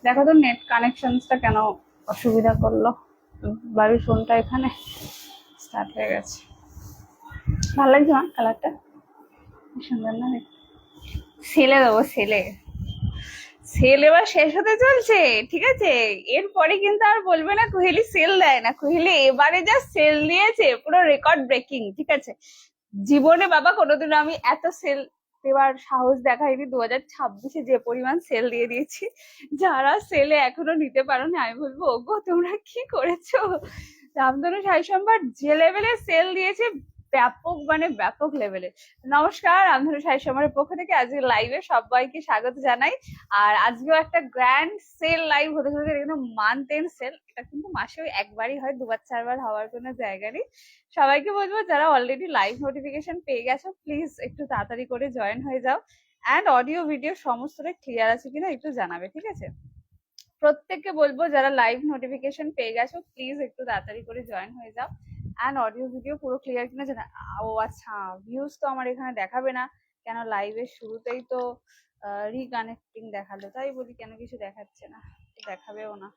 দেখো তো নেট কানেকশনসটা কেন অসুবিধা করলো। বাড়ির ফোনটা এখানে স্টার্ট হয়ে গেছে। ভালো লাগছে না কালারটা? সুন্দর না? সেলে দেবো সেলে। সেল এবার শেষ হতে চলছে, ঠিক আছে? এরপরে কিন্তু আর বলবে না কোহেলি সেল দেয় না। কোহেলি এবারে যা সেল দিয়েছে পুরো রেকর্ড ব্রেকিং, ঠিক আছে? জীবনে বাবা কোনোদিনও আমি এত সেল দেওয়ার সাহস দেখাইনি। 2026-এ যে পরিমাণ সেল দিয়ে দিয়েছি, যারা সেলে এখনো নিতে পারো না আমি বলবো ওগো তোমরা কি করেছো। রামধনু শাড়ি সম্ভার যে লেভেলে সেল দিয়েছে, ব্যাপক মানে ব্যাপক লেভেলে। নমস্কার, রামধনু শাড়ি সম্ভারের পক্ষ থেকে আজকে লাইভে সবাইকে স্বাগত জানাই। আর আজকেও একটা গ্র্যান্ড সেল লাইভ হতে চলেছে, কিন্তু মান্থ এন্ড সেল। এটা কিন্তু মাসেও একবারই হয়, দুবার চারবার হওয়ার কোনো জায়গা নেই। সবাইকে বলবো যারা অলরেডি লাইভ নোটিফিকেশন পেয়ে গেছো প্লিজ একটু তাড়াতাড়ি করে জয়েন হয়ে যাও। অ্যান্ড অডিও ভিডিও সমস্তটা ক্লিয়ার আছে কিনা একটু জানাবে, ঠিক আছে? প্রত্যেককে বলবো যারা লাইভ নোটিফিকেশন পেয়ে গেছো প্লিজ একটু তাড়াতাড়ি করে জয়েন হয়ে যাও। অ্যান্ড অডিও ভিডিও পুরো ক্লিয়ার কিনা জানা। ও আচ্ছা, ভিউজ তো আমার এখানে দেখাবে না কেন? লাইভের শুরুতেই তো রিকানেক্টিং দেখালো, তাই বলি কেন কিছু দেখাচ্ছে না, দেখাবেও না।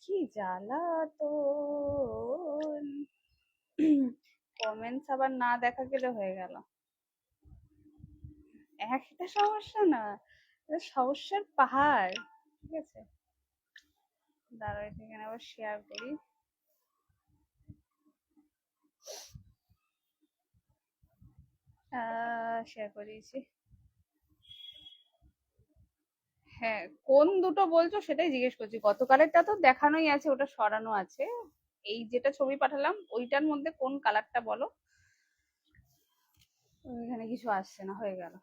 কি জ্বালা তো। কমেন্টস আবার না দেখা গেলে হয়ে গেল। একটা সমস্যা না, এটা সমস্যার পাহাড়, ঠিক আছে? দাঁড়াও এখানে আবার শেয়ার করি। শেয়ার করে দিয়েছি। হ্যাঁ, কোন দুটো বলছো সেটাই জিজ্ঞেস করছি। গতকালেরটা তো দেখানোই আছে, ওটা সরানো আছে। এই যেটা ছবি পাঠালাম ওইটার মধ্যে কোন কালারটা বলো। এখানে কিছু আসছে না, হয়ে গেল।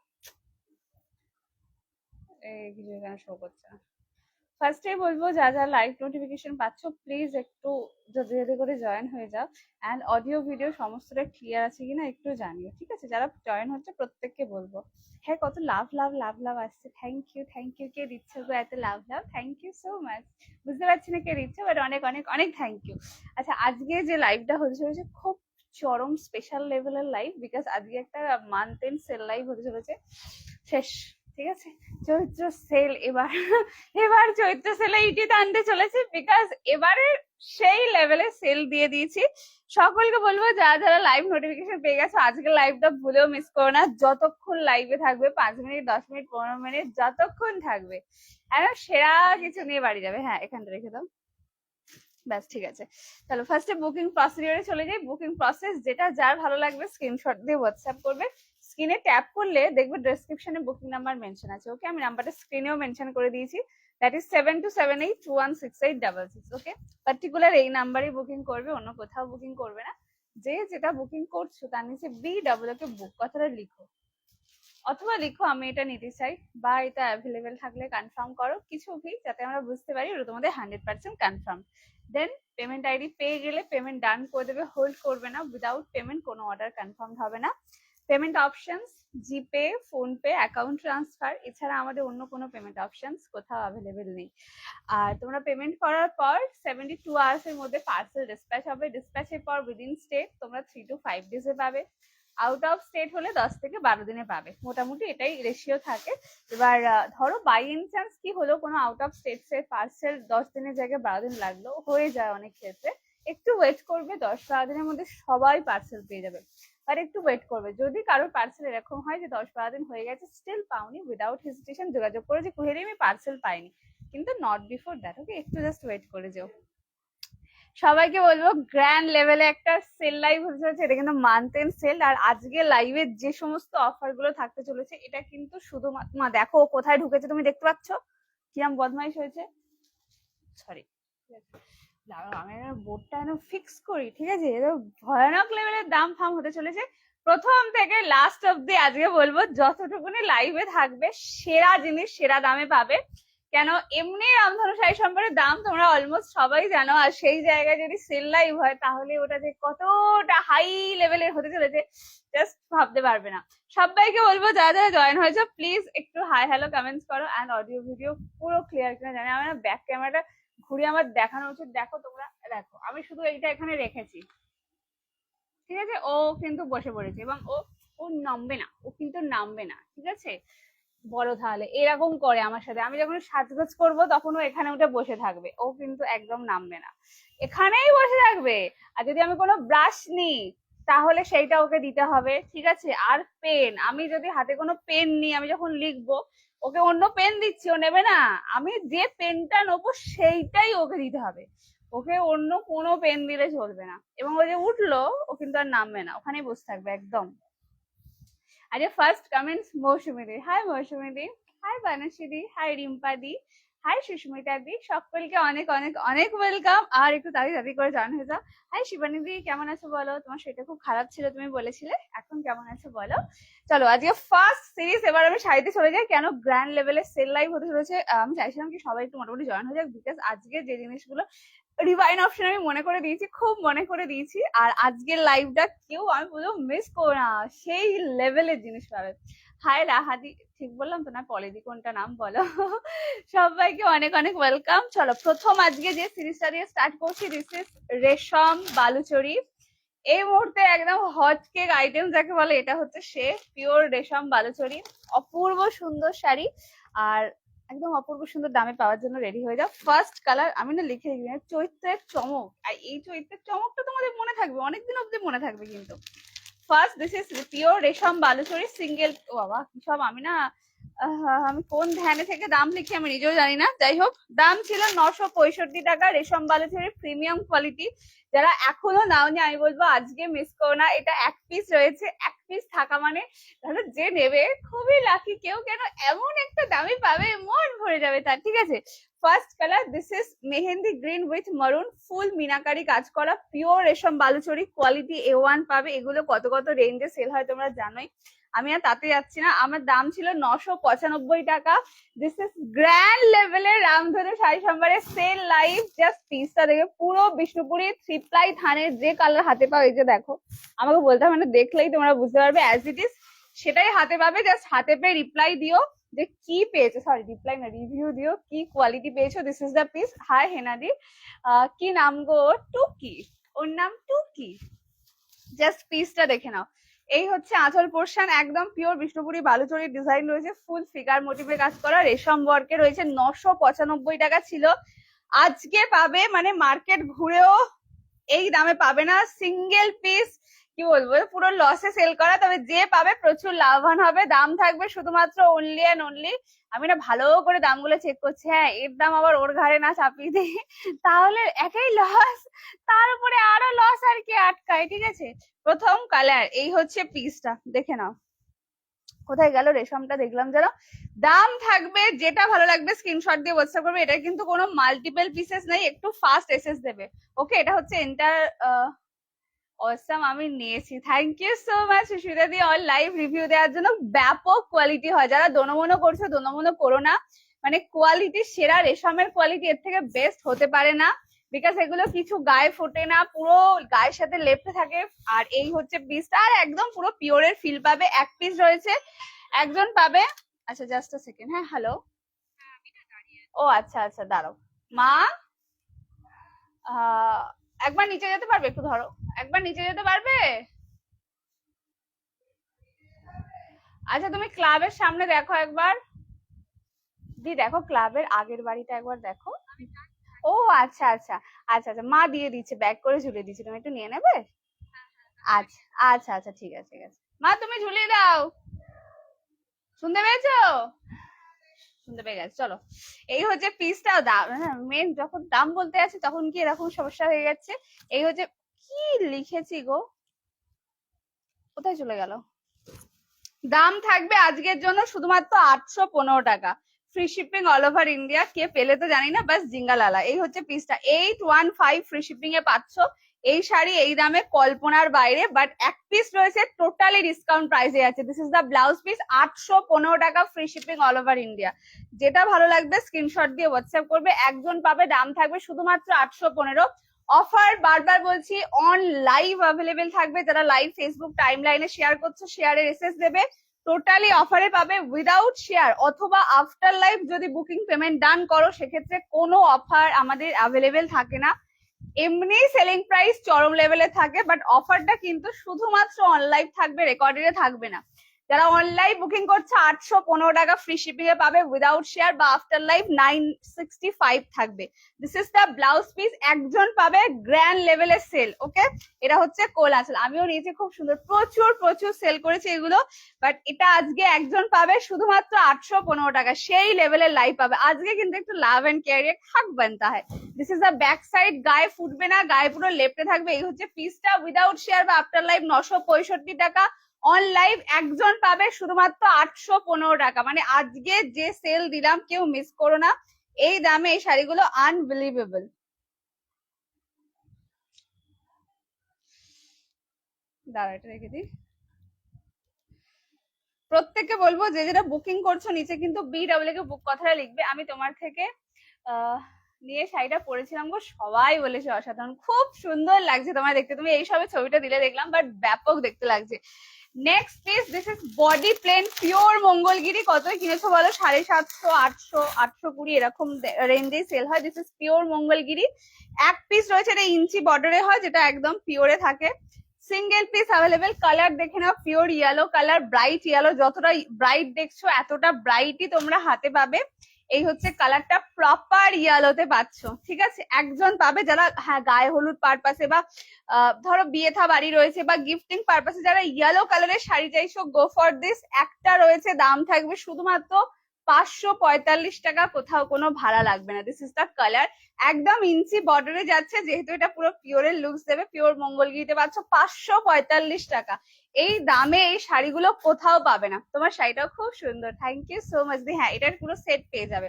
এই কিছু এখানে শো করছে না। ফার্স্টে বলবো যা যা লাইভ নোটিফিকেশন পাচ্ছ প্লিজ একটু জলদি করে জয়েন হয়ে যাও। অ্যান্ড অডিও ভিডিও সমস্তটা ক্লিয়ার আছে কিনা একটু জানিও, ঠিক আছে? যারা জয়েন হচ্ছে প্রত্যেককে বলবো। হ্যাঁ, কত লাভ লাভ লাভ লাভ আসছে। Thank you thank you. কে দিচ্ছে গো এত love love? Thank you so much. বুঝতে পারছি না কে দিচ্ছে, বাট অনেক অনেক অনেক থ্যাংক ইউ। আচ্ছা, আজকে যে লাইভটা হতে চলেছে খুব চরম স্পেশাল লেভেলের লাইভ, বিকজ আজকে একটা মান্থ এন্ড সেল লাইভ হতে চলেছে। শেষ, ঠিক আছে? চৈত্র সেল এবার এবার চৈত্র সেলে ইটিতে আনতে চলেছে, বিকজ এবারে সেই লেভেলে সেল দিয়ে দিয়েছি। সকলকে বলবো যারা যারা লাইভ নোটিফিকেশন পেয়ে গেছো আজকে লাইভটা ভুলেও মিস করো না। যতক্ষণ লাইভে থাকবে, 5 মিনিট 10 মিনিট 15 মিনিট যতক্ষণ থাকবে, একদম সেরা কিছু নিয়ে বাড়ি যাবে। হ্যাঁ, এখানটা রেখে দাও, ব্যাস ঠিক আছে। তাহলে ফার্স্টে বুকিং প্রসিডিওরে চলে যাই। বুকিং প্রসেস যেটা যার ভালো লাগবে স্ক্রিনশট দিয়ে হোয়াটসঅ্যাপ করবে। স্ক্রিনে ট্যাপ করলে দেখবে ডেসক্রিপশনে বুকিং নাম্বার মেনশন আছে। ওকে, আমি নাম্বারটা স্ক্রিনেও মেনশন করে দিয়েছি। That is 7278216866। ওকে, পার্টিকুলার এই নাম্বারই বুকিং করবে, অন্য কোথাও বুকিং করবে না। যে যেটা বুকিং করছো তার নিচে BWK বুক কথাটা লিখো, অথবা লিখো আমি এটা নিতে চাই, বা এটা অ্যাভেলেবেল থাকলে কনফার্ম করো, কিছু ভি, যাতে আমরা বুঝতে পারি ওটা তোমাদের 100% কনফার্ম। দেন পেমেন্ট আইডি পেয়ে গেলে পেমেন্ট ডান করে দেবে, হোল্ড করবে না। উইদাউট পেমেন্ট কোনো অর্ডার কনফার্ম হবে না। পেমেন্ট অপশনস জিপে, ফোনপে, অ্যাকাউন্ট ট্রান্সফার, এছাড়া আমাদের অন্য কোনো পেমেন্ট অপশনস কোথাও অ্যাভেলেবেল নেই। আর তোমরা পেমেন্ট করার পর 72 আওয়ার্স এর মধ্যে পার্সেল ডিসপ্যাচ হবে। ডিসপ্যাচের পর উইদিন স্টেট তোমরা 3 to 5 ডেজে পাবে। আউট অফ স্টেট হলে 10 থেকে 12 দিনে পাবে, মোটামুটি এটাই রেশিও থাকে। এবার ধরো বাই এনি চান্স কি হলো, কোনো আউট অফ স্টেট এর পার্সেল 10 দিনের জায়গায় 12 দিন লাগলো, হয়ে যায় অনেক ক্ষেত্রে। একটু ওয়েট করবে, 10-12 দিনের মধ্যে সবাই পার্সেল পেয়ে যাবে। আর একটু ওয়েট করবে, যদি কারোর পার্সেল এরকম হয় যে 10-12 দিন হয়ে গেছে স্টিল পাওনি, উইদাউট হেজিটেশন যোগাযোগ করে যে কুহেলি আমি পার্সেল পাইনি, কিন্তু নট বিফোর দ্যাট। ওকে, একটু জাস্ট ওয়েট করে যাও। সবাইকে বলবো গ্র্যান্ড লেভেলে একটা সেল লাইভ হতে চলেছে, এটা কিন্তু মান্থ এন্ড সেল। আর আজকে লাইভে যে সমস্ত অফার গুলো থাকতে চলেছে এটা কিন্তু শুধুমাত্র, মা দেখো কোথায় ঢুকেছে তুমি দেখতে পাচ্ছ, কিরম বদমাইশ হয়েছে। সরি, আমি বোর্ডটা যেন ফিক্স করি, ঠিক আছে? ভয়ানক লেভেলের দাম ফাম হতে চলেছে প্রথম থেকে লাস্ট অব্দি। আজকে বলবো যতটুকুনি লাইভে থাকবে সেরা জিনিস সেরা দামে পাবে। কেন, এমনি রামধনু শাড়ি সম্পর্কে দাম তোমরা অলমোস্ট সবাই জানো, আর সেই জায়গায় যদি সেল লাইভ হয় তাহলে ওটা যে কতটা হাই লেভেলের হতে চলেছে জাস্ট ভাবতে পারবে না। সবাইকে বলবো যারা যারা জয়েন হয়েছে প্লিজ একটু হাই হ্যালো কমেন্টস করো। অ্যান্ড অডিও ভিডিও পুরো ক্লিয়ার কিনা জানি, আমার ব্যাক ক্যামেরাটা ঘুরিয়ে আমার দেখানো উচিত। দেখো তোমরা, দেখো আমি শুধু এইটা এখানে রেখেছি, ঠিক আছে? ও কিন্তু বসে পড়েছে এবং ও ও নামবে না, ও কিন্তু নামবে না, ঠিক আছে? বলো তাহলে, এরকম করে আমার সাথে। আমি যখন সাজগোজ করবো তখন ও এখানে উঠে বসে থাকবে, ও কিন্তু একদম নামবে না, এখানেই বসে থাকবে। আর যদি আমি কোনো ব্রাশ নিই তাহলে সেইটা ওকে দিতে হবে, ঠিক আছে। আর পেন, আমি যদি হাতে কোনো পেন নিই, আমি যখন লিখবো, ওকে অন্য পেন দিচ্ছি, ও নেবে না। আমি যে পেনটা নেবো সেইটাই ওকে দিতে হবে, ওকে অন্য কোনো পেন দিলে চলবে না। এবং ও যে উঠলো, ও কিন্তু আর নামবে না, ওখানেই বসে থাকবে একদম। আরে ফার্স্ট কমেন্টস মৌসুমী দি, হাই মৌসুমী দি, হাই বানাসী দি, হাই রিম্পা দি, হাই সুস্মিতা দি, সকলকে অনেক অনেক অনেক ওয়েলকাম। আর একটু তাড়াতাড়ি করে জয়েন হয়ে যাও। হাই শিবানী দি, কেমন আছো বলো? তোমার শরীরটা খুব খারাপ ছিল তুমি বলেছিলে, এখন কেমন আছো বলো? চলো আজকে ফার্স্ট সিরিজ, এবার আমি শাড়িতে চলে যাই। কেন গ্র্যান্ড লেভেলের সেল লাইভ হতে চলেছে, আমি চাইছিলাম কি সবাই একটু মোটামুটি জয়েন হয়ে যাক, বিকজ আজকে যে জিনিসগুলো রিভাইন অপশন আমি মনে করে দিয়েছি, খুব মনে করে দিয়েছি। আর আজকের লাইভটা কেউ আমি বলবো মিস করো না, সেই লেভেলের জিনিস পাবে। হাই রাহাদি, ঠিক বললাম তো না? পলিদি কোনটা নাম বলো? সবাইকে অনেক অনেক ওয়েলকাম। চলো প্রথম আজকে যে সিরিজটা দিয়ে স্টার্ট করছি, দিস ইজ রেশম বালুচরি। এই মুহূর্তে একদম হট কেক আইটেম যাকে বলে, এটা হচ্ছে সে পিওর রেশম বালুচরি, অপূর্ব সুন্দর শাড়ি। আর একদম অপূর্ব সুন্দর দামে পাওয়ার জন্য রেডি হয়ে যাও। ফার্স্ট কালার আমি না লিখে রেখেছি, চৈত্রের চমক। আর এই চৈত্রের চমকটা তোমাদের মনে থাকবে, অনেকদিন অব্দি মনে থাকবে কিন্তু। ফার্স্ট দিস ইজ পিওর রেশম বালুচরি সিঙ্গেল। ও বাবা কি সব, আমি না আমি কোন ধ্যানে থেকে দাম লিখি আমি নিজেও জানি না। যাই হোক, দাম ছিল 965 টাকা। রেশম বালুচরি প্রিমিয়াম কোয়ালিটি। যারা এখনো নাওনি আমি বলবো আজকে মিস করো না, এটা এক পিস রয়েছে, এক পিস থাকা মানে তাহলে যে নেবে খুবই লাকি। কেউ কেন এমন একটা দামি পাবে, মন ভরে যাবে তার, ঠিক আছে। First colour this is mehendi green with maroon, full meenakari কাজ করা, পিওর রেশম বালুচরি, কোয়ালিটি A1 পাবে। এগুলো কত কত রেঞ্জে সেল হয় তোমরা জানোই, আমি আর তাতে যাচ্ছি না। আমার দাম ছিল 995 টাকা। দিস ইজ গ্র্যান্ড লেভেলের রামধনু শাড়ি সম্ভারে সেল লাইভ। জাস্ট পিসটা দেখে পুরো বিষ্ণুপুরি 3 প্লাই থানের যে কালার হাতে পাও, এই যে দেখো, আমাকে বলতে হবে না, দেখলেই তোমরা বুঝতে পারবে অ্যাজ ইট ইজ সেটাই হাতে পাবে। জাস্ট হাতে পেয়ে রিপ্লাই দিও যে কি পেয়েছো, সরি রিপ্লাই না রিভিউ দিও, কি কোয়ালিটি পেয়েছো। This is the piece. Hi হেনাদি, কি নাম গো? টুকি, ওর নাম টুকি। জাস্ট পিসটা দেখে নাও। এই হচ্ছে আঁচল পোর্শন, একদম পিওর বিষ্ণুপুরি বালুচরির ডিজাইন রয়েছে, ফুল ফিগার মোটিভে কাজ করা, রেশম ওয়ার্কে রয়েছে। 995 টাকা ছিল, আজকে পাবে মানে মার্কেট ঘুরেও এই দামে পাবে না। সিঙ্গেল পিস কি বলবো, পুরো লসে সেল করা, তবে যে পাবে প্রচুর লাভবান হবে। দাম থাকবে শুধুমাত্র অনলি অ্যান্ড অনলি, আমি না ভালো করে দামগুলো চেক করছি, হ্যাঁ এর দাম আবার ওর ঘাড়ে না চাপিয়ে দিই, তাহলে একাই লস, তার উপরে আরো লস আর কি আটকায়, ঠিক আছে। প্রথম কালার, এই হচ্ছে পিসটা দেখে নাও। কোথায় গেল রেশমটা, দেখলাম যেন। দাম থাকবে, যেটা ভালো লাগবে স্ক্রিনশট দিয়ে হোয়াটসঅ্যাপ করবে। এটা কিন্তু কোনো মাল্টিপল পিসেস নেই, একটু ফাস্ট এসএস দেবে। ওকে, এটা হচ্ছে এন্টার অসাম, আমি নিয়েছি। Thank you so much Susmita di, all live review দেওয়ার জন্য। ব্যাপক কোয়ালিটি হয়, যারা দোনোমনো করছো দোনোমনো করো না, মানে কোয়ালিটি সেরা, রেশমের কোয়ালিটি এর থেকে বেস্ট হতে পারে না, বিকজ এগুলো কিছু গায়ে ফোটে না, পুরো গায়ের সাথে লেপটে থাকে। আর এই হচ্ছে পিসটা, আর একদম পুরো পিওরের ফিল পাবে। এক পিস রয়েছে, একজন পাবে। আচ্ছা জাস্ট আ সেকেন্ড, হ্যাঁ হ্যালো, ও আচ্ছা আচ্ছা দাঁড়াও মা, একবার নিচে যেতে পারবে, একটু ধরো, একবার নিচে যেতে পারবে? আচ্ছা তুমি ক্লাবের সামনে দেখো একবার, দি দেখো ক্লাবের আগের বাড়িটা একবার দেখো। ও আচ্ছা আচ্ছা আচ্ছা আচ্ছা, মা দিয়ে দিচ্ছে, ব্যাগ করে ঝুলিয়ে দিচ্ছে, তুমি একটু নিয়ে নেবে? আচ্ছা আচ্ছা আচ্ছা, ঠিক আছে ঠিক আছে, মা তুমি ঝুলিয়ে দাও। শুনতে পেয়েছো? শুনতে পেয়ে গেছে, চলো। এই হচ্ছে পিসটা। দাম, হ্যাঁ মেন যখন দাম বলতে আছে তখন কি এরকম সমস্যা হয়ে যাচ্ছে। এই হচ্ছে, কি লিখেছি গো, কোথায় চলে গেল? দাম থাকবে আজকের জন্য শুধুমাত্র 815 টাকা, free shipping all over India. কে পেলে তো জানি না, বাস জিঙ্গালালা। এই হচ্ছে পিসটা, 815 ফ্রি শিপিং এ পাচ্ছ। এই শাড়ি এই দামে কল্পনার বাইরে, বাট এক পিস রয়েছে টোটালি ডিসকাউন্ট প্রাইসে আছে। This is the blouse piece, 815 টাকা, free shipping all over India. যেটা ভালো লাগবে স্ক্রিনশট দিয়ে হোয়াটসঅ্যাপ করবে, একজন পাবে। দাম থাকবে শুধুমাত্র 815। অফার বারবার বলছি, অন লাইভ অ্যাভেলেবেল থাকবে। যারা লাইভ ফেসবুক টাইম লাইনে শেয়ার করছো, শেয়ারের এসএস দেবে, টোটালি অফারে পাবে। উইদাউট শেয়ার অথবা আফটার লাইভ যদি বুকিং পেমেন্ট ডান করো, সেক্ষেত্রে কোনো অফার আমাদের অ্যাভেলেবেল থাকে না। এমনি সেলিং প্রাইস চরম লেভেলে থাকে, বাট অফারটা কিন্তু শুধুমাত্র অনলাইভ থাকবে, রেকর্ডেডে থাকবে না। যারা অনলাইন বুকিং করছে 815 টাকা ফ্রি শিপিং এ পাবে উইদাউট শেয়ার বা আফটার লাইফ 965 থাকবে। This is the blouse piece, একজন পাবে গ্র্যান্ড লেভেলের সেল। ওকে, এটা হচ্ছে কোল আঁচল, আমিও নিয়েছি, খুব সুন্দর, প্রচুর প্রচুর সেল করেছি এগুলো, বাট এটা আজকে একজন পাবে শুধুমাত্র 815 টাকা, সেই লেভেলের লাইভ পাবে আজকে, কিন্তু একটু লাভ এন্ড কেয়ার হাক বানতা হয়। This is the back side, গায়ে ফুটবে না, গায়ে পুরো লেপটে থাকবে। এই হচ্ছে পিসটা, উইদাউট শেয়ার বা আফটার লাইভ 965 টাকা, অন লাইভ একজন পাবে শুধুমাত্র 815 টাকা। মানে আজকে যে সেল দিলাম কেউ মিস করো না, এই দামে এই শাড়িগুলো আনবিলিভেবল। দাঁড়াটা রেখে দিই, প্রত্যেককে বলবো যে যেটা বুকিং করছো নিচে কিন্তু BW কে বুক কথাটা লিখবে। আমি তোমার থেকে নিয়ে শাড়িটা পরেছিলাম গো, সবাই বলেছে অসাধারণ, খুব সুন্দর লাগছে তোমায় দেখতে, তুমি এইসবে ছবিটা দিলে দেখলাম, বাট ব্যাপক দেখতে লাগছে। Next piece, this is body plane pure Mangalagiri. কত কিনেছো বলো? 750, 800, 820 এরকম রেঞ্জে সেল হয়। This is pure Mangalagiri. এক পিস রয়েছে, এটা ইঞ্চি বর্ডারে হয়, যেটা একদম পিওরে থাকে। Single piece available. কালার দেখে নাও, pure yellow colour, bright yellow, যতটা ব্রাইট দেখছো এতটা ব্রাইটই তোমরা হাতে পাবে। এই হচ্ছে কালারটা, প্রপার ইয়েলোতে পাচ্ছ, ঠিক আছে? একজন পাবে যারা, হ্যাঁ, গায়ে হলুদ পারপাসে বা ধরো বিয়ে থা বাড়ি রয়েছে বা গিফটিং পারপাসে যারা ইয়েলো কালারের শাড়ি চাইছো, গো ফর দিস। একটা রয়েছে, দাম থাকবে শুধুমাত্র 545 টাকা, কোথাও কোনো ভাড়া লাগবে না। দিস ইজ দ্য কালার, একদম ইঞ্চি বর্ডারে যাচ্ছে, যেহেতু এটা পুরো পিওরের লুকস দেবে, পিওর মঙ্গলগিরিতে পাচ্ছ 545 টাকা। এই দামে এই শাড়িগুলো কোথাও পাবে না। তোমার শাড়িটাও খুব সুন্দর, thank you so much di. হ্যাঁ, এটার পুরো সেট পেয়ে যাবে।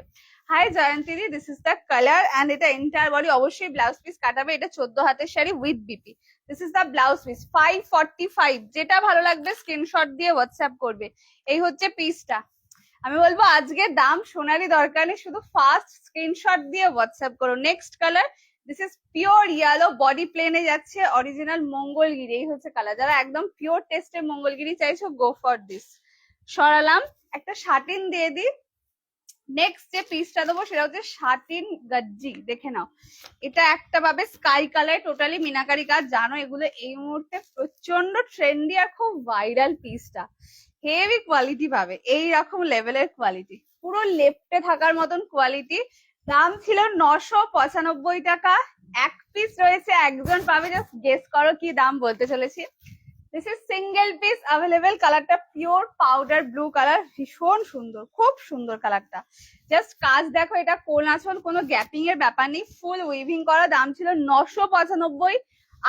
Hi Jayanti di, this is the colour and এটা এন্টায়ার বডি, অবশ্যই ব্লাউজ পিস কাটাবে। এটা 14 হাতের শাড়ি with BP. This is the blouse piece, 545। যেটা ভালো লাগবে স্ক্রিনশট দিয়ে হোয়াটসঅ্যাপ করবে। এই হচ্ছে পিসটা। আমি বলবো আজকে দাম শোনারই দরকার নেই, শুধু ফার্স্ট স্ক্রিনশট দিয়ে হোয়াটসঅ্যাপ করো। Next colour, this is pure yellow, body প্লেনে যাচ্ছে, অরিজিনাল মঙ্গলগিরি। এই হচ্ছে কালার, যারা একদম পিওর টেস্টের মঙ্গলগিরি চাইছো, গো ফর দিস। সরালাম, একটা শাটিন দিয়ে দিই। নেক্সট যে পিসটা দেবো সেটা হচ্ছে শাটিন গজ্জি, দেখে নাও। এটা একটা পাবে স্কাই কালার, টোটালি মিনাকারি কাজ, জানো এগুলো এই মুহূর্তে প্রচন্ড ট্রেন্ডি আর খুব ভাইরাল পিসটা। হেভি কোয়ালিটি পাবে, এইরকম লেভেলের কোয়ালিটি, পুরো লেপটে থাকার মতন কোয়ালিটি। দাম ছিল 995 টাকা। এক পিস রয়েছে, একজন পাবে, জাস্ট গেস করো কি দাম বলতে চলেছি। This is single piece available, কালারটা পিওর পাউডার ব্লু কালার, ভীষণ সুন্দর, খুব সুন্দর কালারটা। জাস্ট কাজ দেখো, এটা কোন আঁচল, কোনো গ্যাপিং এর ব্যাপার নেই, ফুল উইভিং করা। দাম ছিল 995,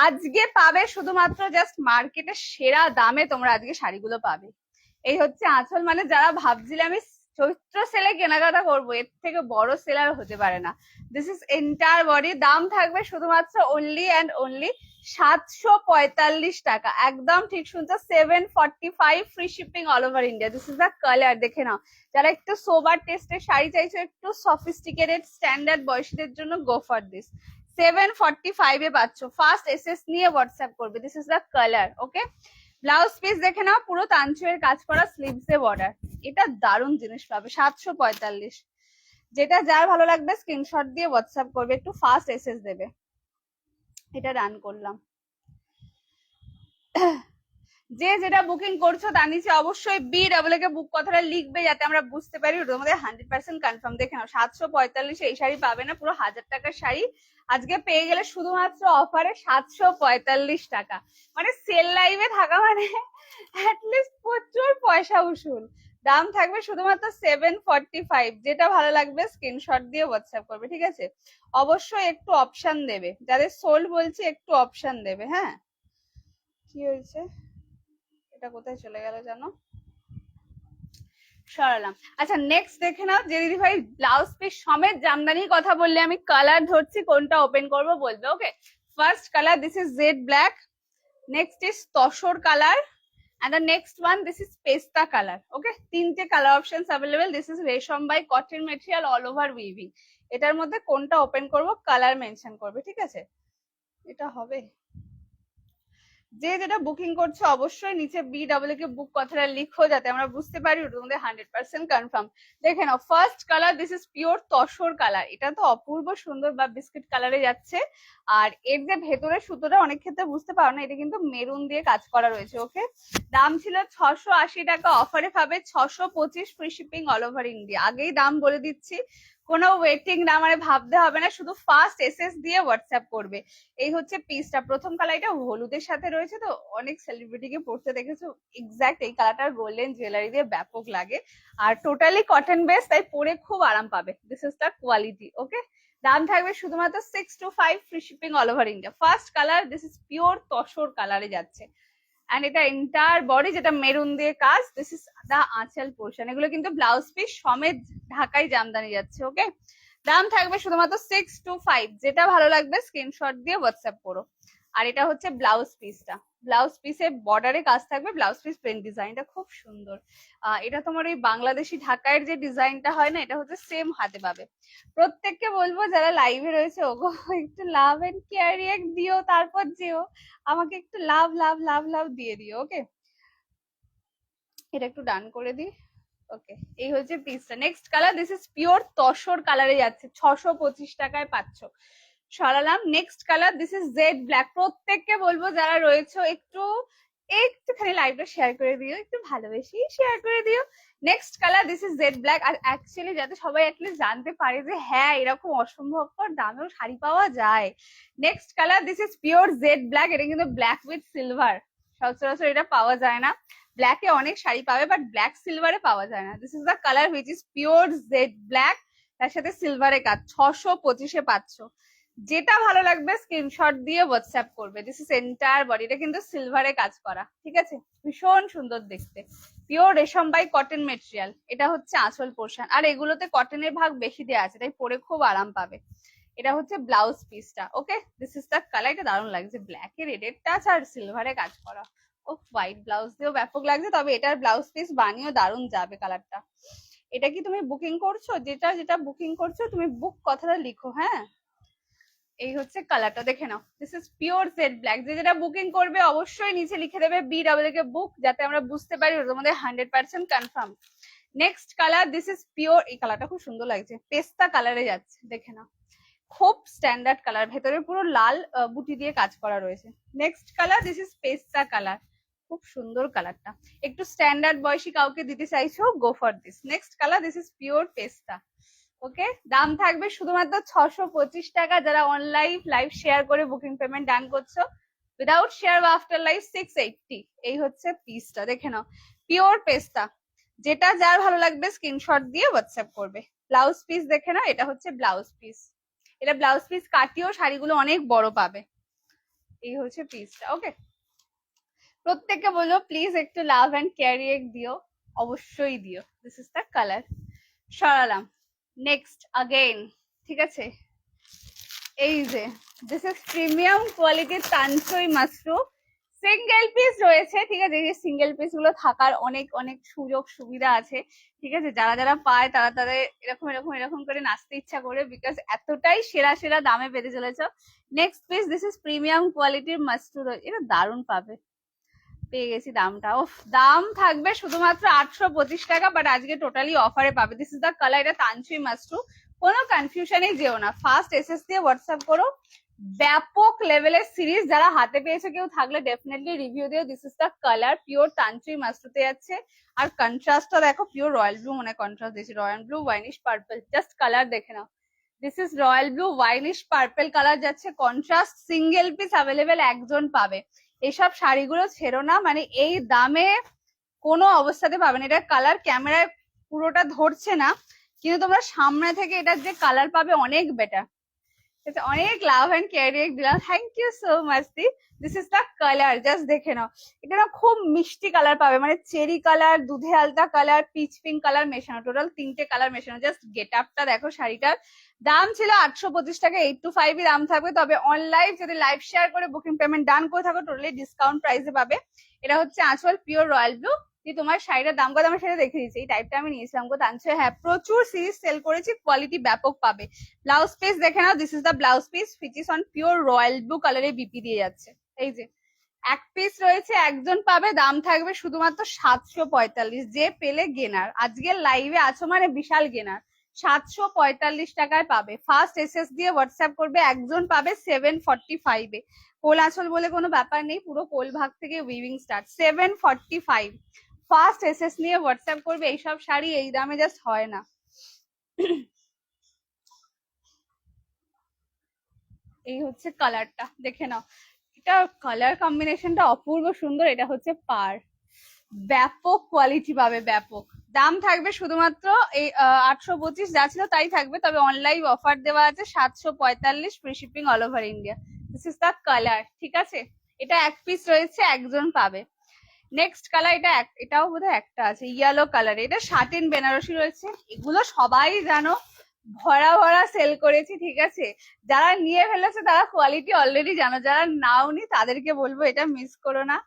আজকে পাবে শুধুমাত্র জাস্ট মার্কেটের সেরা দামে তোমরা আজকে শাড়িগুলো পাবে। এই হচ্ছে আঁচল, মানে যারা ভাবছিলে আমি চৈত্র সেলে কেনাকাটা করবো, এর থেকে বড় সেলার হতে পারে না। দিস ইজ এন্টায়ার বডি, দাম থাকবে শুধুমাত্র অনলি অ্যান্ড অনলি 745 টাকা। একদম ঠিক শুনছো, 745 free shipping all over India. This is the colour, দেখে নাও। যারা একটু সোবার টেস্টের শাড়ি চাইছো, একটু সফিস্টিকেটেড স্ট্যান্ডার্ড বয়সীদের জন্য, গো ফর দিস। 745 এ পাচ্ছ, ফার্স্ট এসএস নিয়ে হোয়াটসঅ্যাপ করবে। This is the colour. Okay, blouse piece দেখে নাও, পুরো তানচুয়ের কাজ করা, স্লিভসে বর্ডার। এটা দারুণ জিনিস পাবে, 745। যেটা যার ভালো লাগবে স্ক্রিনশট দিয়ে হোয়াটসঅ্যাপ করবে, একটু ফাস্ট এসএস দেবে। এটা রান করলাম। যে যেটা বুকিং করছো তার নিচে অবশ্যই BW কে বুক কথাটা লিখবে, যাতে আমরা বুঝতে পারি ওটার মধ্যে 100% কনফার্ম। দেখে নাও, 745 এই শাড়ি পাবে না, পুরো 1000 টাকার শাড়ি আজকে পেয়ে গেলে শুধুমাত্র অফারে 745 টাকা। মানে সেল লাইভে থাকা মানে অ্যাটলিস্ট প্রচুর পয়সা উসুল। দাম থাকবে শুধুমাত্র 745। যেটা ভালো লাগবে স্ক্রিনশট দিয়ে হোয়াটসঅ্যাপ করবে, ঠিক আছে? অবশ্যই একটু অপশন দেবে, যাদের সোল্ড বলছি একটু অপশন দেবে। হ্যাঁ, কি হয়েছে, এটা কোথায় চলে গেল জানো, সরালাম। আচ্ছা, নেক্সট দেখে নাও, যে দিদি ভাই ব্লাউজ পিস সমেত জামদানির কথা বললে আমি কালার ধরছি, কোনটা ওপেন করবো বলবে। Okay, first colour, this is jade black. Next is tussar colour, and the next one, this is pesta color. Okay, তিনটে colour options available. This is রেশম by cotton material, all over weaving. এটার মধ্যে কোনটা open করব, colour mention করবে, ঠিক আছে? এটা হবে। যে যেটা বুকিং করছো অবশ্যই নিচে BW বুক কথাটা লিখো, যাতে আমরা বুঝতে পারি ওটা তোমাদের 100% কনফার্ম। দেখে নাও, first colour this is pure tussar colour. এটা তো অপূর্ব সুন্দর বা বিস্কিট কালারে যাচ্ছে। আর এর যে ভেতরে সুতোটা অনেক ক্ষেত্রে বুঝতে পারো না, এটা কিন্তু মেরুন দিয়ে কাজ করা রয়েছে। ওকে, দাম ছিল 680 টাকা, অফারে পাবে 625 free shipping all over India. আগেই দাম বলে দিচ্ছি, কোনো ওয়েটিং না, মানে ভাবতে হবে না, শুধু ফার্স্ট এসএস দিয়ে হোয়াটসঅ্যাপ করবে। এই হচ্ছে পিসটা, প্রথম কালার। এটা হলুদের সাথে রয়েছে, তো অনেক সেলিব্রিটিকে পড়তে দেখেছো। এক্স্যাক্ট এই কালারটা গোল্ডেন জুয়েলারি দিয়ে ব্যাপক লাগে। আর টোটালি কটন বেস, তাই পরে খুব আরাম পাবে। This is the quality. Okay, দাম থাকবে শুধুমাত্র 625 free shipping all over India. First colour this is pure tussar কালারে যাচ্ছে। এন্ড এটা এন্টায়ার বডি যেটা মেরুন দিয়ে কাজ। দিস ইজ দা আঁচল পোর্শন। এগুলো কিন্তু ব্লাউজ পিস সমেত ঢাকাই জামদানি যাচ্ছে। ওকে, দাম থাকবে শুধুমাত্র 625। যেটা ভালো লাগবে স্ক্রিনশট দিয়ে হোয়াটসঅ্যাপ করো। আর এটা হচ্ছে ব্লাউজ পিসটা। ব্লাউজ পিসে বর্ডারে কাজ থাকবে, ব্লাউজ পিস প্রিন্ট ডিজাইনটা খুব সুন্দর। এটা তোমার ওই বাংলাদেশি ঢাকায়ের যে ডিজাইনটা হয় না, এটা হচ্ছে সেম হাতে পাবে। প্রত্যেককে বলবো যারা লাইভে রয়েছে, ওগো একটু লাভ এন্ড কেয়ার রিয়েক্ট দিও, তারপর যেও আমাকে একটু লাভ লাভ লাভ লাভ দিয়ে দিও। ওকে, এটা একটু ডান করে দিই। ওকে, এই হচ্ছে পিসটা। Next colour this is pure tussar কালারে যাচ্ছে, 625 টাকায় পাচ্ছ। সরালাম। Next colour this is jade black. প্রত্যেককে বলবো যারা রয়েছে একটু একটুখানি লাইভটা শেয়ার করে দিও, একটু ভালোবেসে শেয়ার করে দিও। Next colour this is jade black. আর অ্যাকচুয়ালি যাতে সবাই অ্যাটলিস্ট জানতে পারে যে হ্যাঁ এরকম অসম্ভবকর দামেও শাড়ি পাওয়া যায়। Next colour this is pure jade black. এটা কিন্তু ব্ল্যাক উইথ সিলভার, সচরাচর এটা পাওয়া যায় না। ব্ল্যাকে অনেক শাড়ি পাবে, বাট ব্ল্যাক সিলভারে পাওয়া যায় না। This is the colour which is pure jade black, তার সাথে সিলভারে কাজ। 625-এ পাচ্ছ। যেটা ভালো লাগবে স্ক্রিনশট দিয়ে হোয়াটসঅ্যাপ করবে। দিস ইজ এন্টায়ার বডি, এটা কিন্তু সিলভারে কাজ করা, ঠিক আছে, ভীষণ সুন্দর দেখতে। পিওর রেশম বাই কটন মেটেরিয়াল। এটা হচ্ছে আঁচল পোর্শন, আর এগুলোতে কটনের ভাগ বেশি দেওয়া আছে, তাই পরে খুব আরাম পাবে। এটা হচ্ছে ব্লাউজ পিসটা। ওকে, দিস ইজ দ্য কালার। এটা দারুণ লাগছে, ব্ল্যাক এর রেডের টাচ আর সিলভারে কাজ করা। ও, হোয়াইট ব্লাউজ দিয়েও ব্যাপক লাগছে, তবে এটার ব্লাউজ পিস বানিয়েও দারুণ যাবে কালারটা। এটা কি তুমি বুকিং করছো? যেটা যেটা বুকিং করছো তুমি বুক কথাটা লিখো। হ্যাঁ, এই হচ্ছে কালারটা, দেখে নাও। This is pure jade black. যে যেটা বুকিং করবে অবশ্যই নিচে লিখে দেবে BW কে বুক, যাতে আমরা বুঝতে পারি ওটা তোমাদের 100% confirm. Next colour this is pure, এই কালারটা খুব সুন্দর লাগছে, পেস্তা কালারে যাচ্ছে, দেখে নাও। খুব স্ট্যান্ডার্ড কালার, ভেতরে পুরো লাল বুটি দিয়ে কাজ করা রয়েছে। Next colour this is pista colour. খুব সুন্দর কালারটা, একটু স্ট্যান্ডার্ড বয়সী কাউকে দিতে চাইছো, go for this. Next colour this is pure পেস্তা। ওকে, দাম থাকবে শুধুমাত্র 625 টাকা। যারা অনলাইন লাইভ শেয়ার করে বুকিং পেমেন্ট ডান করছো, উইদাউট শেয়ার বা আফটার লাইভ 680। এই হচ্ছে পিসটা, দেখে নাও, পিওর পেস্তা। যেটা যার ভালো লাগবে স্ক্রিনশট দিয়ে হোয়াটসঅ্যাপ করবে। ব্লাউজ পিস দেখে নাও, এটা হচ্ছে ব্লাউজ পিস। এটা ব্লাউজ পিস কাটিও শাড়িগুলো অনেক বড় পাবে। এই হচ্ছে পিসটা। ওকে, প্রত্যেককে বলবো প্লিজ একটু লাভ এন্ড কেয়ার দিও, অবশ্যই দিও। This is the colour. সরালাম। নেক্সট আগেইন, ঠিক আছে, এই যে দিস ইজ প্রিমিয়াম কোয়ালিটির তানসই মাশরুম। সিঙ্গেল পিস রয়েছে, ঠিক আছে, এই সিঙ্গেল পিস গুলো থাকার অনেক অনেক সুযোগ সুবিধা আছে, ঠিক আছে। যারা যারা পায় তারা তাদের এরকম এরকম এরকম করে নাচতে ইচ্ছা করে, বিকজ এতটাই সেরা সেরা দামে পেতে চলেছ। Next piece this is premium কোয়ালিটির মাশরুম, এটা দারুণ পাবে। পেয়ে গেছি দামটা। ও, দাম থাকবে শুধুমাত্র 825 টাকা, বাট আজকে টোটালি অফারে পাবে। This is the colour. এটা তানসুই মাশরুম। কোনো কনফিউশনে যেও না, ফার্স্ট এসএস দিয়ে হোয়াটসঅ্যাপ করো। ব্যাপক লেভেলের সিরিজ, যারা হাতে পেয়েছে কেউ থাকলে ডেফিনেটলি রিভিউ দিও। This is the colour, pure তানসুই মাশরুমতে যাচ্ছে। আর কন্ট্রাস্টটা দেখো, পিওর রয়্যাল ব্লু মনে কন্ট্রাস্ট দিয়েছি, royal blue winish purple. Just colour দেখে নাও, this is royal blue winish purple colour যাচ্ছে, কন্ট্রাস্ট। সিঙ্গেল পিস অ্যাভেলেবেল একজন পাবে। এইসব শাড়িগুলো ছেড়ো না, মানে এই দামে কোনো অবস্থাতে পাবে না। এটা কালার ক্যামেরায় পুরোটা ধরছে না, কিন্তু তোমরা সামনে থেকে এটার যে কালার পাবে অনেক বেটার। অনেক লাভ এন্ড কেয়ার দিলাম, thank you so much di. This is the colour, just দেখে নাও। এটা না খুব মিষ্টি কালার পাবে, মানে চেরি কালার, দুধে আলতা কালার, পিচ পিঙ্ক কালার মেশানো, টোটাল 3টে কালার মেশানো। জাস্ট গেট আপটা দেখো শাড়িটার। দাম ছিল 825 টাকা, 825 দাম থাকবে। তবে অনলাইন যদি লাইভ শেয়ার করে বুকিং পেমেন্ট ডান করে থাকো, টোটালি ডিসকাউন্ট প্রাইসে পাবে। এটা হচ্ছে আঁচল, পিওর রয়্যাল ব্লু। তোমার শাড়িটার দাম কত আমার সেটা দেখে দিচ্ছি। এই টাইপটা আমি নিয়েছিলাম গো তানছে। হ্যাঁ, প্রচুর সিরিজ সেল করেছি, কোয়ালিটি ব্যাপক পাবে। ব্লাউজ পিস দেখে নাও, this is the blouse piece which is on pure royal blue কালারের বিপি দিয়ে যাচ্ছে। এই যে এক পিস রয়েছে, একজন পাবে, দাম থাকবে শুধুমাত্র 745। যে পেলে গেনার, আজকের লাইভে আছো মানে বিশাল গেনার। 745 টাকায় পাবে। ফার্স্ট এসএস দিয়ে হোয়াটসঅ্যাপ করবে, একজন পাবে 745-এ। কোল আঁচল বলে কোনো ব্যাপার নেই, পুরো কোল ভাগ থেকে উইভিং স্টার্ট। 745 ফার্স্ট এসএস নিয়ে হোয়াটসঅ্যাপ করবে। এইসব শাড়ি এই দামে জাস্ট হয় না। এই হচ্ছে কালারটা, দেখে নাও। এটা কালার কম্বিনেশনটা অপূর্ব সুন্দর। এটা হচ্ছে পার, ব্যাপক কোয়ালিটি পাবে, ব্যাপক। দাম থাকবে শুধুমাত্র এই 825, যা ছিল তাই থাকবে, তবে অনলাইন অফার দেওয়া আছে 745, free shipping all over India. This is the colour, ঠিক আছে। এটা এক পিস রয়েছে, একজন পাবে। নেক্সট কালার, এটাও বোধহয় একটা আছে, ইয়েলো কালার। এটা শাটিন বেনারসি রয়েছে। এগুলো সবাই জানো, ভরা ভরা সেল করেছি, ঠিক আছে। যারা নিয়ে ফেলেছে তারা কোয়ালিটি অলরেডি জানো, যারা নাওনি তাদেরকে বলবো এটা মিস করো না।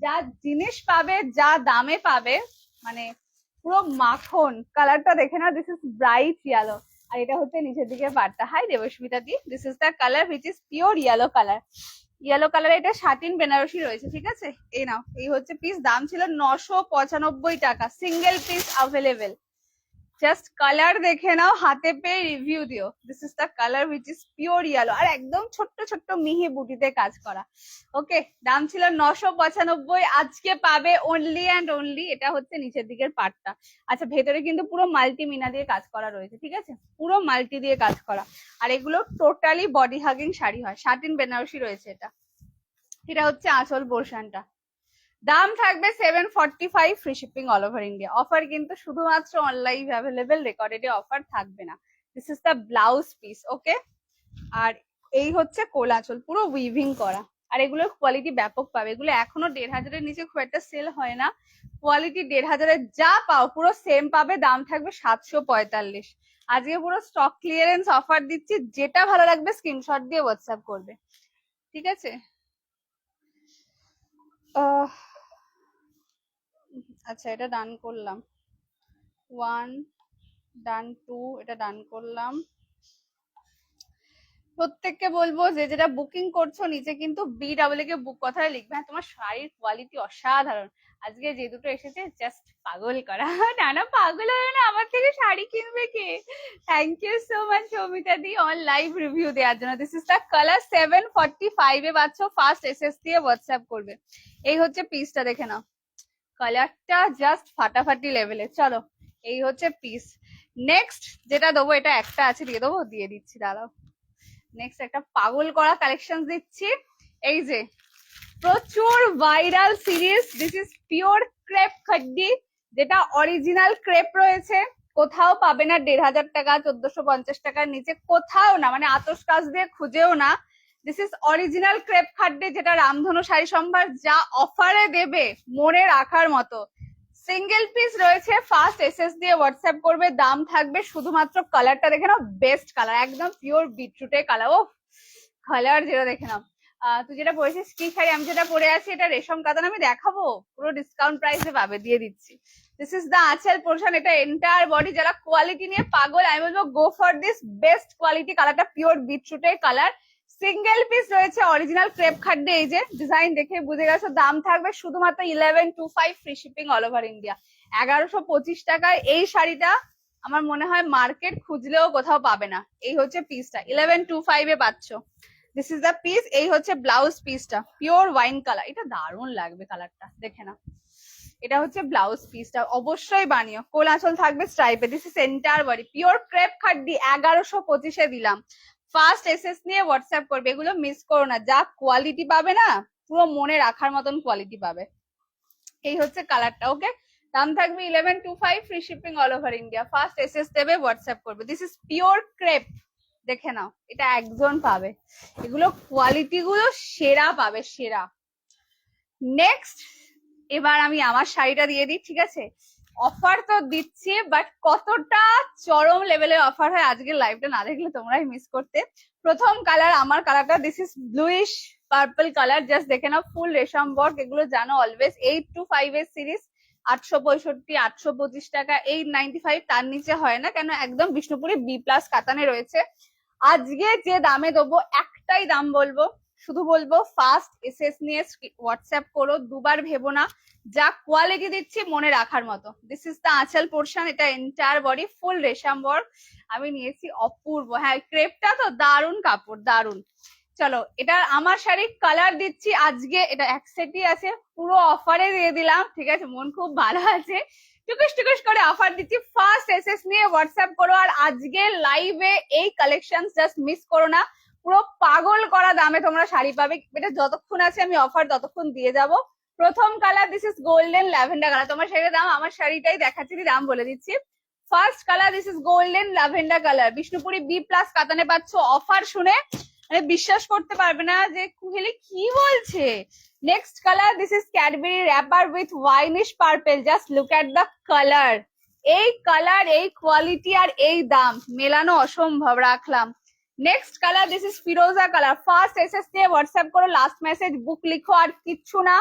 যা জিনিস পাবে, যা দামে পাবে, মানে পুরো মাখন। কালারটা দেখে না, দিস ইজ ব্রাইট ইয়েলো। আর এটা হচ্ছে নিচের দিকে পাটটা। Hi Debasmita di, this is the colour which is pure yellow colour. Yellow colour, এটা শাটিন বেনারসি রয়েছে, ঠিক আছে। এই নাও, এই হচ্ছে পিস। দাম ছিল 995 টাকা, single piece available. Just colour দেখে নাও, হাতে পেয়ে রিভিউ দিও। This is the colour which is pure yellow, আর একদম ছোট্ট ছোট্ট মিহি বুটিতে কাজ করা। ওকে, দাম ছিল 995, আজকে পাবে অনলি অ্যান্ড অনলি। এটা হচ্ছে নিচের দিকের পার্টটা। আচ্ছা, ভেতরে কিন্তু পুরো মাল্টি মিনা দিয়ে কাজ করা রয়েছে, ঠিক আছে, পুরো মাল্টি দিয়ে কাজ করা। আর এগুলো টোটালি বডি হাগিং শাড়ি হয়, শাটিন বেনারসি রয়েছে এটা। এটা হচ্ছে আঁচল পোর্শনটা। দাম থাকবে 745, free shipping all over India. Offer কিন্তু শুধুমাত্র অনলাইন অ্যাভেলেবেল, রেকর্ডেড অফার থাকবে না। This is the blouse piece, okay. আর এই হচ্ছে কোলাচল, পুরো উইভিং করা। আর এগুলোর কোয়ালিটি ব্যাপক পাবে। এগুলো এখনো 1500-এর নিচে খুব একটা সেল হয় না। কোয়ালিটি 1500-এর যা পাও পুরো সেম পাবে। দাম থাকবে 745। আজকে পুরো স্টক ক্লিয়ারেন্স অফার দিচ্ছি, যেটা ভালো লাগবে স্ক্রিনশট দিয়ে হোয়াটসঅ্যাপ করবে, ঠিক আছে। আচ্ছা, এটা ডান করলাম, 1 ডান, 2 এটা ডান করলাম। প্রত্যেককে বলবো যে যেটা বুকিং করছো নিচে কিন্তু BW কে বুক কথাটা লিখবে। হ্যাঁ, তোমার শাড়ির কোয়ালিটি অসাধারণ। আজকে যে দুটো এসেছে জাস্ট পাগল করা। না না, পাগল হবে না, আমার থেকে শাড়ি কিনবে কে। Thank you so much Soumita di on live review দেওয়ার জন্য। This is the colour. 745-এ পাচ্ছ, ফার্স্ট এসএস দিয়ে হোয়াটসঅ্যাপ করবে। এই হচ্ছে পিসটা, দেখে নাও। কালারটা জাস্ট ফাটাফাটি লেভেলে। চলো, এই হচ্ছে পিস। নেক্সট যেটা দেবো, এটা একটা আছে, দিয়ে দেবো, দিয়ে দিচ্ছি, দাঁড়াও। নেক্সট একটা পাগল করা কালেকশন দিচ্ছি। এই যে প্রচুর viral series, this is pure crepe khaddi, যেটা অরিজিনাল ক্রেপ রয়েছে। কোথাও পাবে না 1500 টাকা, 1450 টাকার নিচে কোথাও না, মানে আতস কাজ দিয়ে খুঁজেও না। This is original crepe khaddi, যেটা রামধনু শাড়ি সম্ভার যা অফারে দেবে মনে রাখার মতো। সিঙ্গেল পিস রয়েছে, ফার্স্ট এসএস দিয়ে হোয়াটসঅ্যাপ করবে। দাম থাকবে শুধুমাত্র, কালারটা দেখে নাও, বেস্ট কালার, একদম পিওর বিটরুটের কালার। ও কালার যেটা দেখে নাও। তুই যেটা পরেছিস কি শাড়ি, আমি যেটা পরে আছি এটা রেশম কাতান। আমি দেখাবো, পুরো ডিসকাউন্ট প্রাইসে পাবে, দিয়ে দিচ্ছি। দিস ইজ দ্য আঁচল পোর্শন। এটা এন্টায়ার বডি। যারা কোয়ালিটি নিয়ে পাগল, আমি বলবো go for this, best quality. কালারটা পিওর বিটরুটের কালার। সিঙ্গেল পিস রয়েছে, অরিজিনাল ক্রেপ খাড্ডে। এই যে ডিজাইন দেখে বুঝে গেছো। দাম থাকবে শুধুমাত্র 1125, free shipping all over India. 1125 টাকায় এই শাড়িটা আমার মনে হয় মার্কেট খুঁজলেও কোথাও পাবে না। এই হচ্ছে পিসটা, 1125-এ পাচ্ছ। This is the piece. এই হচ্ছে ব্লাউজ পিসটা, পিওর ওয়াইন কালার। এটা দারুণ লাগবে কালারটা, দেখে না। এটা হচ্ছে ব্লাউজ পিসটা, অবশ্যই বানিও। কোল আঁচল থাকবে স্ট্রাইপে। This is entire body, pure crepe khaddi. 1125-এ দিলাম। ফার্স্ট এসএস নিয়ে হোয়াটসঅ্যাপ করবে। এগুলো মিস করো না, যা কোয়ালিটি পাবে না, পুরো মনে রাখার মতন কোয়ালিটি পাবে। এই হচ্ছে কালারটা, ওকে। দাম থাকবে 1125, free shipping all over India. First SS দেবে, হোয়াটসঅ্যাপ করবে। দিস ইজ পিওর ক্রেপ, দেখে নাও। এটা একজন পাবে, এগুলো কোয়ালিটি গুলো সেরা পাবে, সেরা। নেক্সট, এবার আমি আমার শাড়িটা দিয়ে দিই, ঠিক আছে। অফার তো দিচ্ছি, বাট কতটা চরম লেভেলের অফার হয় আজকের লাইভটা না দেখলে তোমরাই মিস করতে। প্রথম কালার, আমার কালারটা, this is bluish purple colour. Just দেখে নাও, ফুল রেশম ওয়ার্ক। এগুলো জানো অলওয়েজ 825 এর সিরিজ, 865, 825 টাকা, 895, তার নিচে হয় না। কেন, একদম বিষ্ণুপুরি B+ কাতানে রয়েছে। আজকে যে দামে দেবো, একটাই দাম বলবো, শুধু বলবো ফার্স্ট এসএস নিয়ে হোয়াটসঅ্যাপ করো, দুবার ভেবো না, যা কোয়ালিটি দিচ্ছি মনে রাখার মতো। দিস ইজ দ্য আঁচল পোর্শন, এটা এন্টায়ার বডি ফুল রেশম ওয়ার্ক আমি নিয়েছি, অপূর্ব। হ্যাঁ ক্রেপটা তো দারুন কাপড়, দারুন। চলো এটা আমার শাড়ির কালার দিচ্ছি আজকে, এটা এক সেটই আছে, পুরো অফারে দিয়ে দিলাম, ঠিক আছে, মন খুব ভালো আছে, টুকুস টুকুস করে অফার দিচ্ছি। ফার্স্ট এসএস নিয়ে হোয়াটসঅ্যাপ করো, আর আজকে লাইভে এই কালেকশন জাস্ট মিস করো না, পুরো পাগল করা দামে তোমরা শাড়ি পাবে। এটা যতক্ষণ আছে আমি অফার ততক্ষণ দিয়ে যাব। প্রথম colour this is golden lavender colour, তোমার শাড়ির দাম আমার শাড়িটাই দেখাচ্ছি, দাম বলে দিচ্ছি। First colour this is golden lavender colour, Bishnupuri B plus কাতানে পাচ্ছ, অফার শুনে মানে বিশ্বাস করতে পারবে না যে কুহেলি কি বলছে। Next colour this is Cadbury wrapper with winish purple, just look at the colour, এই কালার, এই কোয়ালিটি আর এই দাম মেলানো অসম্ভব, রাখলাম। নেক্সট কালার দিস ইজ ফিরোজা কালার, ফার্স্ট এসএস দিয়ে হোয়াটসঅ্যাপ করো, লাস্ট মেসেজ বুক লিখো, আর কিচ্ছু না,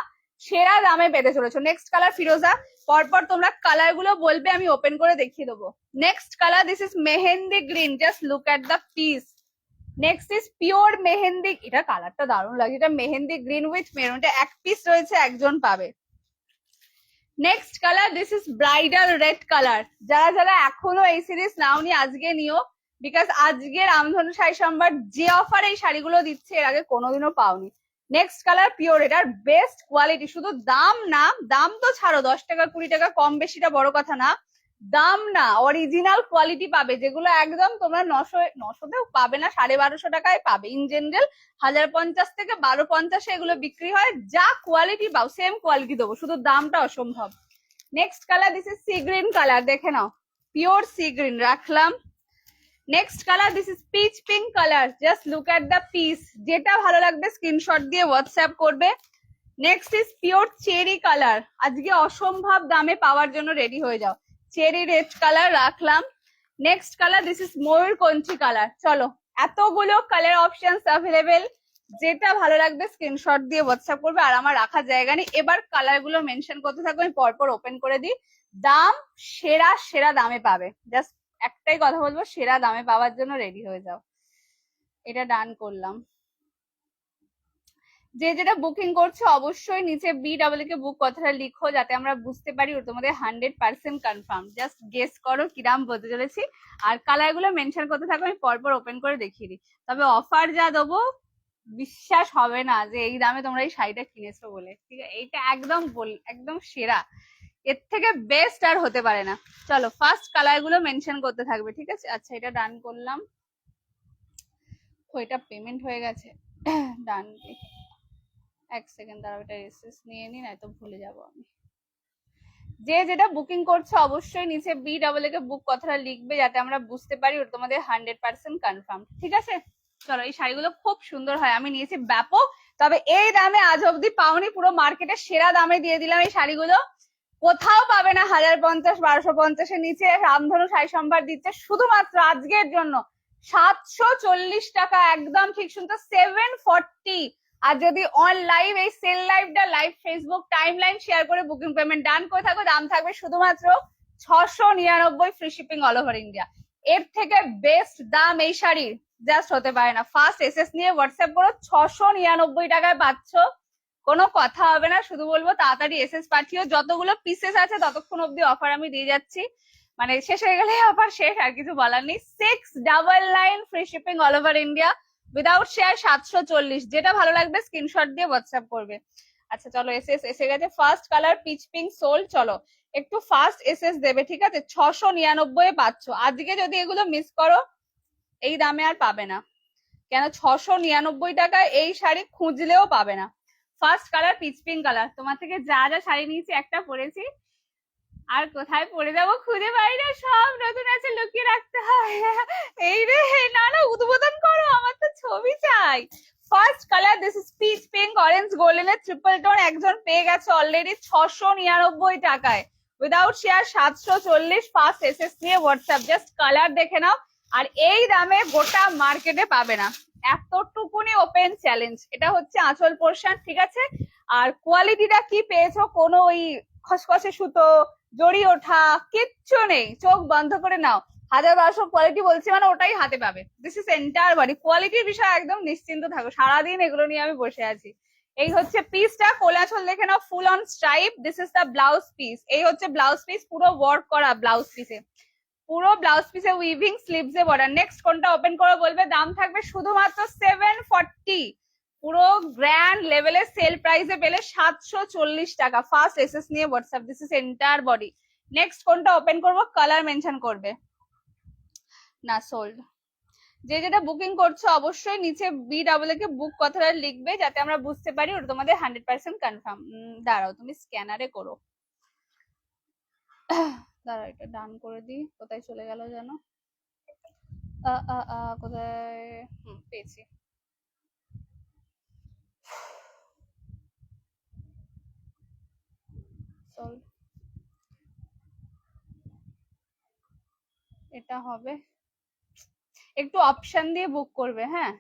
সেরা দামে পেতে চলেছো। নেক্সট কালার ফিরোজা, পরপর তোমরা কালার গুলো বলবে, আমি ওপেন করে দেখিয়ে দেবো। Next colour this is mehendi green, just look at the piece. Next is pure mehendi, এটা কালারটা দারুণ লাগে, এটা মেহেন্দি গ্রিন উইথ মেরুন, এটা এক পিস রয়েছে, একজন পাবে। Next colour this is bridal red colour, যারা যারা এখনো এই সিরিজ নাওনি আজকে নিও, বিকজ আজকের রামধনু শাড়ি সম্ভার যে অফার এই শাড়িগুলো দিচ্ছে এর আগে কোনোদিনও পাওনি। নেক্সট কালার পিওর, এটার বেস্ট কোয়ালিটি, শুধু দাম না, দাম তো ছাড়ো, 10 টাকা 20 টাকা কম বেশিটা বড় কথা না, দাম না, অরিজিনাল কোয়ালিটি পাবে, যেগুলো একদম তোমরা 900তেও পাবে না, 1250 টাকায় পাবে। ইন জেনারেল 1050 থেকে 1250 এগুলো বিক্রি হয়, যা কোয়ালিটি পাও সেম কোয়ালিটি দেবো, শুধু দামটা অসম্ভব। Next colour this is sea green colour, দেখে নাও, পিওর সি গ্রিন, রাখলাম। Next colour this is peach pink colour, just look at the piece, যেটা ভালো লাগবে স্ক্রিনশট দিয়ে হোয়াটসঅ্যাপ করবে। Next is pure cherry colour, আজকে অসম্ভব দামে পাওয়ার জন্য রেডি হয়ে যাও, চেরি রেড কালার, রাখলাম। নেক্সট কালার দিস ইজ ময়ূরকণ্ঠী কালার, চলো এতগুলো কালার অপশনস অ্যাভেলেবেল, যেটা ভালো লাগবে স্ক্রিনশট দিয়ে হোয়াটসঅ্যাপ করবে, আর আমার রাখার জায়গা নেই, এবার কালার গুলো মেনশন করতে থাকবো, আমি পরপর ওপেন করে দিই। দাম সেরা সেরা দামে পাবে, জাস্ট একটাই কথা বলবো, সেরা দামে পাওয়ার জন্য রেডি হয়ে যাও। এটা ডান করলাম। যে যেটা বুকিং করছো অবশ্যই নিচে BWK কে বুক কথাটা লিখো, যাতে আমরা বুঝতে পারি ও তোমাদের 100% কনফার্ম। জাস্ট গেস করো কিরাম বলতে চলেছি, আর কালার গুলো মেনশন করতে থাকো, আমি পরপর ওপেন করে দেখিয়ে দিই। তবে অফার যা দেবো বিশ্বাস হবে না যে এই দামে তোমরা এই শাড়িটা কিনেছো বলে, ঠিক আছে, এইটা একদম একদম সেরা, এর থেকে বেস্ট আর হতে পারে না। চলো ফার্স্ট কালার গুলো মেনশন করতে থাকবে, ঠিক আছে। আচ্ছা এটা ডান করলাম, ওইটা পেমেন্ট হয়ে গেছে, ডান। এক সেকেন্ড দাঁড়াও, এটা রেসেস নিয়ে নি, নয়তো ভুলে যাব আমি। যে যেটা বুকিং করছো অবশ্যই নিচে BWK বুক কথাটা লিখবে, যাতে আমরা বুঝতে পারি ওটা তোমাদের 100% কনফার্ম, ঠিক আছে। চলো এই শাড়িগুলো খুব সুন্দর হয়, আমি নিয়েছি ব্যাপক, তবে এই দামে আজ অব্দি পাওনি, পুরো মার্কেটে সেরা দামে দিয়ে দিলাম এই শাড়িগুলো, কোথাও পাবে না 1050 1250 এর নিচে। রামধনু শাড়ি সম্ভার দিচ্ছে শুধুমাত্র আজকের জন্য 740 টাকা, একদম ঠিক শুনতো, 740। আর যদি অন লাইভ এই সেল লাইভটা লাইভ ফেসবুক টাইমলাইন শেয়ার করে বুকিং পেমেন্ট ডান করে থাকো, দাম থাকবে শুধুমাত্র 699, free shipping all over India. এর থেকে বেস্ট দাম এই শাড়ির জাস্ট হতে পারে না। ফার্স্ট এসএস নিয়ে হোয়াটসঅ্যাপ করো, 699 টাকায় পাচ্ছ, কোনো কথা হবে না, শুধু বলবো তাড়াতাড়ি এসএস পাঠিও, যতগুলো পিসেস আছে ততক্ষণ অব্দি অফার আমি দিয়ে যাচ্ছি, মানে শেষ হয়ে গেলে অফার শেষ, আর কিছু বলার নেই। 699, free shipping all over India, without share 740, যেটা ভালো লাগবে স্ক্রিনশট দিয়ে হোয়াটসঅ্যাপ করবে। আচ্ছা চলো এসএস এসে গেছে, ফার্স্ট কালার পিচ পিঙ্ক সোল, চলো একটু ফার্স্ট এসএস দেবে, ঠিক আছে। 699 পাচ্ছ, আজকে যদি এগুলো মিস করো এই দামে আর পাবে না, কেন 699 টাকায় এই শাড়ি খুঁজলেও পাবে না। First colour peach pink colour, তোমার থেকে যা যা শাড়ি নিয়েছি একটা পরেছি, আর কোথায় পরে যাবো খুঁজে পাই না, সব নতুন আছে, লুকিয়ে রাখতে হয়। এই রে, না না উদ্বোধন করো, আমার তো ছবি চাই। First colour this is peach pink orange গোল্ডেনের ট্রিপল টোন, একজন পেয়ে গেছে অলরেডি 699 টাকায়, উইদাউট শেয়ার 740, ফার্স্ট এসএস নিয়ে হোয়াটসঅ্যাপ, জাস্ট কালার দেখে নাও, আর এই দামে গোটা মার্কেটে পাবে না, এতটুকুনি ওপেন চ্যালেঞ্জ। এটা হচ্ছে আঁচল পোর্শন, ঠিক আছে, আর কোয়ালিটিটা কি পেয়েছো, কোনো ওই খসখসে সুতো জড়ি ওঠা কিচ্ছু নেই, চোখ বন্ধ করে নাও, 1200 কোয়ালিটি বলছি মানে ওটাই হাতে পাবে। This is entire body. কোয়ালিটির বিষয়ে একদম নিশ্চিন্ত থাকো, সারাদিন এগুলো নিয়ে আমি বসে আছি। এই হচ্ছে পিসটা, কোলাচল দেখে নাও, full on stripe. This is the blouse piece. এই হচ্ছে ব্লাউজ পিস, পুরো ওয়ার্ক করা ব্লাউজ পিসে, পুরো ব্লাউজ পিসে উইভিং, স্লিভসে বর্ডার। নেক্সট কোনটা ওপেন করে বলবে। দাম থাকবে শুধুমাত্র 740। পুরো গ্র্যান্ড লেভেলের সেল প্রাইসে পেলে 740 টাকা। ফার্স্ট এসএস নিয়ে WhatsApp. This is entire body. Next কোনটা ওপেন করবো, কালার মেনশন করবে না। সোল্ড। যে যেটা বুকিং করছো অবশ্যই নিচে BWK কে বুক কথাটা লিখবে, যাতে আমরা বুঝতে পারি ওটা তোমাদের 100% কনফার্ম। দাঁড়াও, তুমি স্ক্যানারে করো। দাঁড়াও, এটা ডান করে দিই। কোথায় চলে গেল যেন, কোথায়, পেয়েছি। এটা হবে, একটু অপশন দিয়ে বুক করবে। হ্যাঁ,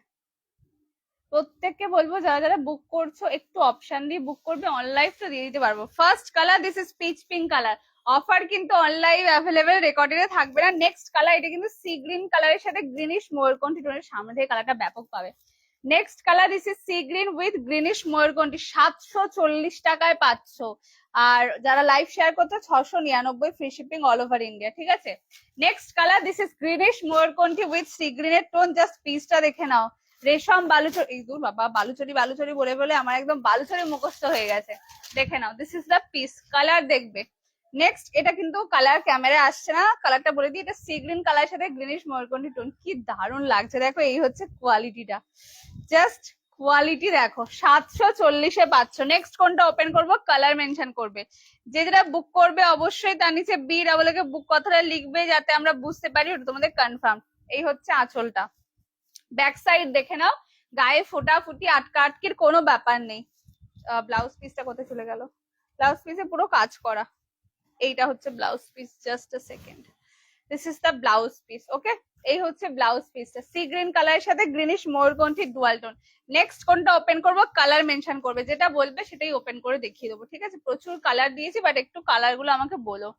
প্রত্যেককে বলবো যারা যারা বুক করছো একটু অপশন দিয়ে বুক করবে। অনলাইভ তো দিয়ে দিতে পারবো। First colour, this is peach pink colour. Offer কিন্তু অনলাইভ অ্যাভেলেবেল, রেকর্ডে থাকবে না। নেক্সট কালার, এটা কিন্তু সি গ্রিন কালারের সাথে গ্রিনিশ ময়ূরকণ্ঠী টোনের, সামনে থেকে কালারটা ব্যাপক পাবে। Next colour, this is sea green with greenish ময়ূরকণ্ঠী। 740 টাকায় পাচ্ছ। আর যারা লাইভ শেয়ার করছো 699, free shipping all over India. ঠিক আছে। Next colour, this is greenish ময়ূরকণ্ঠী উইথ সি গ্রিনের টোন। জাস্ট পিসটা দেখে নাও। রেশম বালুচরি, এই দূর বাবা, বালুচরি বালুচরি বলে বলে আমার একদম বালুচরি মুখস্থ হয়ে গেছে। দেখে নাও, this is the piece. Colour দেখবে। নেক্সট, এটা কিন্তু কালার ক্যামেরা আসছে না, কালারটা বলে দিই। এটা সি গ্রিন কালারের সাথে গ্রিনিশ ময়ূরকণ্ঠী টোন, কি দারুণ লাগছে দেখো। এই হচ্ছে কোয়ালিটিটা, জাস্ট কোয়ালিটি দেখো। 740-এ পাচ্ছ। নেক্সট কোনটা ওপেন করবো, কালার মেনশন করবে। যে যেটা বুক করবে অবশ্যই তার নিচে BWK বুক কথাটা লিখবে, যাতে আমরা বুঝতে পারি ওটা তোমাদের কনফার্ম। এই হচ্ছে আঁচলটা। ব্যাক সাইড দেখে নাও, গায়ে ফোটাফুটি আটকা আটকির কোনো ব্যাপার নেই। ব্লাউজ পিসটা কোথায় চলে গেল, ব্লাউজ পিসে পুরো কাজ করা। এইটা হচ্ছে blouse piece, just a second. This is the blouse piece. Okay, এই হচ্ছে ব্লাউজ পিসটা, সি গ্রিন কালারের সাথে গ্রিনিশ ময়ূরকণ্ঠী ডুয়াল টোন। নেক্সট কোনটা ওপেন করবো, কালার মেনশন করবে। যেটা বলবে সেটাই ওপেন করে দেখিয়ে দেবো। ঠিক আছে, প্রচুর কালার দিয়েছি, বাট একটু কালার গুলো আমাকে বলো।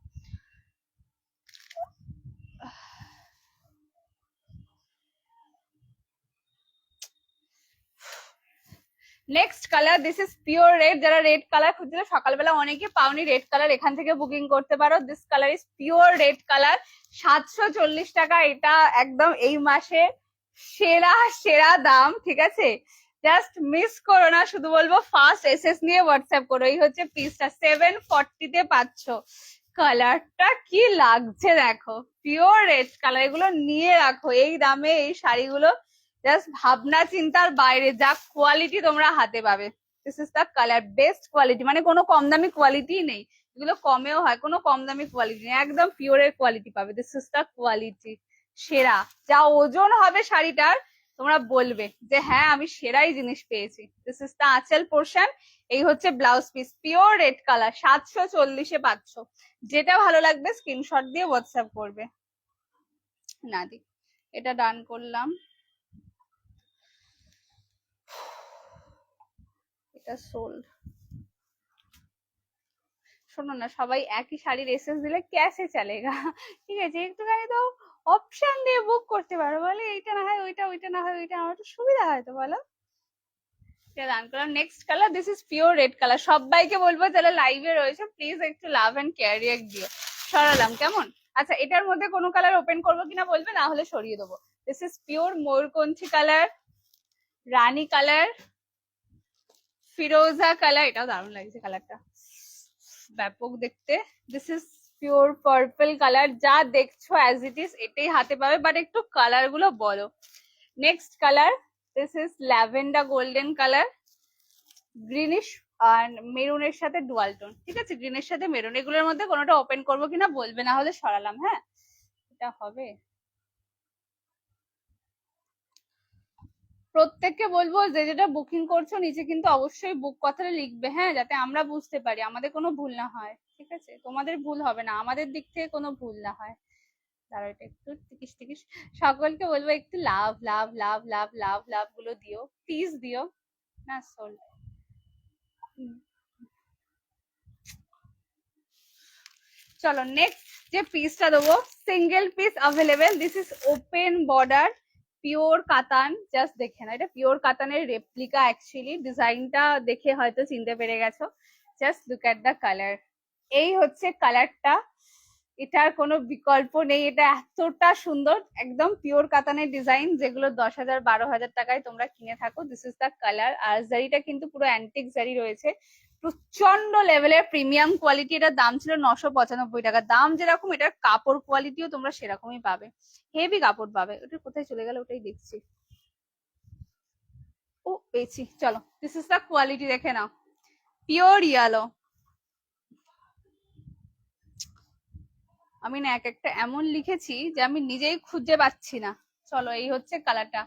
Next colour, this is pure red. যারা রেড কালার খুঁজছিলে সকালবেলা অনেকে পাওনি রেড কালার, এখান থেকে বুকিং করতে পারো। This colour is pure red colour. 740 টাকা। এটা একদম এই মাসে সেরা সেরা দাম। ঠিক আছে, জাস্ট মিস করো না। শুধু বলবো ফার্স্ট এসএস নিয়ে হোয়াটসঅ্যাপ করো। এই হচ্ছে পিসটা, 740-তে পাচ্ছ। কালারটা কি লাগছে দেখো, পিওর রেড কালার। এগুলো নিয়ে রাখো, এই দামে এই শাড়িগুলো জাস্ট ভাবনা চিন্তার বাইরে। যা কোয়ালিটি তোমরা হাতে পাবে, this is the colour. Best quality, মানে কোনো কম দামি কোয়ালিটি নেই। এগুলো কমেও হয়, কোনো কম দামি কোয়ালিটি নেই, একদম পিওরের কোয়ালিটি পাবে। দিস ইজ দ্য কোয়ালিটি, সেরা। যা ওজন হবে শাড়িটার, তোমরা বলবে যে হ্যাঁ আমি সেরাই জিনিস পেয়েছি। দিস ইজ দ্য আঁচল পোর্শন। এই হচ্ছে blouse piece, pure red colour. 740-এ পাচ্ছ। যেটা ভালো লাগবে স্ক্রিনশট দিয়ে হোয়াটসঅ্যাপ করবে। না দি, এটা ডান করলাম। এটা সোল্ড। শোনো না, সবাই একই শাড়ির এসএস দিলে ক্যাশে চলেগা। ঠিক আছে, একটুখানি তো অপশন দিয়ে বুক করতে পারো, বলে এইটা না হয় ওইটা, ওইটা না হয় ওইটা, আমার তো সুবিধা হয় তো বলো। দান করলাম। Next colour, this is pure red colour. সবাইকে বলবো যারা লাইভে রয়েছে প্লিজ একটু লাভ এন্ড কেয়ার রিয়াক্ট দিও। সরালাম কেমন। আচ্ছা, এটার মধ্যে কোনো কালার ওপেন করবো কিনা বলবে, না হলে সরিয়ে দেবো। দিস ইজ পিওর ময়ূরকণ্ঠী কালার, রানী কালার, ফিরোজা কালার। এটাও দারুণ লাগছে কালারটা, ব্যাপক দেখতে। This is pure purple colour. যা দেখছো অ্যাজ ইট ইজ এটাই হাতে পাবে, বাট একটু কালার গুলো বলো। Next colour, this is lavender golden colour, greenish আর মেরুনের সাথে ডুয়াল টোন। ঠিক আছে, গ্রিনের সাথে মেরুন। এগুলোর মধ্যে কোনোটা ওপেন করবো কিনা বলবে, না হলে সরালাম। হ্যাঁ, এটা হবে। প্রত্যেককে বলবো যে যেটা বুকিং করছো নিচে কিন্তু অবশ্যই বুক কথাটা লিখবে। হ্যাঁ, যাতে আমরা বুঝতে পারি, আমাদের কোনো ভুল না হয়। ঠিক আছে, তোমাদের ভুল হবে না, আমাদের দিক থেকে কোনো ভুল না হয়। দাঁড়াও, এটা একটু টিকিস টিকিস। সকলকে বলবো একটু লাভ লাভ লাভ লাভ লাভ লাভ গুলো দিও, প্লিজ দিও না। সোল, চলো নেক্সট যে পিসটা দেবো, single piece available. This is open border pure কাতান। জাস্ট দেখে না, এটা পিওর কাতানের রেপ্লিকা। অ্যাকচুয়ালি ডিজাইনটা দেখে হয়তো চিনতে পেরে গেছো। Just look at the colour. এই হচ্ছে কালারটা, এটার কোনো বিকল্প নেই। এটা এতটা সুন্দর, একদম পিওর কাতানের ডিজাইন, যেগুলো 10,000 12,000 টাকায় তোমরা কিনে থাকো। This is the colour. আর জারিটা কিন্তু পুরো অ্যান্টিক জারি রয়েছে, প্রচন্ড লেভেলের প্রিমিয়াম কোয়ালিটি। এটার দাম ছিল 995 টাকা। দাম যেরকম, এটার কাপড় কোয়ালিটিও তোমরা সেরকমই পাবে, হেভি কাপড় পাবে। ওটা কোথায় চলে গেল, ওটাই দেখছি। ও পেয়েছি, চলো। দিস ইজ দ্য কোয়ালিটি, দেখে নাও, পিওর ইয়েলো। আমি না এক একটা এমন লিখেছি যে আমি নিজেই খুঁজে পাচ্ছি না। চলো, এই হচ্ছে কালারটা।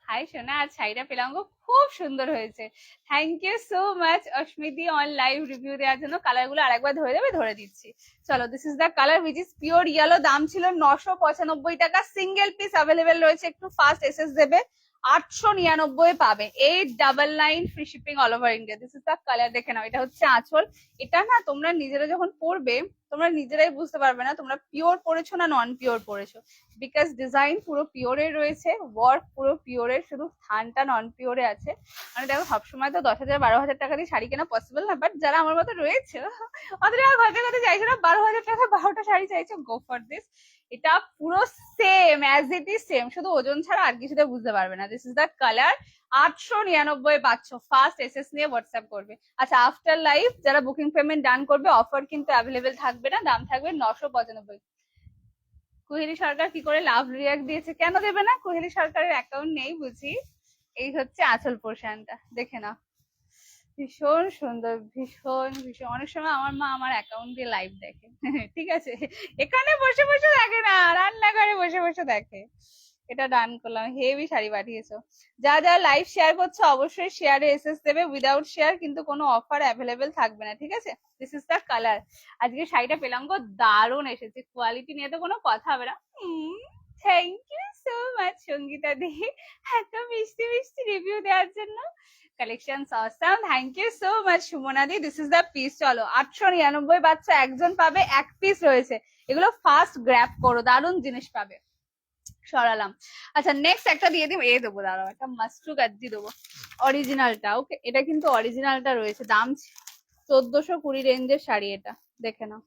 হাই সোনা, আর শাড়িটা পেলাম গো, খুব সুন্দর হয়েছে। Thank you so much Asmiti on live review দেওয়ার জন্য। কালার গুলো আরেকবার ধরে দেবে, ধরে দিচ্ছি। চলো, this is the colour which is pure yellow. দাম ছিল 995 টাকা। সিঙ্গেল পিস অ্যাভেলেবেল রয়েছে, একটু ফাস্ট এসএস দেবে। 899 পাবে। 899 free shipping all over India. This is the colour, দেখে নাও। এটা হচ্ছে আঁচল। এটা না তোমরা নিজেরা যখন পরবে, তোমরা নিজেরাই বুঝতে পারবে না তোমরা পিওর পরেছো না নন পিওর পরেছো। বিকজ ডিজাইন পুরো পিওরের রয়েছে, ওয়ার্ক পুরো পিওরের, শুধু থানটা নন পিওরে আছে। মানে দেখো, সবসময় তো 10,000 12,000 টাকা দিয়ে শাড়ি কেনা পসিবল না, বাট যারা আমার মতো রয়েছে, ওদের আর ঘরে ঘরে চাইছো না 12,000 টাকা 12টা শাড়ি চাইছো, গো ফর দিস। এটা পুরো same as it is same, শুধু ওজন ছাড়া আর কিছুতে বুঝতে পারবে না। This is the colour. 899 পাচ্ছ। ফার্স্ট এসএস নিয়ে হোয়াটসঅ্যাপ করবে। আচ্ছা, আফটার লাইভ যারা বুকিং পেমেন্ট ডান করবে, অফার কিন্তু অ্যাভেলেবেল থাকবে না, দাম থাকবে 995। কোহেলি সরকার কি করে লাভ রিয়াক্ট দিয়েছে, কেন দেবে না? কোহেলি সরকারের অ্যাকাউন্ট নেই বুঝি। এই হচ্ছে আঁচল পোর্শনটা, দেখে নাও। ভীষণ সুন্দর, ভীষণ ভীষণ। অনেক সময় আমার মা আমার অ্যাকাউন্ট দিয়ে লাইভ দেখে। ঠিক আছে, এখানে বসে বসে দেখে না, রান্নাঘরে বসে বসে দেখে। এটা ডান করলাম। হেভি শাড়ি পাঠিয়েছো। যা যা লাইভ শেয়ার করছো অবশ্যই শেয়ারে এসএস দেবে। উইদাউট শেয়ার কিন্তু কোনো অফার অ্যাভেলেবেল থাকবে না, ঠিক আছে? This is the colour. আজকে শাড়িটা পেলাম গো, দারুণ এসেছে। কোয়ালিটি নিয়ে তো কোনো কথা হবে না। Thank you so much Sangeeta দি, এত মিষ্টি মিষ্টি রিভিউ দেওয়ার জন্য। Collection awesome, thank you so much Sumona দি। This is the piece. চলো, 899 বাচ্চা একজন পাবে, এক পিস রয়েছে। এগুলো ফার্স্ট গ্র্যাব করো, দারুণ জিনিস পাবে। সরালাম। আচ্ছা, নেক্সট একটা দিয়ে দিই। এ দেবো, দাঁড়াও, একটা মাস্ট্রু গাদ্দি দেবো, অরিজিনালটা। ওকে, এটা কিন্তু অরিজিনালটা রয়েছে। দাম 1420 রেঞ্জের শাড়ি এটা, দেখে নাও।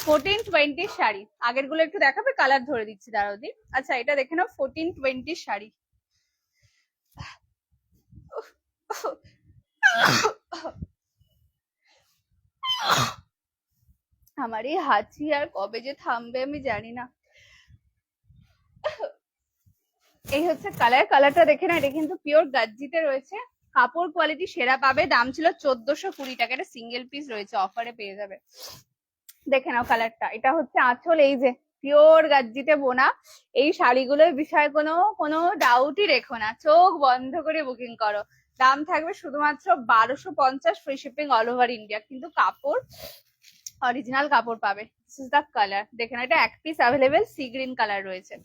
1420 শাড়ি। আগের গুলো একটু দেখাবে, কালার ধরে দিচ্ছি, দাঁড়াও দি। আচ্ছা, এটা দেখে নাও, 1420 শাড়ি। আমার এই হাঁচি আর কবে যে থামবে আমি জানি না। এই হচ্ছে কালার। কালারটা দেখে না, এটা কিন্তু পিওর গাজ্জিতে রয়েছে। কাপড় কোয়ালিটি সেরা পাবে। দাম ছিল 1420 টাকা। এটা সিঙ্গেল পিস রয়েছে, অফারে পেয়ে যাবে। দেখে নাও কালারটা। এটা হচ্ছে আঁচল, এই যে পিওর গাজ্জিতে বোনা। এই শাড়িগুলোর বিষয়ে কোনো কোনো ডাউটই রেখো না, চোখ বন্ধ করে বুকিং করো। দাম থাকবে শুধুমাত্র 1250, free shipping all over India. কিন্তু কাপড় অরিজিনাল কাপড় পাবে। দিস ইজ দ্য কালার, দেখে নাও। এটা এক piece available, C green colour রয়েছে।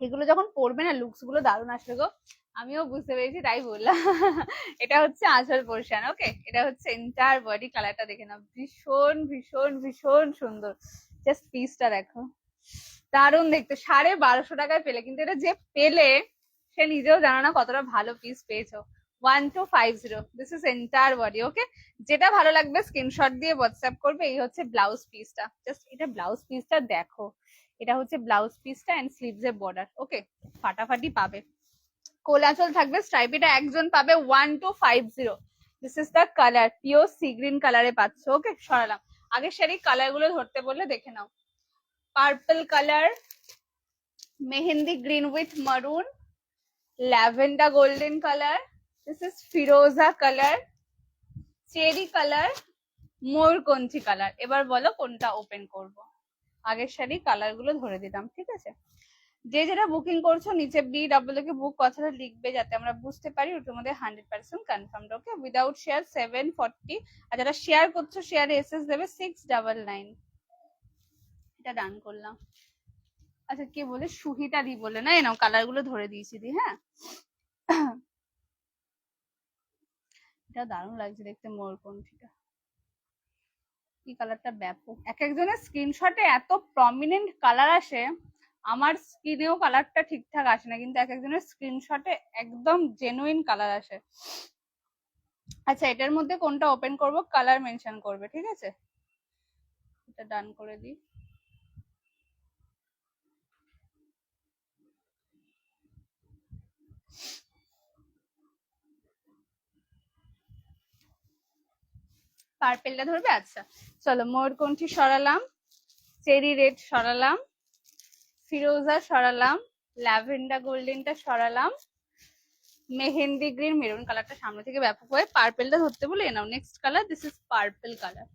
এগুলো যখন পরবে না, লুকস গুলো দারুণ আসবে গো। আমিও বুঝতে পেরেছি, তাই বললাম। এটা হচ্ছে আঁচল পোর্শন। ওকে, এটা হচ্ছে এন্টায়ার বডি। কালারটা দেখে নাও, ভীষণ ভীষণ ভীষণ সুন্দর। জাস্ট পিসটা দেখো, দারুণ দেখতে। 1250 টাকায় পেলে, কিন্তু এটা যে পেলে সে নিজেও জানো না কতটা ভালো পিস পেয়েছো। 1250। This is entire body. Okay, যেটা ভালো লাগবে স্ক্রিনশট দিয়ে হোয়াটসঅ্যাপ করবে। এই হচ্ছে ব্লাউজ পিসটা। জাস্ট এটা ব্লাউজ পিসটা দেখো। এটা হচ্ছে ব্লাউজ পিসটা এন্ড স্লিভস এর বর্ডার। ওকে, ফাটাফাটি পাবে। কোলাচল থাকবে স্ট্রাইপ। এটা একজন পাবে 1250। This is the colour, pure sea green কালারে পাচ্ছ। ওকে, সরালাম। আগের শাড়ি কালার গুলো ধরতে বললে, দেখে নাও। Purple colour, mehendi green with maroon, lavender golden colour, this is ফিরোজা কালার, চেরি কালার, ময়ূরকণ্ঠী কালার। এবার বলো কোনটা ওপেন করব। আগের শাড়ি কালার গুলো ধরে দিলাম, ঠিক আছে? যে যেটা বুকিং করছো নিচে BW কে বুক কথাটা লিখবে, যাতে আমরা বুঝতে পারি ওর তোমাদের 100% কনফার্মড। ওকে, উইদাউট শেয়ার 740। আর যারা শেয়ার করছো শেয়ারে এসএস দেবে 699। এটা ডান করলাম। আচ্ছা, কে বলে? সুহিতা দি বলে না। এনাও কালার গুলো ধরে দিয়েছি দি। হ্যাঁ, এটা দারুণ লাগছে দেখতে, ময়ূরকণ্ঠীটা। কি কালারটা ব্যাপক, এক একজনের স্ক্রিনশটে এত প্রমিনেন্ট কালার আসে, আমার স্কিনেও কালারটা ঠিকঠাক আসে না, কিন্তু এক একজনের স্ক্রিনশটে একদম জেনুইন কালার আসে। আচ্ছা এটার মধ্যে কোনটা ওপেন করব কালার মেনশন করবে, ঠিক আছে, এটা ডান করে দিই। পার্পেলটা ধরবে, আচ্ছা চলো ময়ূরকণ্ঠী সরালাম, চেরি রেড সরালাম, ফিরোজা সরালাম, ল্যাভেন্ডার গোল্ডেনটা সরালাম, মেহেন্দি গ্রিন মেরুন কালারটা সামনে থেকে ব্যাপক হয়ে পার্পেলটা ধরতে বলে নাও। Next colour, this is purple colour.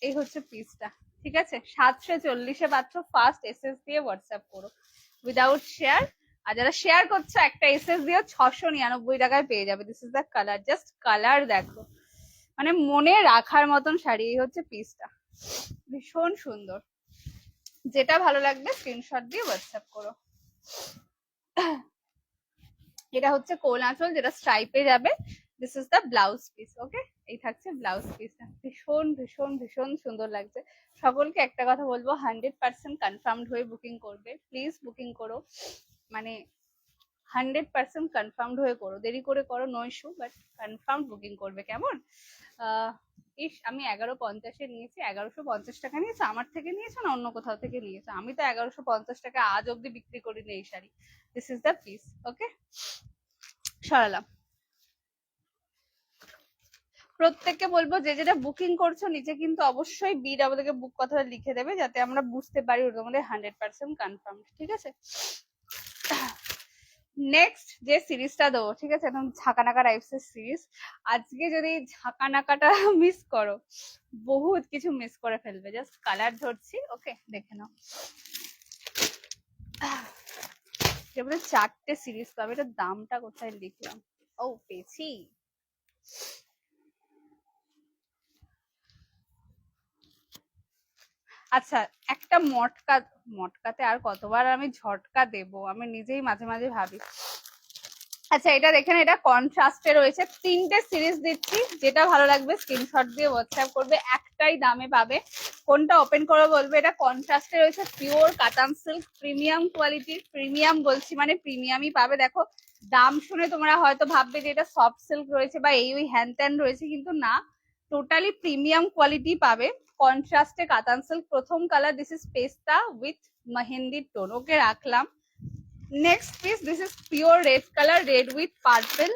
এই হচ্ছে পিসটা, ঠিক আছে। 740-এ পাচ্ছ, ফার্স্ট এসএস দিয়ে হোয়াটসঅ্যাপ করো উইদাউট শেয়ার। আর যারা শেয়ার করছো একটা এসএস দিও, 699 টাকায় পেয়ে যাবে। This is the colour, just colour দেখো, মানে মনে রাখার মতন শাড়ি। এই হচ্ছে পিসটা, ভীষণ সুন্দর। যেটা ভালো লাগবে স্ক্রিনশট দিয়ে হোয়াটসঅ্যাপ করো। এটা হচ্ছে কোল আঁচল, যেটা স্ট্রাইপে যাবে। This is the blouse piece, okay. এই থাকছে ব্লাউজ পিসটা, ভীষণ ভীষণ ভীষণ সুন্দর লাগছে। সকলকে একটা কথা বলবো, 100% কনফার্মড হয়ে বুকিং করবে, প্লিজ বুকিং করো, মানে 100% কনফার্মড হয়ে করো, দেরি করে করো no issue, but confirm booking করবে, কেমন? ইস, আমি 1150-এ নিয়েছি, 1150 টাকা নিয়েছে, আমার থেকে নিয়েছো না অন্য কোথাও থেকে নিয়েছো? আমি তো 1150 টাকা আজ অব্দি বিক্রি করিনি এই শাড়ি। This is the piece, okay, সরালাম। প্রত্যেককে বলবো যে যেটা বুকিং করছো নিচে কিন্তু অবশ্যই BW কে বুক কথাটা লিখে দেবে, যাতে আমরা বুঝতে পারি ওটা তোমাদের 100% কনফার্ম, ঠিক আছে। নেক্সট যে সিরিজটা দেবো, ঠিক আছে, একদম ঝাঁকানাকা টাইপসের সিরিজ। আজকে যদি ঝাঁকানাকাটা মিস করো, বহুত কিছু মিস করে ফেলবে। জাস্ট কালার ধরছি, ওকে, দেখে নাও। এবারে 4টে সিরিজ পাবে। এটার দামটা কোথায় লিখলাম? ও, পেয়েছি। আচ্ছা, একটা মটকাতে আর কতবার আমি ঝটকা দেব, আমি নিজেই মাঝে মাঝে ভাবি। আচ্ছা এটা দেখেন, এটা কন্ট্রাস্টে রয়েছে, 3টে সিরিজ দিচ্ছি, যেটা ভালো লাগবে স্ক্রিনশট দিয়ে হোয়াটসঅ্যাপ করবে, একটাই দামে পাবে। কোনটা ওপেন করে বলবে। এটা কন্ট্রাস্টে রয়েছে, পিওর কাতান সিল্ক, প্রিমিয়াম কোয়ালিটির। প্রিমিয়াম বলছি মানে প্রিমিয়ামই পাবে। দেখো দাম শুনে তোমরা হয়তো ভাববে যে এটা সফট সিল্ক রয়েছে বা এই ওই হ্যান ত্যান রয়েছে, কিন্তু না, টোটালি প্রিমিয়াম কোয়ালিটি পাবে। কন্ট্রাস্টে কাতান সিল্ক, প্রথম কালার, দিস ইজ পেস্তা উইথ মেহেন্দি টোন, ওকে রাখলাম। Next piece, this is pure red colour, red with purple.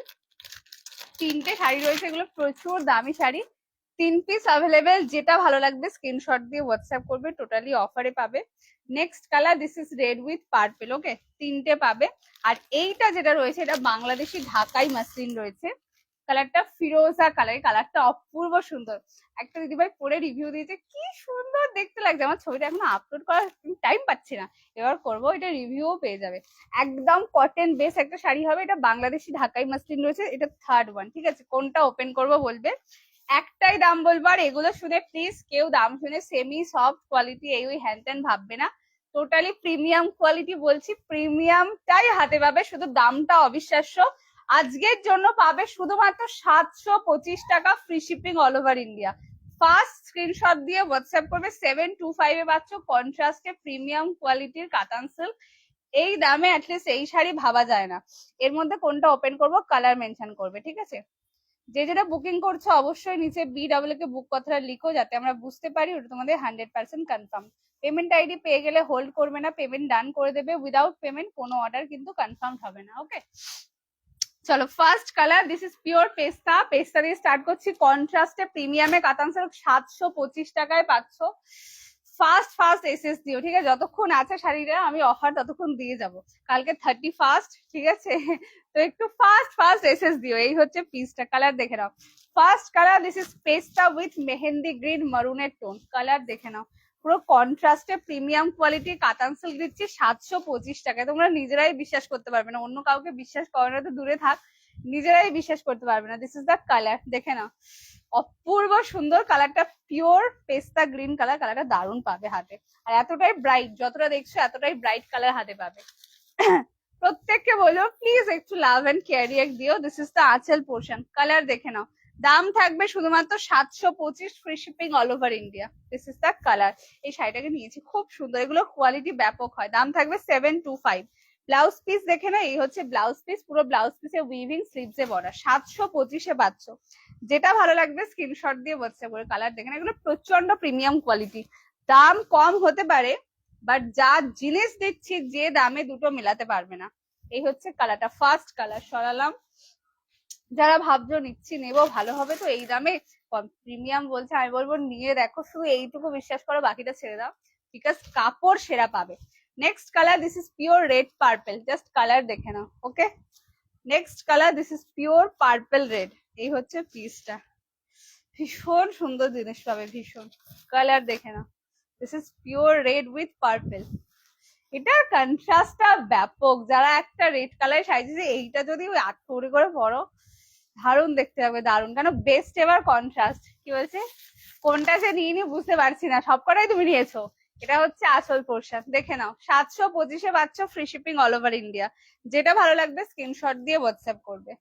3টে শাড়ি রয়েছে, এগুলো প্রচুর দামি শাড়ি। 3 পিস অ্যাভেলেবেল, যেটা ভালো লাগবে স্ক্রিনশট দিয়ে হোয়াটসঅ্যাপ করবে, টোটালি অফারে পাবে। Next colour, this is red with purple, okay, 3টে পাবে। আর এইটা যেটা রয়েছে, এটা বাংলাদেশি ঢাকাই মাসলিন রয়েছে, কালারটা ফিরোজা কালার, কালারটা অপূর্ব সুন্দর। একটা দিদিভাই পরে রিভিউ দিয়েছে, কি সুন্দর দেখতে লাগছে। আমার ছবিটা এখনো আপলোড করার টাইম পাচ্ছি না, এবার করবো, এটা রিভিউও পেয়ে যাবে। একদম কটন বেস একটা শাড়ি হবে, এটা বাংলাদেশি ঢাকাই মাসলিন রয়েছে, এটা থার্ড ওয়ান, ঠিক আছে। কোনটা ওপেন করবো বলবে, একটাই দাম বলবো। আর এগুলো শুনে প্লিজ কেউ দাম শুনে সেমি সফট কোয়ালিটি এই ওই হ্যান ত্যান ভাববে না, টোটালি প্রিমিয়াম কোয়ালিটি বলছি, প্রিমিয়ামটাই হাতে পাবে, শুধু দামটা অবিশ্বাস্য। আজকের জন্য পাবে শুধুমাত্র 725 টাকা, free shipping all over India. First screenshot দিয়ে হোয়াটসঅ্যাপ করবে, 725-এ পাচ্ছ কন্ট্রাস্টে প্রিমিয়াম কোয়ালিটির কাতান সিল্ক। এই দামে অ্যাটলিস্ট এই শাড়ি ভাবা যায় না। এর মধ্যে কোনটা ওপেন করব কালার মেনশন করবে, ঠিক আছে। যে যেটা বুকিং করছো অবশ্যই নিচে BW কে বুক কথাটা লিখো, যাতে আমরা বুঝতে পারি ওটা তোমাদের 100% কনফার্ম। পেমেন্ট আইডি পেয়ে গেলে হোল্ড করবে না, পেমেন্ট ডান করে দেবে। উইদাউট পেমেন্ট কোনো অর্ডার কিন্তু কনফার্ম হবে না, ওকে। চলো first colour, this is pure পেস্তা। পেস্তা দিয়ে স্টার্ট করছি, কন্ট্রাস্টে প্রিমিয়ামে কাতান সিল্ক, 725 টাকায় পাচ্ছ। ফার্স্ট ফার্স্ট এসএস দিও, ঠিক আছে, যতক্ষণ আছে শাড়িটা আমি অফার ততক্ষণ দিয়ে যাব, কালকে 31st, ঠিক আছে। তো একটু ফার্স্ট ফার্স্ট এসএস দিও। এই হচ্ছে পিসটা, কালার দেখে নাও। ফার্স্ট কালার, দিস ইজ পেস্তা উইথ মেহেন্দি গ্রিন মারুনের টোন, কালার দেখে নাও। পুরো কন্ট্রাস্টে প্রিমিয়াম কোয়ালিটি কাতান সিল্ক দিচ্ছি 725 টাকায়। তোমরা নিজেরাই বিশ্বাস করতে পারবে না, অন্য কাউকে বিশ্বাস করে না তো দূরে থাক, নিজেরাই বিশ্বাস করতে পারবে না। দিস ইজ দ্য কালার, দেখে নাও, অপূর্ব সুন্দর কালারটা, পিওর পেস্তা গ্রিন কালার, কালারটা দারুণ পাবে হাতে। আর এতটাই ব্রাইট, যতটা দেখছো এতটাই ব্রাইট কালার হাতে পাবে। প্রত্যেককে বলবো প্লিজ একটু লাভ এন্ড কেয়ার রিয়েক্ট দিও। দিস ইজ দ্য আঁচল পোর্শন, কালার দেখে নাও, দাম থাকবে শুধুমাত্র 725, free shipping all over India. This is the colour. এই শাড়িটাকে নিয়েছি, খুব সুন্দর, এগুলো কোয়ালিটি ব্যাপক হয়। দাম থাকবে 725। ব্লাউজ পিস দেখে না, এই হচ্ছে ব্লাউজ পিস, পুরো ব্লাউজ পিসে উইভিং স্লিভসে বড়া। 725-এ পাচ্ছ। যেটা ভালো লাগবে স্ক্রিনশট দিয়ে হোয়াটসঅ্যাপ করে। কালার দেখে না, এগুলো প্রচন্ড প্রিমিয়াম কোয়ালিটি। দাম কম হতে পারে, বাট যা জিনিস দিচ্ছি যে দামে দুটো মেলাতে পারবে না। এই হচ্ছে কালারটা, ফার্স্ট কালার। সরালাম। যারা ভাবছো নিচ্ছি নেবো ভালো হবে, তো এই দামে প্রিমিয়াম বলছে, আমি বলবো নিয়ে দেখো, শুধু এইটুকু বিশ্বাস করো, বাকিটা ছেড়ে দাও, বিকজ কাপড় সেরা পাবে। Next colour, this is pure red purple. Just colour দেখে নাও। Okay, next colour, this is pure purple red. এই হচ্ছে পিসটা, ভীষণ সুন্দর জিনিস পাবে, ভীষণ। কালার দেখে নাও, this is pure red with purple. এটার কন্ট্রাস্টটা ব্যাপক। যারা একটা রেড কালার সাইজে, এইটা যদি ওই 8 করে পরো, দারুণ দেখতে হবে, দারুণ। কেন বেস্ট এবার কন্ট্রাস্ট। কি বলছে, কোনটা যে নিয়ে নি বুঝতে পারছি না, সবকটাই তুমি নিয়েছো। এটা হচ্ছে আসল পোর্শন, দেখে নাও। 725-এ পাচ্ছ, free shipping all over India. যেটা ভালো লাগবে স্ক্রিনশট দিয়ে হোয়াটসঅ্যাপ করবে।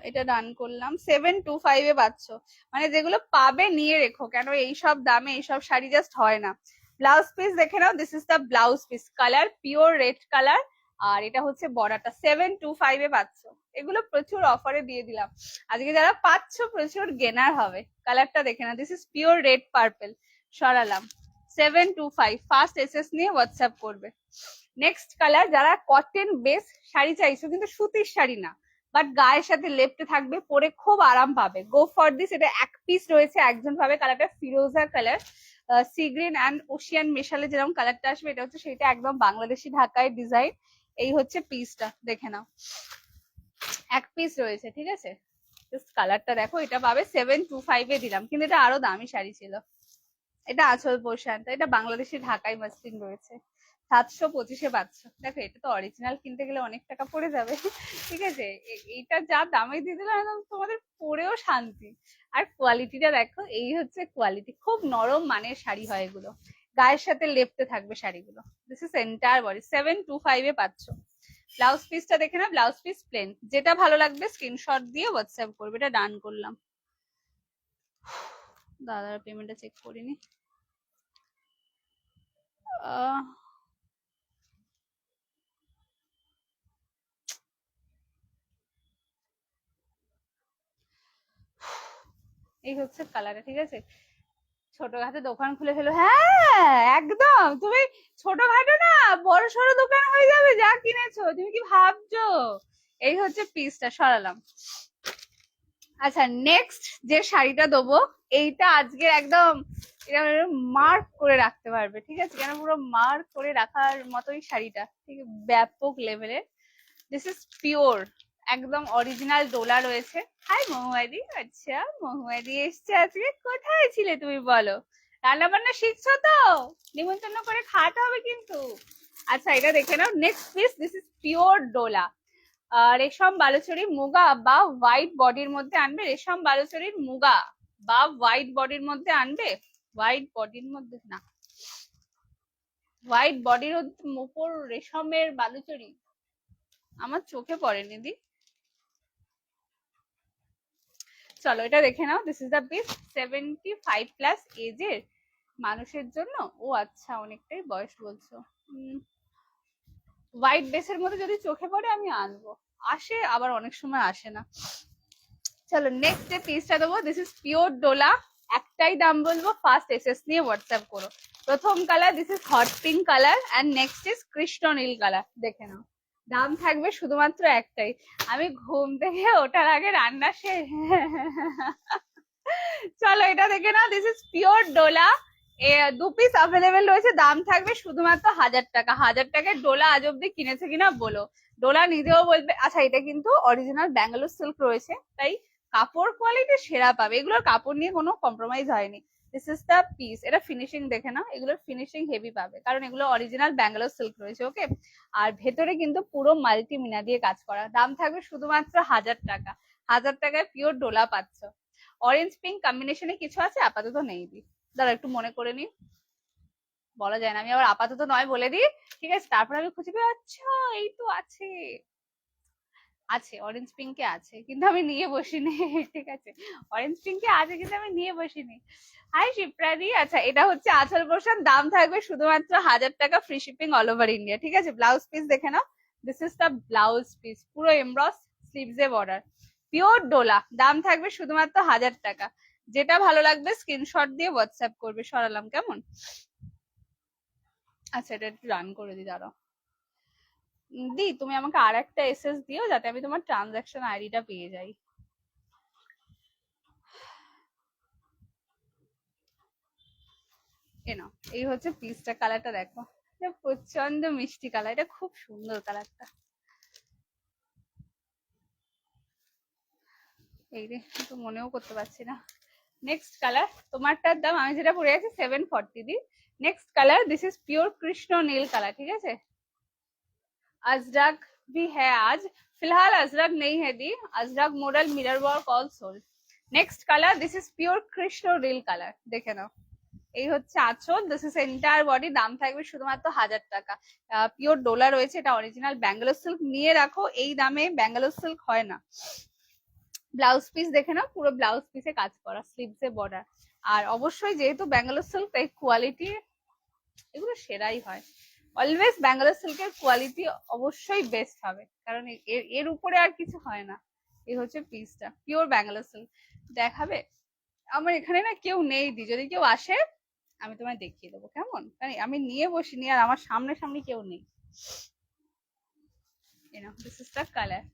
এটা ডান করলাম। 725-এ পাচ্ছ, মানে যেগুলো পাবে নিয়ে রেখো, কেন এইসব দামে এইসব শাড়ি জাস্ট হয় না। ব্লাউজ পিস দেখে নাও, this is the blouse piece. Colour pure red colour, আর এটা হচ্ছে বর্ডারটা। 725-এ পাচ্ছ। এগুলো প্রচুর অফারে দিয়ে দিলাম আজকে, যারা পাচ্ছ প্রচুর গেনার হবে। কালারটা দেখে না, this is pure red purple. সরালাম। 725, ফার্স্ট এসএস নিয়ে হোয়াটসঅ্যাপ করবে। নেক্সট কালার, যারা কটন বেস শাড়ি চাইছো, কিন্তু সুতির শাড়ি না, বাট গায়ের সাথে লেপটে থাকবে, পরে খুব আরাম পাবে, গো ফর দিস। এটা এক পিস রয়েছে, একজন পাবে। কালারটা ফিরোজা colour, sea green and ocean মেশালে যেরকম কালারটা আসবে, এটা হচ্ছে সেটা, একদম বাংলাদেশি ঢাকায় ডিজাইন। এই হচ্ছে পিসটা, দেখে নাও। এক পিস রয়েছে, ঠিক আছে। জাস্ট কালারটা দেখো। এটা পাবে 725-এ দিলাম, কিন্তু এটা আরো দামি শাড়ি ছিল। এটা আঁচল পোশাকটা, এটা বাংলাদেশি ঢাকাই মাসলিন রয়েছে। 725-এ পাচ্ছ। দেখো, এটা তো অরিজিনাল কিনতে গেলে অনেক টাকা পড়ে যাবে, ঠিক আছে। এইটা যা দামে দিয়ে দিলাম, একদম তোমাদের পরেও শান্তি। আর কোয়ালিটিটা দেখো, এই হচ্ছে কোয়ালিটি, খুব নরম মানের শাড়ি হয় এগুলো, গায়ের সাথে লেপতে থাকবে শাড়িগুলো। This is entire body. 725-এ পাচ্ছ। ব্লাউজ পিসটা দেখে না, ব্লাউজ পিস প্লেন। যেটা ভালো লাগবে স্ক্রিনশট দিয়ে হোয়াটসঅ্যাপ করবে। এটা ডান করলাম। দাদার পেমেন্টটা চেক করিনি। এই হচ্ছে কালারটা, ঠিক আছে। ছোটখাটো দোকান খুলে ফেলো, হ্যাঁ একদম। তুমি ছোটখাটো না, বড় সড়ো দোকান হয়ে যাবে যা কিনেছো। তুমি কি ভাবছো। এই হচ্ছে পিসটা। সরালাম। আচ্ছা, নেক্সট যে শাড়িটা দেবো, এইটা আজকে একদম মার্ক করে রাখতে পারবে, ঠিক আছে। কেন পুরো মার্ক করে রাখার মতোই শাড়িটা, ঠিক ব্যাপক লেভেলের। দিস ইজ পিওর, একদম অরিজিনাল ডোলা রয়েছে। হাই মহুয়াদি। আচ্ছা, মহুয়াদি এসছে আজকে। কোথায় ছিলে তুমি বলো, রান্না বান্না শিখছো তো, নিমন্ত্রণ করে খাওয়াতে হবে কিন্তু। আচ্ছা, এটা দেখে নাও। Next piece, this is pure Dola. রেশম বালুচরী মুগা বা হোয়াইট বডির মধ্যে আনবে। রেশম বালুচরীর মুগা বা হোয়াইট বডির মধ্যে আনবে। হোয়াইট বডির মধ্যে না, হোয়াইট বডির উপর রেশমের বালুচরী, আমার চোখে পড়েনি দি। চলো, এটা দেখে নাও। This is the piece. 75+ এজের মানুষের জন্য। ও আচ্ছা, অনেকটাই বয়স বলছো। হোয়াইট বেসের মধ্যে যদি চোখে পড়ে আমি আনবো। আসে, আবার অনেক সময় আসে না। চলো, নেক্সট যে পিসটা দেবো, দিস ইজ পিওর ডোলা। একটাই দাম বলবো, ফার্স্ট এসএস নিয়ে হোয়াটসঅ্যাপ করো। প্রথম colour, this is hot pink colour, and next is কৃষ্ণ নীল কালার। দেখে নাও। দাম থাকবে শুধুমাত্র একটাই। আমি ঘুম থেকে ওঠার আগে রান্না শেষ। চলো, এটা দেখে নাও। This is pure Dola. 2 piece available রয়েছে। দাম থাকবে শুধুমাত্র 1000 টাকা। 1000 টাকায় ডোলা আজ অব্দি কিনেছে কিনা বলো। ডোলা নিজেও বলবে। আচ্ছা, এটা কিন্তু অরিজিনাল ব্যাঙ্গালোর সিল্ক রয়েছে, তাই কাপড় কোয়ালিটি সেরা পাবে। এগুলোর কাপড় নিয়ে কোনো কম্প্রোমাইজ হয়নি। This is the piece. এটা ফিনিশিং দেখে নাও, এগুলোর ফিনিশিং হেভি পাবে, কারণ এগুলো অরিজিনাল ব্যাঙ্গালোর সিল্ক রয়েছে। ওকে, আর ভেতরে কিন্তু পুরো মাল্টি মিনা দিয়ে কাজ করা। দাম থাকবে শুধুমাত্র 1000 টাকা। 1000 টাকায় পিওর ডোলা পাচ্ছ। অরেঞ্জ পিঙ্ক কম্বিনেশনে কিছু আছে, আপাতত নেই দি। দাঁড়া, একটু মনে করে নি, বলা যায় না। আমি আবার আপাতত নয় বলে দিই, ঠিক আছে। তারপর আমি খুঁজে পাই, আচ্ছা এই তো আছে। আছে, অরেঞ্জ পিঙ্কে আছে, কিন্তু আমি নিয়ে বসিনি। ঠিক আছে, অরেঞ্জ পিঙ্কে আছে কিন্তু আমি নিয়ে বসিনি। হাই শিপ্রাদি। আচ্ছা, এটা হচ্ছে আঁচল পোর্শন, দাম থাকবে শুধুমাত্র 1000 টাকা, free shipping all over India. ঠিক আছে, ব্লাউজ পিস দেখে নাও, this is the blouse piece, পুরো এমব্রস, স্লিভসে বর্ডার, পিওর ডোলা, দাম থাকবে শুধুমাত্র 1000 টাকা। যেটা ভালো লাগবে স্ক্রিনশট দিয়ে হোয়াটসঅ্যাপ করবে। সরালাম কেমন? আচ্ছা, এটা একটু রান করে দিই, দাঁড়াও। দি, তুমি আমাকে আর একটা এসএস দিও যাতে আমি তোমার ট্রানজাকশন আইডিটা পেয়ে যাই। এনো, এই হচ্ছে পিসটা, কালারটা দেখো, এটা প্রচন্ড মিষ্টি কালার, এটা খুব সুন্দর কালারটা। এই রে, তো মনেও করতে পারছি না। নেক্সট কালার, তোমারটার দাম আমি যেটা পরে আছি 740 দি। Next colour, this is pure কৃষ্ণ নীল কালার। ঠিক আছে, अजरक भी है आज, फिलहाल अजरक नहीं है दी, Ajrakh model mirror work all sold. Next colour, this is pure কৃষ্ণ নীল কালার, দেখে নাও। এই হচ্ছে আঁচল, দিস ইজ এন্টায়ার বডি, দাম থাকবে শুধুমাত্র 1000 টাকা। পিওর ডোলা রয়েছে, এটা অরিজিনাল ব্যাঙ্গালোর সিল্ক, নিয়ে রাখো, এই দামে ব্যাঙ্গালোর সিল্ক হয় না। ব্লাউজ পিস দেখে নাও, পুরো ব্লাউজ পিসে কাজ করা, স্লিভসে বর্ডার। আর অবশ্যই যেহেতু ব্যাঙ্গালোর সিল্ক, তাই কোয়ালিটি এগুলো সেরাই হয়। অলওয়েজ ব্যাঙ্গালোর সিল্কের কোয়ালিটি অবশ্যই বেস্ট হবে, কারণ এর উপরে আর কিছু হয় না। এই হচ্ছে পিসটা, পিওর ব্যাঙ্গালোর সিল্ক। দেখাবে? আমার এখানে না কেউ নেই দি, যদি কেউ আসে আমি তোমায় দেখিয়ে দেবো কেমন, কারণ আমি নিয়ে বসিনি আর আমার সামনে সামনে কেউ নেই। This is the colour.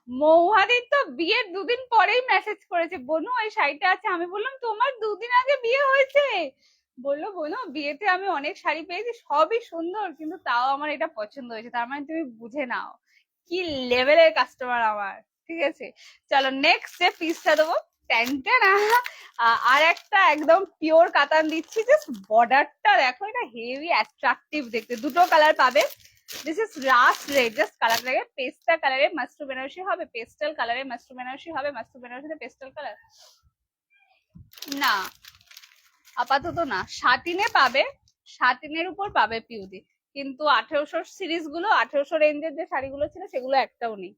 Mouhari তো বিয়ের দুদিন পরেই মেসেজ করেছে, বনু ওই শাড়িটা আছে। আমি বললাম তোমার দুদিন আগে বিয়ে হয়েছে? বললো বনু বিয়েতে আমি অনেক শাড়ি পেয়েছি, সবই সুন্দর, কিন্তু তাও আমার এটা পছন্দ হয়েছে। তার মানে তুমি বুঝে নাও কি লেভেলের কাস্টমার আমার। ঠিক আছে, চলো নেক্সট যে পিসটা দেবো, আর একটা একদম পিওর কাতান দিচ্ছি, জাস্ট বর্ডারটা দেখো, এটা হেভি অ্যাট্রাকটিভ দেখতে। দুটো কালার পাবে, this is rust red, just colour লাগে, পেস্টা কালারে মাস্টু বেনারসি হবে, পেস্টাল কালারে মাস্টু বেনারসি হবে, মাস্টু বেনারসিতে পেস্টাল কালার। না, আপাতত না, শাটিনে পাবে, শাটিনের উপর পাবে পিউদি, কিন্তু 1800 সিরিজ গুলো, 1800 রেঞ্জের যে শাড়িগুলো ছিল সেগুলো একটাও নেই।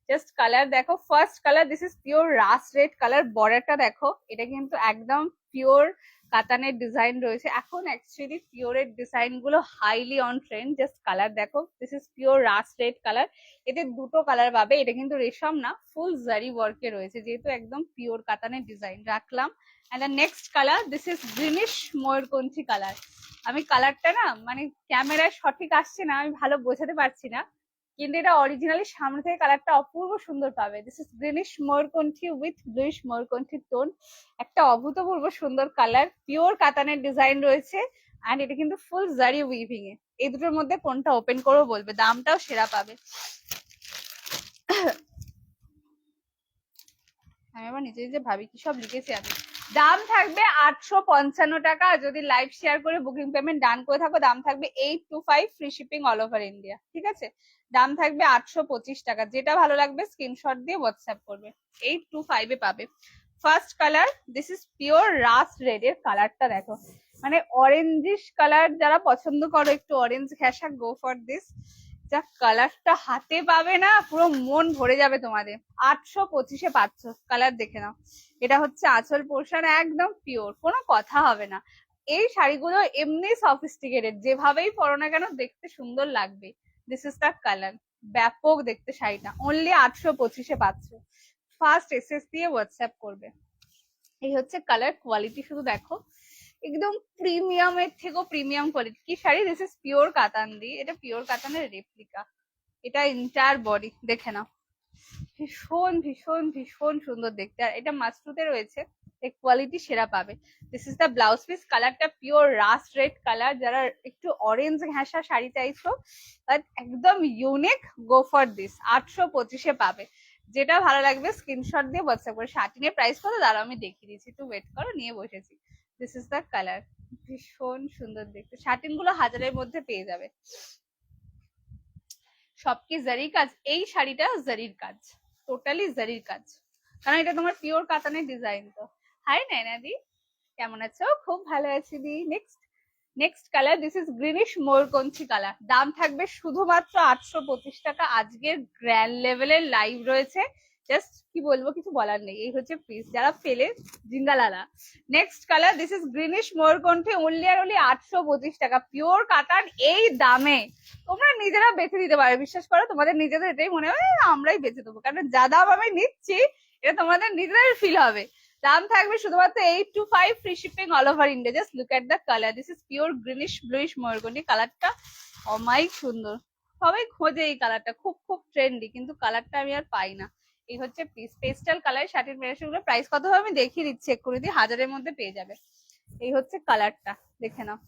জাস্ট কালার দেখো, first colour, this is pure rust red colour, বর্ডারটা দেখো, এটা কিন্তু একদম পিওর কাতানের ডিজাইন রয়েছে। এখন অ্যাকচুয়ালি পিওরের ডিজাইন গুলো highly on trend. Just colour দেখো, this is pure rust red colour, এতে দুটো কালার পাবে। এটা কিন্তু রেশম না, ফুল জারি ওয়ার্কে রয়েছে, যেহেতু একদম পিওর কাতানের ডিজাইন রাখলাম। and the next color, this is greenish ময়ূরকণ্ঠী কালার। আমি কালারটা না মানে ক্যামেরায় সঠিক আসছে না, আমি ভালো বোঝাতে পারছি না, কিন্তু এটা অরিজিনালি সামনে থেকে কালারটা অপূর্ব সুন্দর পাবে। দিস ইজ গ্রিনিশ ময়ূরকণ্ঠী উইথ ব্লুইশ ময়ূরকণ্ঠীর টোন, একটা অভূতপূর্ব সুন্দর কালার, পিওর কাতানের ডিজাইন রয়েছে, এন্ড এটা কিন্তু ফুল জারি উইভিং এ। এই দুটোর মধ্যে কোনটা ওপেন করবো বলবে, দামটাও সেরা পাবে। আমি আবার নিজে নিজে ভাবি কি সব লিখেছি আমি। দাম থাকবে 855 টাকা, যদি লাইভ শেয়ার করে বুকিং পেমেন্ট ডান করে থাকো দাম থাকবে 825, free shipping all over India. ঠিক আছে, দাম থাকবে 825 টাকা। যেটা ভালো লাগবে স্ক্রিনশট দিয়ে হোয়াটসঅ্যাপ করবে, 825 এ পাবে। First colour, this is pure rust red, এর কালারটা দেখো, মানে অরেঞ্জিশ কালার, যারা পছন্দ করো একটু অরেঞ্জ ঘেঁষা, গো ফর দিস। যা কালারটা হাতে পাবে না, পুরো মন ভরে যাবে তোমাদের। 825-এ পাচ্ছ, কালার দেখে নাও। এটা হচ্ছে আঁচল পোর্শন, একদম পিওর, কোনো কথা হবে না। এই শাড়িগুলো এমনি সফিস্টিকেটেড, যেভাবেই পরো না কেন দেখতে সুন্দর লাগবে। দিস ইজ দ্য কালার, ব্যাপক দেখতে শাড়িটা, অনলি 825-এ পাচ্ছ। ফার্স্ট এসএস দিয়ে হোয়াটসঅ্যাপ করবে। এই হচ্ছে কালার, কোয়ালিটি শুধু দেখো, একদম প্রিমিয়ামের থেকেও প্রিমিয়াম কোয়ালিটি। কি শাড়ি, দিস ইজ পিওর কাতান দি, এটা পিওর কাতানের রেপ্লিকা, এটা এন্টায়ার বডি দেখে নাও, ভীষণ ভীষণ ভীষণ সুন্দর দেখতে। আর এটা মাস্টুতে রয়েছে, এই কোয়ালিটি সেরা পাবে। This is the blouse piece, কালারটা পিওর রাস্ট রেড কালার, যারা একটু অরেঞ্জ ঘেঁষা শাড়ি চাইছো একদম ইউনিক, গো ফর দিস। 825-এ পাবে, যেটা ভালো লাগবে স্ক্রিনশট দিয়ে হোয়াটসঅ্যাপ করে। শার্টিনের প্রাইস কত দাঁড়াও আমি দেখিয়ে দিচ্ছি, একটু ওয়েট করো, নিয়ে বসেছি। দিস ইজ দ্য কালার, ভীষণ সুন্দর দেখতে। শার্টিন গুলো 1000-এর মধ্যে পেয়ে যাবে। সব কি জারি কাজ, এই শাড়িটা জারির কাজ, টোটালি জারির কাজ, কারণ এটা তোমার পিওর কাতানের ডিজাইন। তো হাই নাইনা দি, কেমন আছো? খুব ভালো আছি দি। Next next colour, this is greenish মোরকঞ্চি কালার। দাম থাকবে শুধুমাত্র 825 টাকা। আজকের গ্র্যান্ড লেভেলের লাইভ রয়েছে, জাস্ট কি বলবো, কিছু বলার নেই। এই হচ্ছে পিস, যারা পেলে জিঙ্গালালা। Next colour, this is greenish মোরকণ্ঠী, অনলি আর অনলি 825 টাকা। পিওর কাটান। এই দামে তোমরা নিজেরা বেছে দিতে পারো, বিশ্বাস করো, তোমাদের নিজেদের এটাই মনে হয় আমরাই বেছে দেবো, কারণ যা দাম আমি নিচ্ছি এটা তোমাদের নিজেদের ফিল হবে। দাম থাকবে শুধুমাত্র 825, free shipping all over India. Just look at the colour, this is pure greenish bluish ময়ূরকণ্ঠী। কালারটা অমাইক সুন্দর, সবাই খোঁজে এই কালারটা, খুব খুব ট্রেন্ডি, কিন্তু কালারটা আমি আর পাই না। এই হচ্ছে পিস, পেস্টাল কালার শার্টের মেরেশনগুলো। প্রাইস কত হবে আমি দেখিয়ে দিচ্ছি এক্ষুনি, দিয়ে 1000-এর মধ্যে পেয়ে যাবে। এই হচ্ছে কালারটা, দেখে নাও।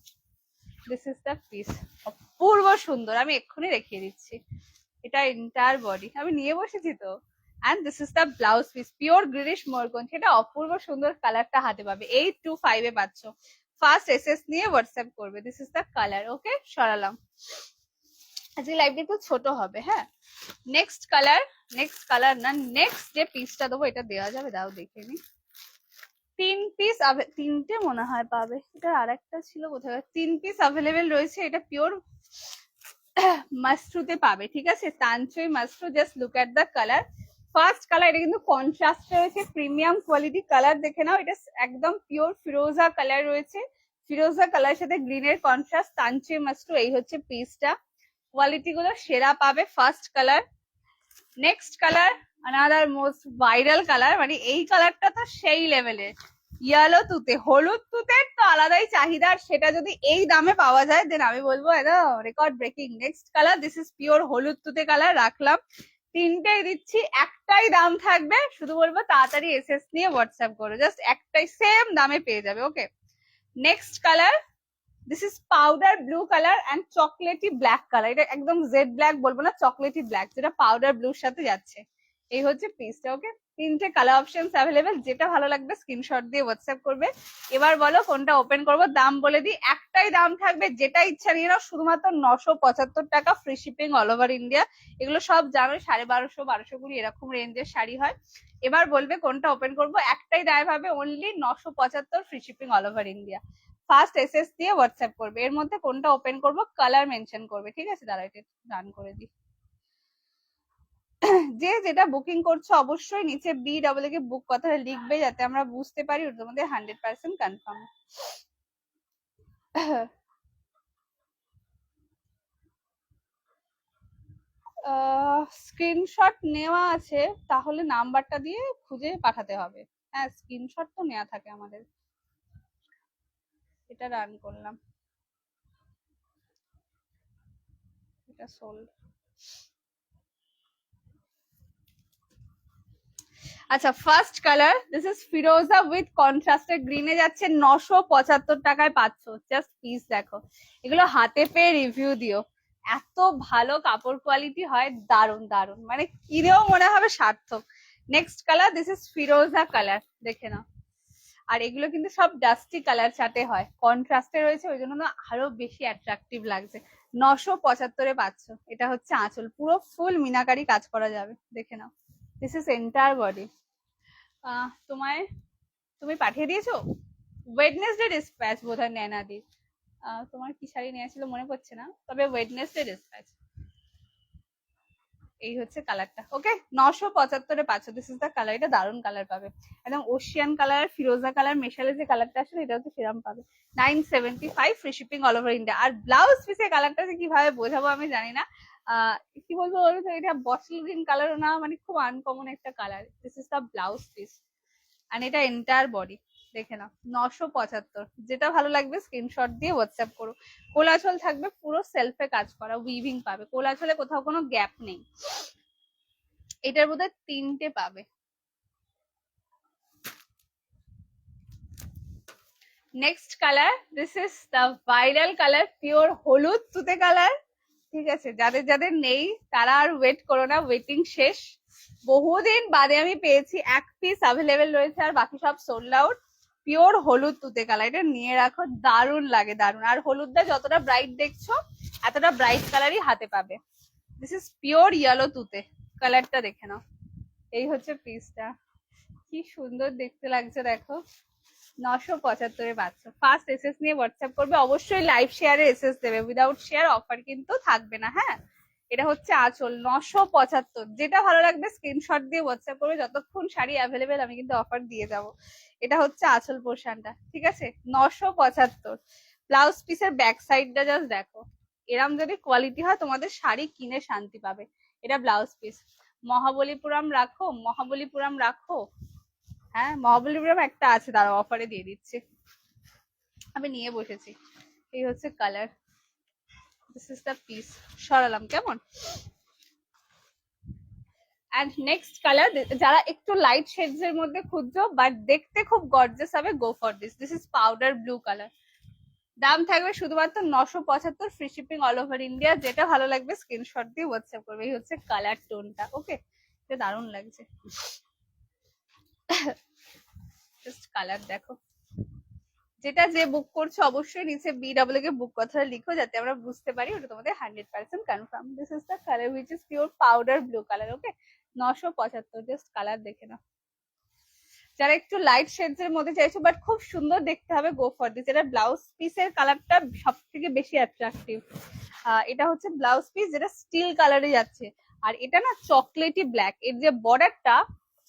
দিস ইজ দ্য পিস, অপূর্ব সুন্দর, আমি এক্ষুনি দেখিয়ে দিচ্ছি। এটা এন্টায়ার বডি, আমি নিয়ে বসেছি তো। And this is the blouse piece, pure greenish ময়ূরকণ্ঠী। এটা অপূর্ব সুন্দর, কালারটা হাতে পাবে। 825 এ পাচ্ছ। ফার্স্ট এসএস নিয়ে হোয়াটসঅ্যাপ করবে। This is the colour. Okay, সরালাম। আজকে লাইভটা একটু ছোট হবে, হ্যাঁ। নেক্সট কালার, নেক্সট কালার না, নেক্সট যে পিসটা দেবো এটা দেওয়া যাবে, দাও দেখে নি। 3 পিস, 3টে মনে হয় পাবে। এটা আর একটা ছিল কোথায়, 3 পিস অ্যাভেলেবেল রয়েছে। এটা পিওর মাশরুতে পাবে, ঠিক আছে, Tanchoi Mashru. Just look at the colour. First colour, এটা কিন্তু কন্ট্রাস্ট রয়েছে, প্রিমিয়াম কোয়ালিটি কালার, দেখে নাও। এটা একদম পিওর ফিরোজা কালার রয়েছে, ফিরোজা কালার সাথে গ্রিনের কন্ট্রাস্ট, তানচই মাশরু। এই হচ্ছে পিসটা, কোয়ালিটি গুলো সেরা পাবে। First colour. Next colour, another most viral colour, মানে এই কালারটা তো সেই লেভেলের। ইয়েলো তুতে, হলুদ তুতের তো আলাদাই চাহিদা, সেটা যদি এই দামে পাওয়া যায় দেন আমি বলবো একদম record breaking. Next colour, this is pure হলুদ তুতে কালার। রাখলাম, 3টেই দিচ্ছি, একটাই দাম থাকবে। শুধু বলবো তাড়াতাড়ি এসএস নিয়ে হোয়াটসঅ্যাপ করো, জাস্ট একটাই সেম দামে পেয়ে যাবে। Okay, next colour, this is powder blue colour and chocolatey black colour. এটা একদম জেড ব্ল্যাক বলবো না, চকলেটি ব্ল্যাক, যেটা পাউডার ব্লুর সাথে যাচ্ছে। এই হচ্ছে পিসটা। ওকে, 3টে কালার অপশন অ্যাভেলেবেল, যেটা ভালো লাগবে স্ক্রিনশট দিয়ে হোয়াটসঅ্যাপ করবে। এবার বলো কোনটা ওপেন করবো। দাম বলে দিই, একটাই দাম থাকবে, যেটা ইচ্ছা নিয়ে নাও, শুধুমাত্র 975 টাকা, free shipping all over India. এগুলো সব জানো 1250, 1220 এরকম রেঞ্জের শাড়ি হয়। এবার বলবে কোনটা ওপেন করবো, একটাই দাম হবে, only 975, free shipping all over India. First SS দিয়ে হোয়াটসঅ্যাপ করবে। এর মধ্যে কোনটা ওপেন করব, কালার মেনশন করবে, ঠিক আছে। দাঁড়া, এটা রান করে দিই। যে যেটা বুকিং করছো অবশ্যই নিচে BWK কে বুক কথাটা লিখবে, যাতে আমরা বুঝতে পারি ওর মধ্যে 100% কনফার্ম। স্ক্রিনশট নেওয়া আছে, তাহলে নাম্বারটা দিয়ে খুঁজে পাঠাতে হবে। হ্যাঁ, স্ক্রিনশট তো নেওয়া থাকে আমাদের। এটা রান করলাম, এটা সোল্ড। আচ্ছা, ফার্স্ট কালার, দিস ইজ ফিরোজা উইথ কন্ট্রাস্টেড গ্রিনে যাচ্ছে, 975 টাকায় পাচ্ছ। জাস্ট পিস দেখো, এগুলো হাতে পেয়ে রিভিউ দিও, এত ভালো কাপড় কোয়ালিটি হয়, দারুন দারুন, মানে কিনেও মনে হবে সার্থক। নেক্সট কালার, দিস ইজ ফিরোজা কালার, দেখে নাও। আর এগুলো কিন্তু সব ডাস্টি কালার চার্টে হয়, কন্ট্রাস্টে রয়েছে, ওই জন্য আরো বেশি অ্যাট্রাকটিভ লাগছে। 975-এ পাচ্ছ। এটা হচ্ছে আঁচল, পুরো ফুল মিনাকারি কাজ করা যাবে, দেখে নাও। This is entire body. তোমায়, তুমি পাঠিয়ে দিয়েছো ওয়েডনেসডে ডিসপ্যাচ বোধহয় নেনাদি। তোমার কি শাড়ি নিয়েছিল মনে পড়ছে না, তবে ওয়েডনেসডে ডিসপ্যাচ। এই হচ্ছে কালারটা। ওকে, 975-এ পাচ্ছ। দিস ইজ দ্য কালার, এটা দারুন কালার পাবে, একদম ওশিয়ান কালার, ফিরোজা কালার মেশালে যে কালারটা আসলে এটা হচ্ছে সেরকম পাবে। 975, free shipping all over India. আর ব্লাউজ পিসের কালারটা যে কিভাবে বোঝাবো আমি জানি না, কি বলবো বলতো, এটা বটল গ্রিন কালারও না, মানে খুব আনকমন একটা colour. This is the blouse piece, আর এটা এন্টায়ার বডি, দেখে নাও। 975, যেটা ভালো লাগবে স্ক্রিনশট দিয়ে হোয়াটসঅ্যাপ করো। কোলাচল থাকবে, পুরো সেলফে কাজ করা, উইভিং পাবে, কোলাচলে কোথাও কোনো গ্যাপ নেই। এটার বোধহয় 3টে পাবে। Next colour, this is the viral colour, pure হলুদ তুতে কালার, ঠিক আছে। যাদের যাদের নেই তারা আর ওয়েট করো না, ওয়েটিং শেষ। বহুদিন বাদে আমি পেয়েছি, 1 পিস অ্যাভেলেবেল রয়েছে, আর বাকি সব সোল্ড আউট। পিওর হলুদ তুতে কালার, এটা নিয়ে রাখো, দারুণ লাগে, দারুণ। আর হলুদটা যতটা ব্রাইট দেখছো, এতটা ব্রাইট কালারই হাতে পাবে। দিস ইজ পিওর ইয়েলো তুতে, কালারটা দেখে নাও। এই হচ্ছে পিসটা, কি সুন্দর দেখতে লাগছে দেখো। 975 পাচ্ছ। ফার্স্ট এসএস নিয়ে হোয়াটসঅ্যাপ করবে, অবশ্যই লাইভ শেয়ারে এসএস দেবে, উইদাউট শেয়ার অফার কিন্তু থাকবে না। হ্যাঁ, এটা হচ্ছে আঁচল 975। যেটা ভালো লাগবে স্ক্রিনশট দিয়ে হোয়াটসঅ্যাপ করবে, যতক্ষণ শাড়ি অ্যাভেলেবেল আমি কিন্তু অফার দিয়ে যাব। এটা হচ্ছে আঁচল পোর্শনটা, ঠিক আছে, 975। ব্লাউজ পিসের ব্যাক সাইডটা জাস্ট দেখো, এরম যদি কোয়ালিটি হয় তোমাদের শাড়ি কিনে শান্তি পাবে। এটা ব্লাউজ পিস। মহাবলীপুরম রাখো, মহাবলীপুরম রাখো। হ্যাঁ, মহাবলীপুরম একটা আছে, দাঁড়াও অফারে দিয়ে দিচ্ছি, আমি নিয়ে বসেছি। এই হচ্ছে colour, this is the piece. সরালাম কেমন। এন্ড নেক্সট কালার, যারা একটু লাইট শেডস এর মধ্যে খুঁজছো বাট দেখতে খুব গর্জিয়াস হবে, go for this. This is powder blue colour. দাম থাকবে শুধুমাত্র 975, free shipping all over India. যেটা ভালো লাগবে স্ক্রিনশট দিয়ে হোয়াটসঅ্যাপ করবে। এই হচ্ছে কালার টোনটা, ওকে, এটা দারুণ লাগছে। জাস্ট কালার দেখো। যেটা যে বুক করছো অবশ্যই নিচে BW কে বুক কথাটা লিখো, যাতে আমরা বুঝতে পারি ওটা তোমাদের 100% confirm. This is the colour which is pure powder blue colour, okay, 975। Just colour দেখে নাও। যারা একটু লাইট শেডস এর মধ্যে চাইছো বাট খুব সুন্দর দেখতে হবে, গো ফর দিস। এটা ব্লাউজ পিসের কালারটা সব থেকে বেশি অ্যাট্রাকটিভ। এটা হচ্ছে ব্লাউজ পিস, যেটা স্টিল কালারে যাচ্ছে, আর এটা না চকলেটি ব্ল্যাক, এর যে বর্ডারটা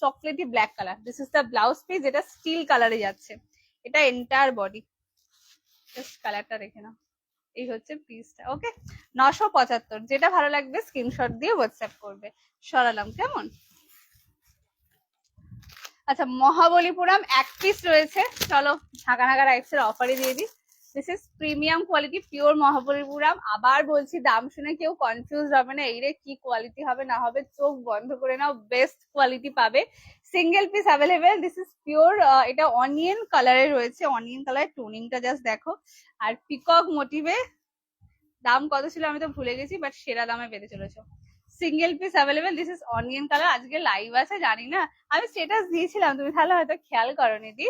chocolatey black colour. This is the blouse piece, যেটা স্টিল কালারে যাচ্ছে। এটা এন্টায়ার বডি, জাস্ট কালারটা রেখে নাও। এই হচ্ছে পিসটা, ওকে, 975। যেটা ভালো লাগবে স্ক্রিনশট দিয়ে হোয়াটসঅ্যাপ করবে। সরালাম কেমন। আচ্ছা, মহাবলীপুরম এক পিস রয়েছে, চলো ঢাকা ঢাকা রাইটস এর অফারে দিয়ে দিই। This is premium quality pure Mahabalipuram. আবার বলছি, দাম শুনে কেউ কনফিউজ হবে না, এই রে কি কোয়ালিটি হবে না হবে, চোখ বন্ধ করে নাও, বেস্ট কোয়ালিটি পাবে। Single piece available. This is pure, এটা অনিয়ন কালারে রয়েছে, অনিয়ন কালার টোনিংটা জাস্ট দেখো। আর পিকক মোটিভে। দাম কত ছিল আমি তো ভুলে গেছি, বাট সেরা দামে পেতে চলেছো। Single piece available. This is onion colour. আজকে লাইভ আছে জানি না, আমি স্টেটাস দিয়েছিলাম, তুমি তাহলে হয়তো খেয়াল করোনি দি।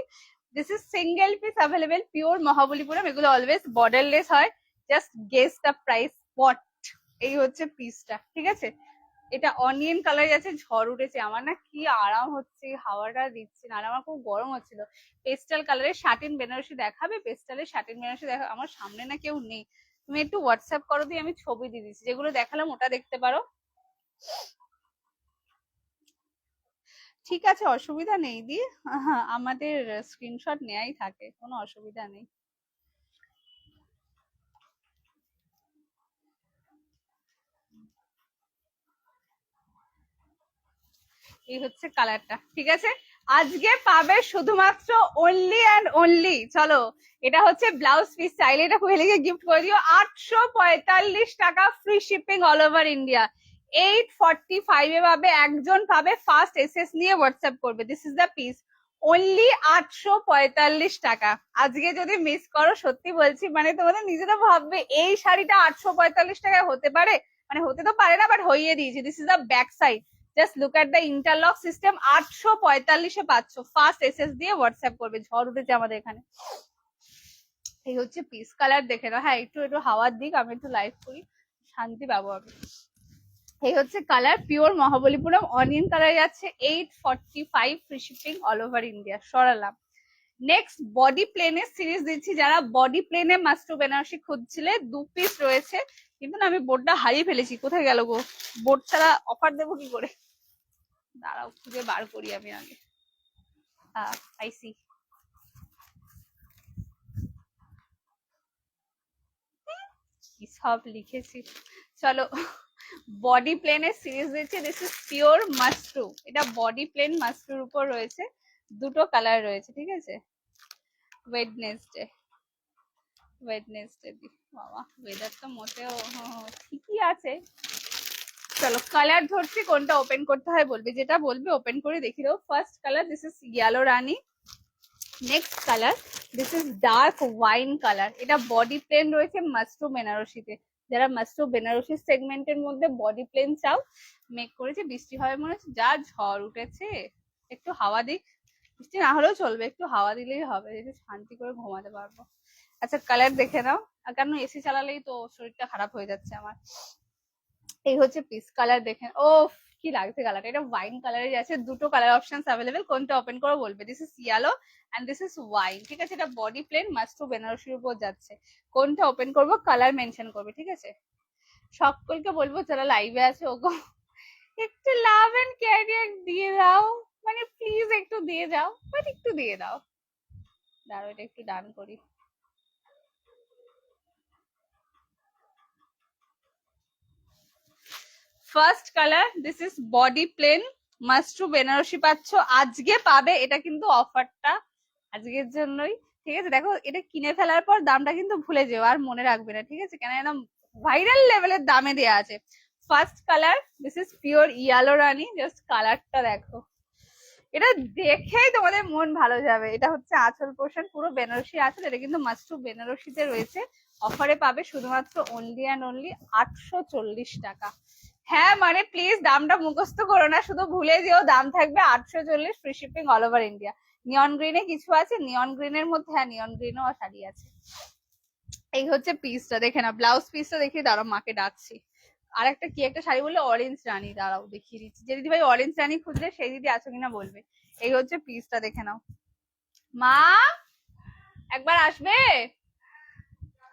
This is single piece available, pure Mahabalipuram. এগুলো অলওয়েজ বর্ডারলেস হয়। Just guess the price spot. এই হচ্ছে পিসটা, ঠিক আছে। এটা অনিয়ন কালার আছে, ঝড় উঠেছে আমার, না কি আরাম হচ্ছে, হাওয়াটা দিচ্ছে না, আর আমার খুব গরম হচ্ছিল। পেস্টাল কালারের শাটিন বেনারসি দেখাবে, পেস্টালের শাটিন বেনারসি দেখা, আমার সামনে না কেউ নেই। তুমি একটু হোয়াটসঅ্যাপ করো, দিয়ে আমি ছবি দিয়ে দিচ্ছি, যেগুলো দেখালাম ওটা দেখতে পারো। ঠিক আছে, অসুবিধা নেই দি। হ্যাঁ, আমাদের স্ক্রিনশট নেয়াই থাকে, কোনো অসুবিধা নেই। এই হচ্ছে কালারটা, ঠিক আছে। আজকে পাবে শুধুমাত্র অনলি অ্যান্ড অনলি, চলো, এটা হচ্ছে ব্লাউজ পিস। চাইলে এটা কোহেলিকে গিফট করে দিও। 845 টাকা, free shipping all over India. 845 এ পাবে, একজন পাবে, ফার্স্ট এসএস নিয়ে হোয়াটসঅ্যাপ করবে। This is the piece, only 845 টাকা। আজকে যদি মিস করো, সত্যি বলছি, মানে তোমাদের নিজেরা ভাববে এই শাড়িটা 845 টাকায় হতে পারে, মানে হতে তো পারে না, বাট হইয়ে দিয়েছি। This is the back side, just look at the interlock system. 845-এ পাচ্ছ, ফার্স্ট এসএস দিয়ে হোয়াটসঅ্যাপ করবে। ঝড় উঠেছে আমাদের এখানে। এই হচ্ছে পিস, কালার দেখে নাও। হ্যাঁ, একটু একটু হাওয়ার দিক, আমি একটু লাইভ করি, শান্তি পাবো আমি। এই হচ্ছে colour, pure Mahabalipuram onion colour যাচ্ছে, 845, free shipping all over India. সরালাম। নেক্সট বডি প্লেনের সিরিজ দিচ্ছি, যারা বডি প্লেনে মাস্টু বেনারসি খুঁজছিলে, 2 পিস রয়েছে। কিন্তু না, আমি বোর্ডটা হারিয়ে ফেলেছি, কোথায় গেল গো, বোর্ড ছাড়া অফার দেবো কি করে, দাঁড়াও খুঁজে বার করি আমি আগে। আইসি, কি সব লিখেছি, চলো। বডি প্লেনের সিরিজ দিচ্ছি, দিস ইজ পিওর মাশরু। এটা বডি প্লেন মাশরুর উপর রয়েছে, দুটো কালার রয়েছে, ঠিক আছে। ওয়েডনেসডে, ওয়েডনেসডে দি বাবা, ওয়েদার তো মোটেও ঠিকই আছে। চলো কালার ধরছি, কোনটা ওপেন করতে হয় বলবে, যেটা বলবে ওপেন করে দেখিয়ে দেবো। First colour, this is yellow Rani. Next colour, this is dark wine colour. এটা বডি প্লেন রয়েছে মাশরু বেনারসিতে। যারা মাশরু বেনারসি সেগমেন্টের মধ্যে বডি প্লেন চাও, মেক করেছে, বৃষ্টি হবে মনে হচ্ছে, যা ঝড় উঠেছে। একটু হাওয়া দিক, বৃষ্টি না হলেও চলবে, একটু হাওয়া দিলেই হবে, একটু শান্তি করে ঘুমাতে পারবো। আচ্ছা কালার দেখে নাও, কারণ এসি চালালেই তো শরীরটা খারাপ হয়ে যাচ্ছে আমার। এই হচ্ছে পিস, কালার দেখে, ও কি লাগছে কালারটা, এটা ওয়াইন কালারের আছে, দুটো কালার অপশনস অ্যাভেলেবেল, কোনটা ওপেন করে বলবে। This is yellow and this is wine, ঠিক আছে। এটা বডি প্লেন মাস্ট্রু বেনারসির উপর যাচ্ছে, কোনটা ওপেন করবো কালার মেনশন করবে, ঠিক আছে। সকলকে বলবো যারা লাইভে আছে ওগো একটু লাভ এন্ড কেয়ার দিয়ে দাও, মানে প্লিজ একটু দিয়ে যাও, বাট একটু দিয়ে দাও। দাঁড়াও এটা একটু ডান করি। First colour, this is body plain মাস্ট্রু বেনারসি পাচ্ছ, আজকে পাবে, এটা কিন্তু অফারটা আজকের জন্যই, ঠিক আছে। দেখো এটা কিনে ফেলার পর দামটা কিন্তু ভুলে যেও, আর মনে রাখবে না, ঠিক আছে, কেন একদম ভাইরাল লেভেলের দামে দেয়া আছে। First colour, this is pure yellow Rani, just কালারটা দেখো, এটা দেখেই তোমাদের মন ভালো যাবে। এটা হচ্ছে আঁচল পোর্শন, পুরো বেনারসি আঁচল, এটা কিন্তু মাস্ট্রু বেনারসিতে রয়েছে, অফারে পাবে শুধুমাত্র অনলি অ্যান্ড অনলি 840 টাকা। হ্যাঁ মানে প্লিজ দামটা মুখস্থ করো না, শুধু ভুলে যেও দাম থাকবে 840, free shipping all over India. Neon গ্রিনে কিছু আছে, নিয়ন গ্রিনের মধ্যে, হ্যাঁ নিয়ন গ্রিনও শাড়ি আছে। এই হচ্ছে পিসটা দেখে না, ব্লাউজ পিসটা দেখিয়ে দাঁড়াও, মাকে ডাকছি। আর একটা কি একটা শাড়ি বললে, অরেঞ্জ রানী, দাঁড়াও দেখিয়ে দিচ্ছি। যে দিদি ভাই অরেঞ্জ রানী খুঁজলে সেই দিদি আছো কিনা বলবে। এই হচ্ছে পিসটা দেখে নাও। মা একবার আসবে,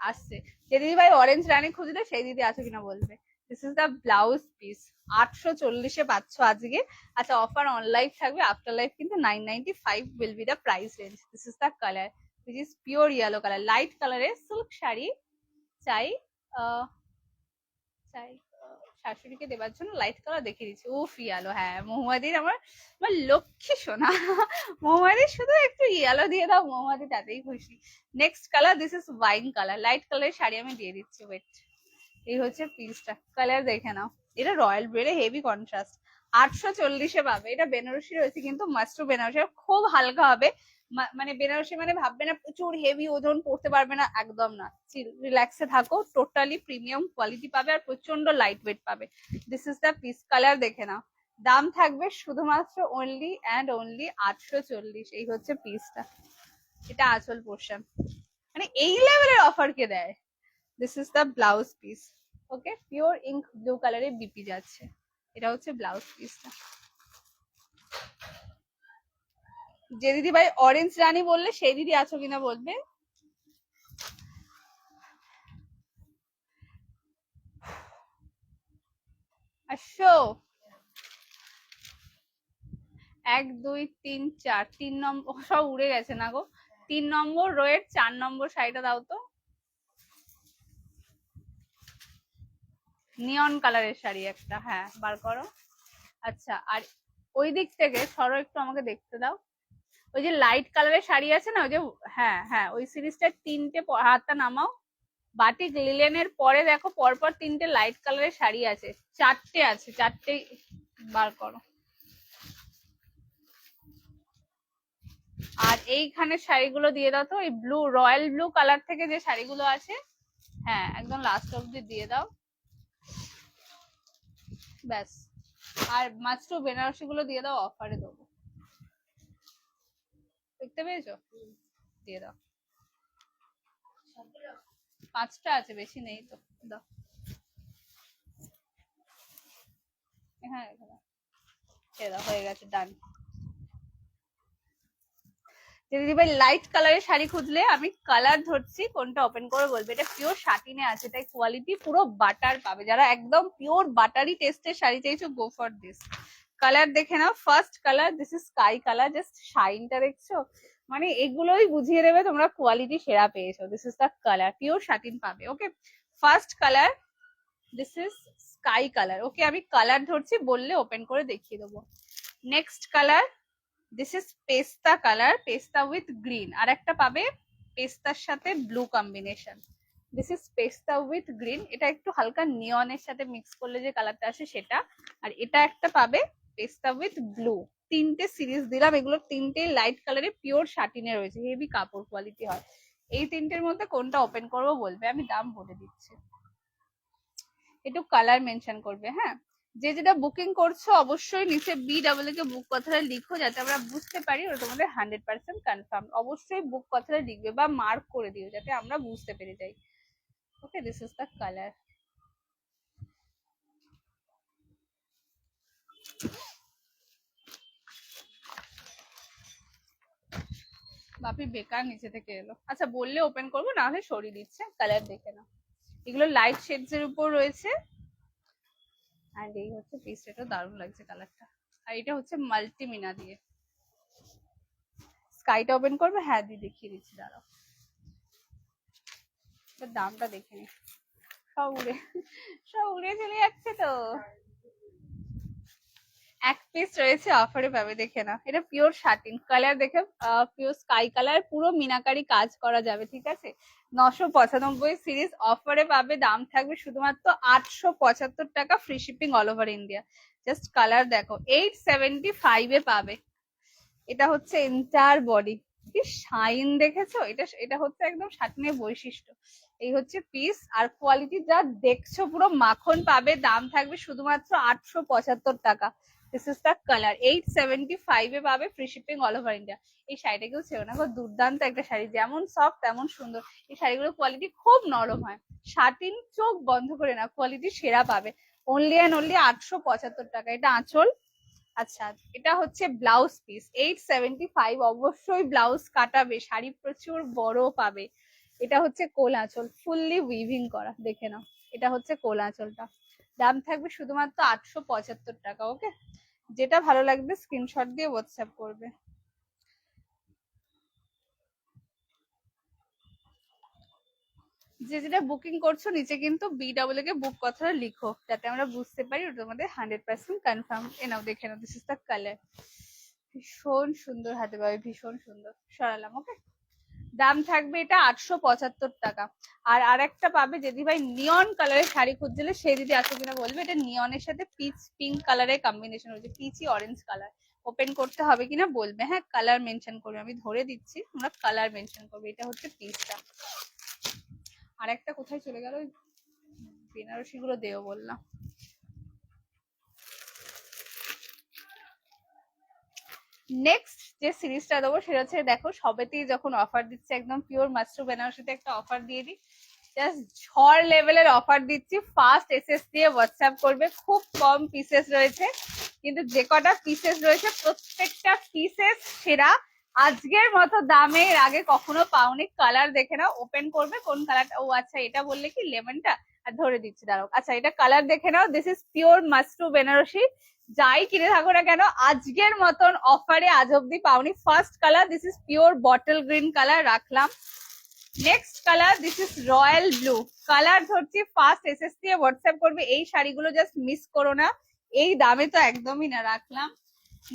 আসছে। যে দিদি ভাই অরেঞ্জ রানী খুঁজলে সেই দিদি আছো কিনা বলবে। This is the blouse piece, 840-এ পাচ্ছ আজকে। আচ্ছা অফার অন লাইফ থাকবে, আফটার লাইফ কিন্তু 995 will be the price range. This is the colour which is pure yellow color, light কালারের সিল্ক শাড়ি চাই, চাই শাশুড়িকে দেবার জন্য লাইট কালার দেখিয়ে দিচ্ছি। উফ ইয়েলো, হ্যাঁ মহুয়াদির আমার আমার লক্ষ্মী সোনা, মহুয়াদির শুধু একটু ইয়েলো দিয়ে দাও, মহুয়াদি তাতেই খুশি। Next colour, this is wine colour, light কালারের শাড়ি আমি দিয়ে দিচ্ছি, ওয়েট। এই হচ্ছে পিসটা, কালার দেখে নাও, এটা রয়্যাল ব্লু, হেভি কন্ট্রাস্ট, 840-এ পাবে। এটা বেনারসি রয়েছে কিন্তু মাস্ট্রু বেনারসি, খুব হালকা হবে, মানে বেনারসি মানে ভাববে না প্রচুর হেভি, ওজন পড়তে পারবে না, একদম না, রিল্যাক্সে থাকো, টোটালি প্রিমিয়াম কোয়ালিটি পাবে আর প্রচন্ড লাইট ওয়েট পাবে। This is the piece, colour দেখে নাও, দাম থাকবে শুধুমাত্র অনলি অ্যান্ড অনলি 840। এই হচ্ছে পিসটা, এটা আঁচল পোর্শন, মানে এই লেভেলের অফার কে দেয়। This is the blouse piece, okay, pure ink blue কালারের বিপি যাচ্ছে, এটা হচ্ছে ব্লাউজ পিসটা। যে দিদি ভাই অরেঞ্জ রানী বললে সেই দিদি আছো কিনা বলবে। আসো, 1 2 3 4, 3 নম্বর সব উড়ে গেছে না গো, 3 নম্বর রোয়ের 4 নম্বর শাড়িটা দাও তো, নিয়ন কালারের শাড়ি একটা, হ্যাঁ বার করো। আচ্ছা আর ওই দিক থেকে সরো একটু, আমাকে দেখতে দাও। ওই যে লাইট কালারের শাড়ি আছে না, ওই যে, হ্যাঁ হ্যাঁ ওই সিরিজটার 3টে, হাতটা নামাও, বাটিক লিলেনের পরে দেখো পরপর 3টে লাইট কালারের শাড়ি আছে, 4টে আছে, 4টেই বার করো। আর এইখানে শাড়িগুলো দিয়ে দাও তো, এই ব্লু রয়্যাল ব্লু কালার থেকে যে শাড়িগুলো আছে, হ্যাঁ একদম লাস্ট অব্দি দিয়ে দাও, ব্যাস। আর মাত্র বেনারসি গুলো দিয়ে দাও, অফারে দেবো, দেখতে পেয়েছো, দিয়ে দাও। 5টা আছে, বেশি নেই তো, দাও। হ্যাঁ দাও, হয়ে গেছে, ডান। দিদি ভাই লাইট কালারের শাড়ি খুঁজলে আমি কালার ধরছি, কোনটা ওপেন করে বলবে। এটা পিওর শাটিনে আছে, তাই কোয়ালিটি পুরো বাটার পাবে, যারা একদম পিওর বাটারি টেস্টের শাড়ি চাইছো গো ফর দিস। কালার দেখে নাও, first colour, this is sky colour, just শাইনটা দেখছো, মানে এগুলোই বুঝিয়ে দেবে তোমরা কোয়ালিটি সেরা পেয়েছো। This is the colour, pure satin পাবে, okay. First colour, this is sky colour, okay, আমি কালার ধরছি, বললে ওপেন করে দেখিয়ে দেবো। Next colour, this is pista colour, pista with green, আর একটা পাবে পেস্তার সাথে ব্লু কম্বিনেশন। দিস ইজ পেস্তা উইথ গ্রিন, এটা একটু হালকা নিয়নের সাথে মিক্স করলে যে কালারটা আসে সেটা। আর এটা একটা পাবে পেস্তা উইথ ব্লু, 3টে সিরিজ দিলাম, এগুলো 3টেই লাইট কালারে পিওর শাটিনে রয়েছে, হেভি কাপড় কোয়ালিটি হয়। এই 3টের মধ্যে কোনটা ওপেন করবো বলবে, আমি দাম বলে দিচ্ছি, একটু কালার মেনশন করবে, হ্যাঁ। যে যেটা বুকিং করছো অবশ্যই নিচে BWK কে বুক কথাটা লিখো, যাতে আমরা বুঝতে পারি ওটা তোমাদের 100% কনফার্ম। অবশ্যই বুক কথাটা লিখবে বা মার্ক করে দিও, যাতে আমরা বুঝতে পেরে যাই, ওকে। দিস ইজ দ্য কালার, বাপি বেকার নিচে থেকে এলো। আচ্ছা বললে ওপেন করবো, না হলে সরিয়ে দিচ্ছে। কালার দেখে নাও, এগুলো লাইট শেডস এর উপর রয়েছে। এন্ড এই হচ্ছে পিস, এটা দারুণ লাগছে কালারটা। আর এটা হচ্ছে মাল্টিমিনা দিয়ে। স্কাইটা ওপেন করবে? হ্যাঁ দি দেখিয়ে দিচ্ছি, দাঁড়াও। দামটা দেখে নি, সব উড়ে চলে যাচ্ছে তো। এক পিস রয়েছে, অফারে পাবে, দেখে না। এটা পিওর শাটিন কালার, দেখে পিওর স্কাই কালার, পুরো মিনাকারি কাজ করা যাবে, ঠিক আছে। 995 সিরিজ, অফারে পাবে, দাম থাকবে শুধুমাত্র 875 টাকা, free shipping all over India. Just colour দেখো, 875 এ পাবে। এটা হচ্ছে এন্টার বডি, কি শাইন দেখেছো? এটা এটা হচ্ছে একদম শাটিনের বৈশিষ্ট্য। এই হচ্ছে পিস, আর কোয়ালিটি যা দেখছো পুরো মাখন পাবে, দাম থাকবে শুধুমাত্র 875 টাকা। দিস ইজ দ্য কালার, 875 এ পাবে, free shipping all over India. এই শাড়িটা কেউ ছেড়ো না গো, দুর্দান্ত একটা শাড়ি, যেমন সফট তেমন সুন্দর। এই শাড়িগুলোর কোয়ালিটি খুব নরম হয়, শাটিন চোখ বন্ধ করে না, কোয়ালিটি সেরা পাবে। অনলি অ্যান্ড অনলি 875 টাকা। এটা আঁচল। আচ্ছা, এটা হচ্ছে ব্লাউজ পিস, 875। অবশ্যই ব্লাউজ কাটাবে, শাড়ি প্রচুর বড় পাবে। এটা হচ্ছে কোল আঁচল, ফুললি উইভিং করা, দেখে নাও। এটা হচ্ছে কোল আঁচলটা, দাম থাকবে শুধুমাত্র 875 টাকা। ওকে, যেটা ভালো লাগবে স্ক্রিনশট দিয়ে হোয়াটসঅ্যাপ করবে। যে যেটা বুকিং করছো নিচে কিন্তু BW কে বুক কথাটা লিখো, যাতে আমরা বুঝতে পারি ওটা তোমাদের 100% কনফার্ম। এ নাও দেখে নাও, দিস ইজ দ্য কালার। ভীষণ সুন্দর হাতে পাবে, ভীষণ সুন্দর। সরালাম, ওকে। দাম থাকবে এটা 875 টাকা। আর আরেকটা পাবে, যদি ভাই নিয়ন কালারের শাড়ি খুঁজছিলে, সেই দিদি আছে কিনা বলবে। এটা নিয়নের সাথে পিচ পিঙ্ক কালারের কম্বিনেশন হয়েছে, পিচি অরেঞ্জ কালার। ওপেন করতে হবে কিনা বলবে, হ্যাঁ কালার মেনশন করবে, আমি ধরে দিচ্ছি, তোমরা কালার মেনশন করবে। এটা হচ্ছে পিসটা। আরেকটা কোথায় চলে গেল, বেনারসি গুলো দেও বললাম। নেক্সট যে সিরিজটা দেবো সেটা হচ্ছে, দেখো সবেতেই যখন অফার দিচ্ছে, একদম পিওর মাশরুম বেনারসিতে একটা অফার দিয়ে দিই। জাস্ট ঝড় লেভেলের অফার দিচ্ছি, ফার্স্ট এসএস দিয়ে হোয়াটসঅ্যাপ করবে। খুব কম পিসেস রয়েছে, কিন্তু যে কটা পিসেস রয়েছে প্রত্যেকটা পিসেস সেরা। আজকের মতো দামে এর আগে কখনো পাওনি। কালার দেখে নাও, ওপেন করবে কোন কালারটা। ও আচ্ছা, এটা বললে কি লেমনটা, আর ধরে দিচ্ছি দাঁড়াও। আচ্ছা, এটা কালার দেখে নাও, this is pure mashru Benarasi. যাই কিনে থাকো না কেন, আজকের মতন অফারে আজ অব্দি পাওনি। First colour, this is pure bottle green colour, রাখলাম। Next colour, this is royal blue colour, ধরছি ফার্স্ট এসএস দিয়ে হোয়াটসঅ্যাপ করবে। এই শাড়িগুলো জাস্ট মিস করো না, এই দামে তো একদমই না, রাখলাম।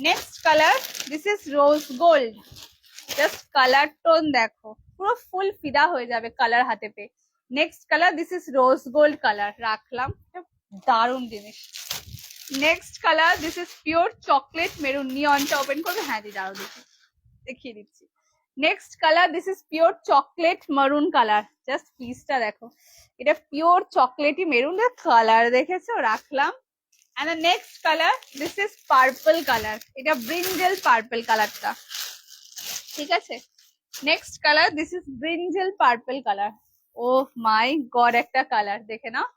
Next colour, this is rose gold. Just colour tone দেখো, পুরো ফুল ফিদা হয়ে যাবে কালার হাতে পেয়ে। Next colour, this is rose gold colour, রাখলাম। দারুণ জিনিস। Next colour, this is pure chocolate maroon. নিয়নটা ওপেন করবে? হ্যাঁ দি দাঁড়াও দেখি, দেখিয়ে দিচ্ছি। Next colour, this is pure chocolate maroon colour. Just পিসটা দেখো, এটা পিওর চকলেটি মেরুন কালার, দেখেছো, রাখলাম। And the next colour, this is purple colour. এটা ব্রিঞ্জেল পার্পল কালারটা, ঠিক আছে। Next colour, this is brinjal purple colour. Oh my god, একটা কালার দেখে নাও।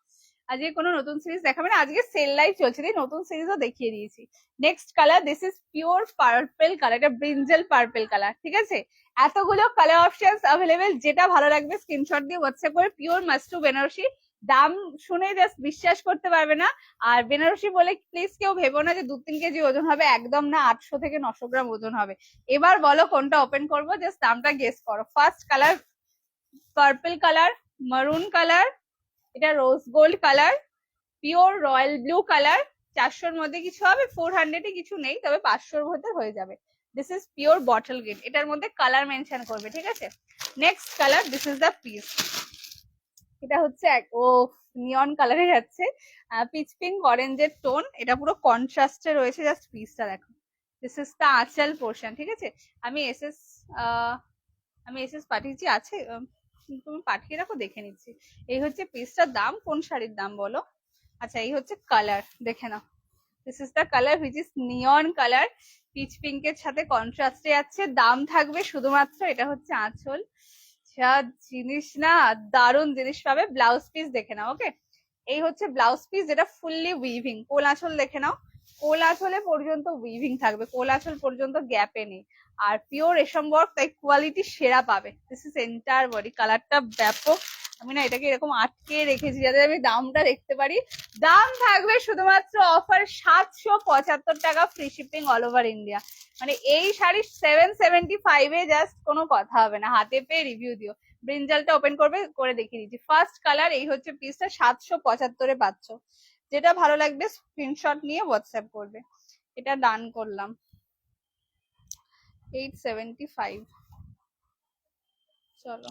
আজকে কোনো নতুন সিরিজ দেখাবে না, আজকে সেল লাইভ চলছে, তাই নতুন সিরিজও দেখিয়ে দিয়েছি। Next colour, this is pure purple colour. এটা ব্রিঞ্জেল পার্পল কালার, ঠিক আছে। এতগুলো কালার অপশনস অ্যাভেলেবেল, যেটা ভালো লাগবে স্ক্রিনশট দিয়ে হোয়াটসঅ্যাপ করে। পিওর মাশরু বেনারসি, দাম শুনে জাস্ট বিশ্বাস করতে পারবে না। আর বেনারসি বলে প্লিজ কেউ ভেবো না যে 2-3 কেজি ওজন হবে, একদম না, 800 থেকে 900 গ্রাম ওজন হবে। এবার বলো কোনটা ওপেন করবো, জাস্ট দামটা গেস করো। First colour purple colour, maroon colour, এটা rose gold colour, pure royal blue colour. 400-র মধ্যে কিছু হবে, 400-এ কিছু নেই, তবে 500-র মধ্যে হয়ে যাবে। This is pure bottle green, এটার মধ্যে কালার মেনশন করবে, ঠিক আছে। Next colour, this is the piece. এটা হচ্ছে ও নিয়ন কালারে যাচ্ছে, পিচ পিঙ্ক অরেঞ্জের টোন, এটা পুরো কন্ট্রাস্টে রয়েছে। জাস্ট পিসটা দেখো, দিস ইজ দ্য আঁচল পোর্শন, ঠিক আছে। আমি এসএস পাঠিয়েছি, আছে, তুমি পাঠিয়ে রাখো, দেখে নিচ্ছি। এই হচ্ছে পিসটার দাম। কোন শাড়ির দাম বলো? আচ্ছা, এই হচ্ছে কালার, দেখে নাও। This is the colour which is neon colour, peach পিঙ্কের সাথে কন্ট্রাস্টে যাচ্ছে। দাম থাকবে শুধুমাত্র, এটা হচ্ছে আঁচল, যা জিনিস না, দারুণ জিনিস পাবে। ব্লাউজ পিস দেখে নাও, ওকে। এই হচ্ছে ব্লাউজ পিস, যেটা ফুললি উইভিং। কোল আঁচল দেখে নাও, কোল আঁচলে পর্যন্ত উইভিং থাকবে, কোল আঁচল পর্যন্ত গ্যাপে নেই, আর পিওর রেশম ওয়ার্ক, তাই কোয়ালিটি সেরা পাবে। দিস ইজ এন্টায়ার বডি, কালারটা ব্যাপক। আমি না এটাকে এরকম আটকে রেখেছি যাতে আমি দামটা দেখতে পারি। দাম থাকবে শুধুমাত্র অফার 775 টাকা, free shipping all over India. মানে এই শাড়ি 775 এ জাস্ট কোনো কথা হবে না, হাতে পেয়ে রিভিউ দিও। ব্রিঞ্জালটা ওপেন করবে, করে দেখিয়ে দিচ্ছি। ফার্স্ট কালার, এই হচ্ছে পিসটা, 775 পাচ্ছ। যেটা ভালো লাগবে স্ক্রিনশট নিয়ে হোয়াটসঅ্যাপ করবে। এটা ডান করলাম, 875। চলো,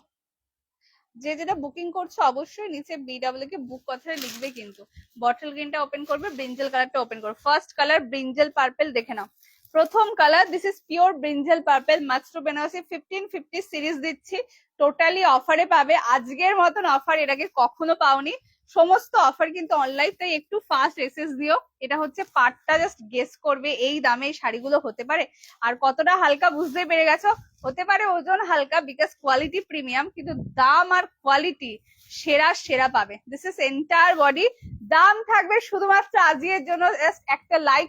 যে যেটা বুকিং করছো অবশ্যই নিচে BW কে বুক কথাটা লিখবে কিন্তু। বটল গ্রিনটা ওপেন করবে, ব্রিঞ্জেল কালারটা ওপেন করবে। ফার্স্ট কালার ব্রিঞ্জেল পার্পেল, দেখে নাও। প্রথম colour, this is pure brinjal purple, মাস্ট্র বেনারসি 1550 সিরিজ দিচ্ছি, টোটালি অফারে পাবে। আজকের মতন অফার এর আগে কখনো পাওনি, সমস্ত অফার কিন্তু অনলাইন, তাই একটু ফাস্ট এসএস দিও। এটা হচ্ছে পার্টটা, জাস্ট গেস করবে এই দামে এই শাড়িগুলো হতে পারে। আর কতটা হালকা বুঝতে পেরে গেছো, হতে পারে ওজন হালকা, বিকজ কোয়ালিটি প্রিমিয়াম, কিন্তু দাম আর কোয়ালিটি সেরা সেরা পাবে। This is entire body. দাম থাকবে শুধুমাত্র আজকের জন্য, একটা লাইক,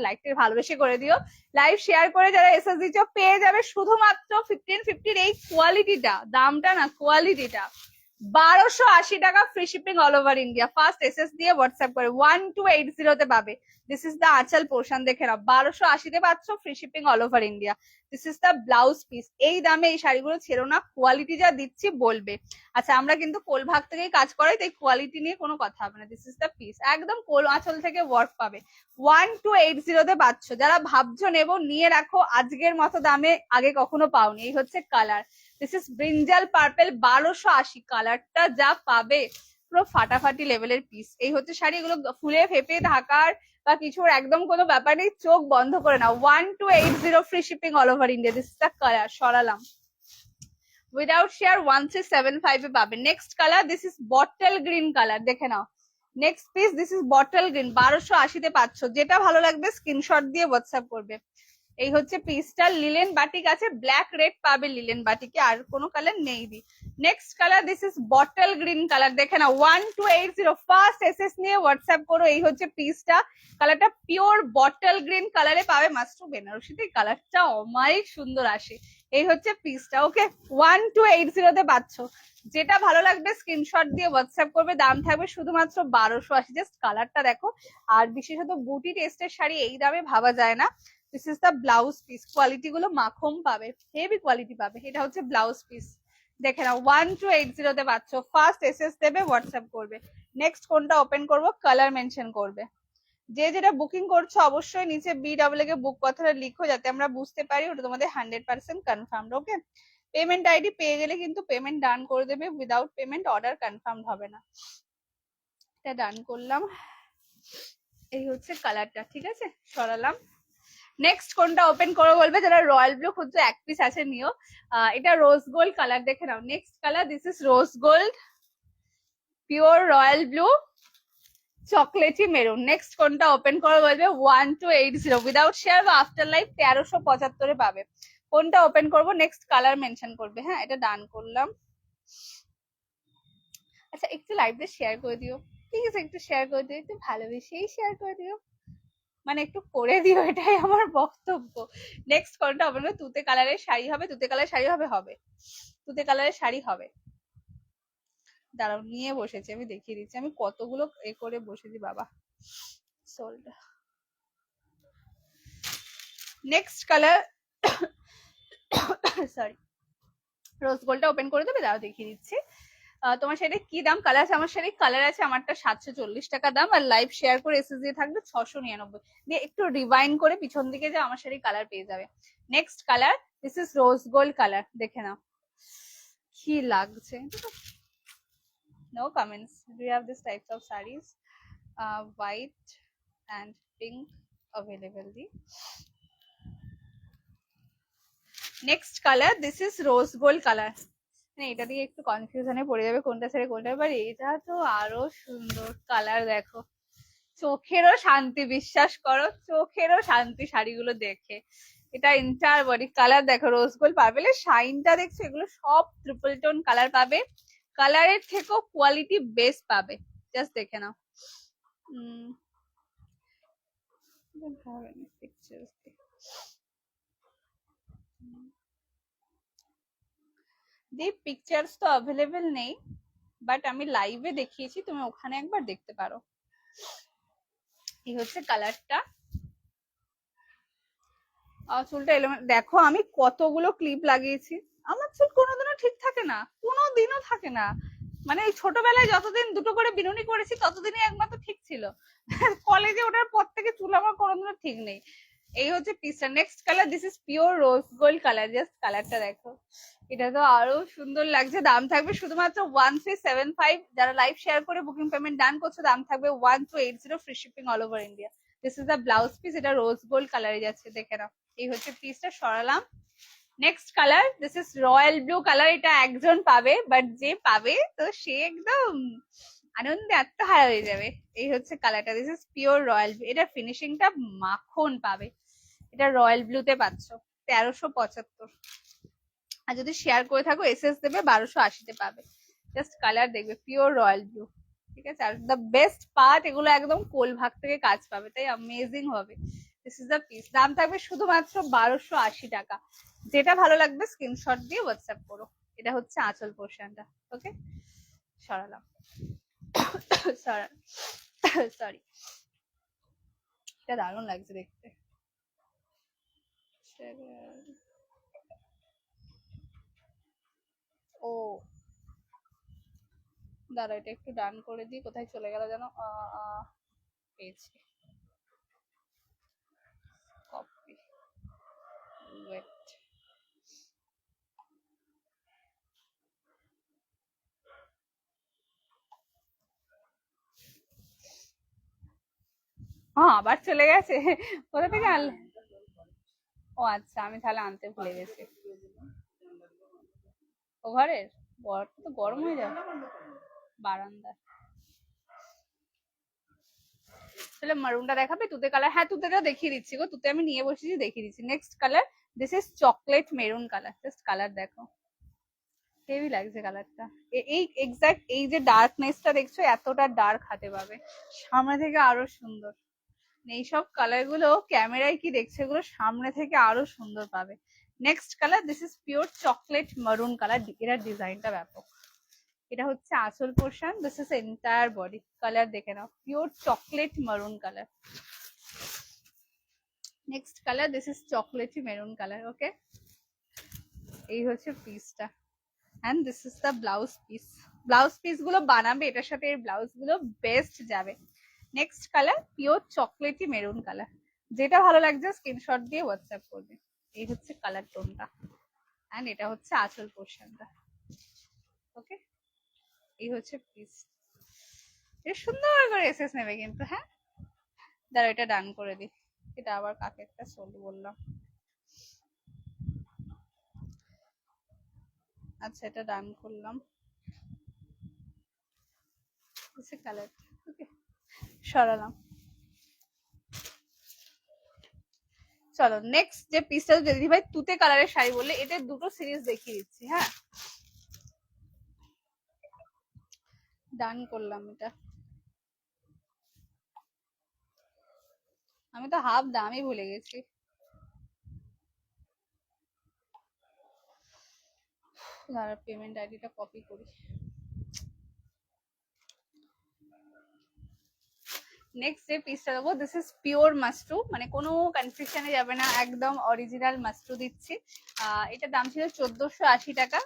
লাইকটা ভালোবেসে করে দিও, লাইভ শেয়ার করে যারা এসএস দিচ্ছ পেয়ে যাবে শুধুমাত্র 1550 এই কোয়ালিটিটা, দামটা না কোয়ালিটিটা। 1280 টাকা, free shipping all over India. First SS দিয়ে হোয়াটসঅ্যাপ করে 1280 তে পাবে। দিস ইজ দ্য আঁচল পোর্শন, দেখে নাও, 1280 তে পাচ্ছ, free shipping all over India. This is the blouse piece. এই দামে এই শাড়িগুলো ছেড়ো না, কোয়ালিটি যা দিচ্ছি বলবে। আচ্ছা, আমরা কিন্তু কোল ভাগ থেকেই কাজ করাই, তাই কোয়ালিটি নিয়ে কোনো কথা হবে না। দিস ইজ দ্য পিস, একদম কোল আঁচল থেকে ওয়ার্ক পাবে। 1280 তে পাচ্ছ। যারা ভাবছো নেবো, নিয়ে রাখো, আজকের মতো দামে আগে কখনো পাওনি। এই হচ্ছে colour, this is brinjal purple, 1280। কালারটা যা পাবে, পুরো ফাটাফাটি লেভেলের পিস। এই হচ্ছে শাড়ি, এগুলো ফুলে ফেপে ঢাকার বা কিছুর একদম কোনো ব্যাপার নেই, চোখ বন্ধ করে নাও। 1280, free shipping all over India. This is the colour, সরালাম। উইদাউট শেয়ার 1375 এ পাবে। Next colour, this is bottle green colour, দেখে নাও। Next piece, this is bottle green, 1280 তে পাচ্ছ। যেটা ভালো লাগবে স্ক্রিনশট দিয়ে হোয়াটসঅ্যাপ করবে। এই হচ্ছে পিসটা, লিলেন বাটিক আছে, ব্ল্যাক রেড পাবে লিলেন বাটিকে, আর কোনো কালার নেই দি। Next colour, this is bottle green colour, দেখে না, 1280। ফার্স্ট এসএস নিয়ে হোয়াটসঅ্যাপ করো। এই হচ্ছে পিসটা, কালারটা পিওর বটল গ্রিন কালারে পাবে। মাস্ট্র বেনারসিতে কালারটা অমায়িক সুন্দর আসে। এই হচ্ছে পিসটা, ওকে, 1280 তে পাচ্ছ। যেটা ভালো লাগবে স্ক্রিনশট দিয়ে হোয়াটসঅ্যাপ করবে। দাম থাকবে শুধুমাত্র 1280। জাস্ট কালারটা দেখো, আর বিশেষত বুটি টেস্টের শাড়ি এই দামে ভাবা যায় না। This is the blouse piece, quality গুলো মাখম পাবে, হেভি কোয়ালিটি পাবে। এটা হচ্ছে ব্লাউজ পিস, দেখে নাও, 1280 তে পাচ্ছ। ফার্স্ট এসএস দেবে, হোয়াটসঅ্যাপ করবে। নেক্সট কোনটা ওপেন করবো, কালার মেনশন করবে। যে যেটা বুকিং করছো অবশ্যই নিচে BW কে বুক কথাটা লিখো, যাতে আমরা বুঝতে পারি ওটা তোমাদের 100% কনফার্মড। ওকে, পেমেন্ট আইডি পেয়ে গেলে কিন্তু পেমেন্ট ডান করে দেবে, উইদাউট পেমেন্ট অর্ডার কনফার্ম হবে না। এটা ডান করলাম। এই হচ্ছে কালারটা, ঠিক আছে, সরালাম। নেক্সট কোনটা ওপেন করো বলবে, যারা রয়্যাল ব্লু খুঁজছো, এক পিস আছে নিও। এটা রোজ গোল্ড কালার, দেখে নাও। Next colour, this is rose gold, pure royal blue, chocolatey maroon. Next কোনটা ওপেন করো বলবে, 1280, উইদাউট শেয়ার বা আফটার লাইফ 1375 এ পাবে। কোনটা ওপেন করবো, নেক্সট কালার মেনশন করবে। হ্যাঁ, এটা ডান করলাম। আচ্ছা, একটু লাইভে শেয়ার করে দিও, ঠিক আছে, একটু শেয়ার করে দিও, একটু ভালোবেসেই শেয়ার করে দিও, মানে একটু করে দিও, এটাই আমার বক্তব্য। নেক্সট কোনটা ওপেন করবো, তুতে কালারের শাড়ি হবে, তুতে কালারের শাড়ি হবে, তুতে কালারের শাড়ি হবে। দাঁড়াও, নিয়ে বসেছি, আমি দেখিয়ে দিচ্ছি আমি কতগুলো এ করে বসেছি বাবা। সোল্ড। নেক্সট কালার, সরি, রোজ গোল্ডটা ওপেন করে দেবে, দাঁড়াও দেখিয়ে দিচ্ছি। তোমার শাড়ি কি দাম, কালার আছে, আমার শাড়ি কালার আছে, আমারটা 740 টাকা দাম, আর লাইভ শেয়ার করে এসএস দিয়ে থাকবে 699 দিয়ে। একটু রিভাইন্ড করে পিছন দিকে যে আমার শাড়ি কালার পেয়ে যাবে। Next colour, this is rose gold colour, দেখে নাও কি লাগছে। No comments. Do you have this types of sarees? White and pink available. Next color, this is rose gold color. এটা দিয়ে একটু কনফিউশনে পড়ে যাবে কোনটা ছেড়ে কোনটা, এবার এটা তো আরো সুন্দর কালার, দেখো, চোখেরও শান্তি, বিশ্বাস করো, চোখেরও শান্তি শাড়িগুলো দেখে। এটা এন্টায়ার বডি কালার দেখো, রোজ গোল্ড পার্পেলের শাইনটা দেখছো, এগুলো সব ট্রিপল টোন কালার পাবে। কালারের থেকেও কোয়ালিটি বেস্ট পাবে, জাস্ট দেখে নাও। don't have any pictures. the pictures তো available নেই, বাট আমি লাইভে দেখিয়েছি, তুমি ওখানে একবার দেখতে পারো। এই হচ্ছে কালারটা। চুলটা এলোমেলো, দেখো আমি কতগুলো ক্লিপ লাগিয়েছি। আমার চুল কোনোদিনও ঠিক থাকে না, কোনোদিনও থাকে না। মানে এই ছোটবেলায় যতদিন দুটো করে বিনুনি করেছি ততদিনই একমাত্র ঠিক ছিল। কলেজে ওঠার পর থেকে চুল আমার কোনোদিনও ঠিক নেই। এই হচ্ছে পিসটা। Next colour, this is pure rose gold colour. Just কালারটা দেখো, এটা তো আরো সুন্দর লাগছে। দাম থাকবে শুধুমাত্র 1375। যারা লাইভ শেয়ার করে বুকিং পেমেন্ট ডান করছো, দাম থাকবে 1280, free shipping all over India. This is the blouse piece, এটা রোজ গোল্ড কালারে যাচ্ছে, দেখে নাও। এই হচ্ছে পিসটা, সরালাম। Next colour, this is royal blue colour. এটা একজন পাবে, বাট যে পাবে তো সে একদম আনন্দে আত্মহারা হয়ে যাবে। এই হচ্ছে কালারটা, this is pure royal blue. এটা ফিনিশিংটা মাখন পাবে। এটা রয়্যাল ব্লুতে পাচ্ছ 1375। আর যদি শেয়ার করে থাকো এসএস দেবে 1280-তে পাবে। জাস্ট কালার দেখবে, পিওর রয়্যাল ব্লু। ঠিক আছে, আর দ্য বেস্ট পার্ট, এগুলো একদম কোল ভাগ থেকে কাজ পাবে, তাই অ্যামেজিং হবে। This is the piece. দাম থাকবে শুধুমাত্র 1280 টাকা। যেটা ভালো লাগবে স্ক্রিনশট দিয়ে হোয়াটসঅ্যাপ করো। এটা হচ্ছে আঁচল পোর্শনটা। ওকে, সরালাম। সরি, এটা দারুণ লাগছে দেখতে। ও দাঁড়া, এটা একটু ডান করে দিই। কোথায় চলে গেল যেন, পেয়েছি। Copy, wait. আবার চলে গেছে, কোথা থেকে আনলে? ও আচ্ছা, আমি তাহলে আনতে ভুলে গেছি। ও ঘরের তো গরম হয়ে যাবে বারান্দায়। তাহলে মারুনটা দেখাবে? তুতে কালার, হ্যাঁ তুতেটা দেখিয়ে দিচ্ছি গো, তুতে আমি নিয়ে বসেছি, দেখিয়ে দিচ্ছি। Next colour, this is chocolate maroon colour. Just colour দেখো, হেভি লাগছে কালারটা। এই এক্সাক্ট এই যে ডার্কনেসটা দেখছো, এতটা ডার্ক হাতে পাবে, সামনে থেকে আরো সুন্দর। এইসব কালার গুলো ক্যামেরায় কি দেখছে, এগুলো সামনে থেকে আরো সুন্দর পাবে। Next colour, this is pure chocolate maroon colour. এটার ডিজাইনটা ব্যাপক। এটা হচ্ছে আঁচল portion, this is entire body. Colour দেখে নাও, pure chocolate maroon colour. Next colour, this is chocolatey maroon colour. Okay, এই হচ্ছে পিসটা, and this is the blouse piece. Blouse piece গুলো বানাবে এটার সাথে, এর ব্লাউজ গুলো বেস্ট যাবে। Next colour, pure chocolatey maroon colour. যেটা ভালো লাগছে স্ক্রিনশট দিয়ে হোয়াটসঅ্যাপ করবে। এই হচ্ছে কালার টোনটা, এন্ড এটা হচ্ছে আঁচল পোর্শনটা। ওকে, এই হচ্ছে পিস। এটা সুন্দর করে এসএস নেবে কিন্তু, হ্যাঁ। দাঁড়া, এটা ডান করে দিই। এটা আবার কাকে একটা সোল বললাম। আচ্ছা, এটা ডান করলাম। Colour, okay, সরালাম। চলো নেক্সট যে পিসটা, দিদি ভাই তুতে কালারের শাড়ি বললে, এদের দুটো সিরিজ দেখিয়ে দিচ্ছি। হ্যাঁ, ডান করলাম এটা। আমি তো হাফ দামই ভুলে গেছি। দাঁড়া, পেমেন্ট আইডিটা কপি করি। নেক্সট যে পিসটা দেবো, দিস ইজ পিওর মাশরু, মানে কোনো কনফিউশনে যাবে না, একদম অরিজিনাল মাশরু দিচ্ছি। এটার দাম ছিল 1480 টাকা।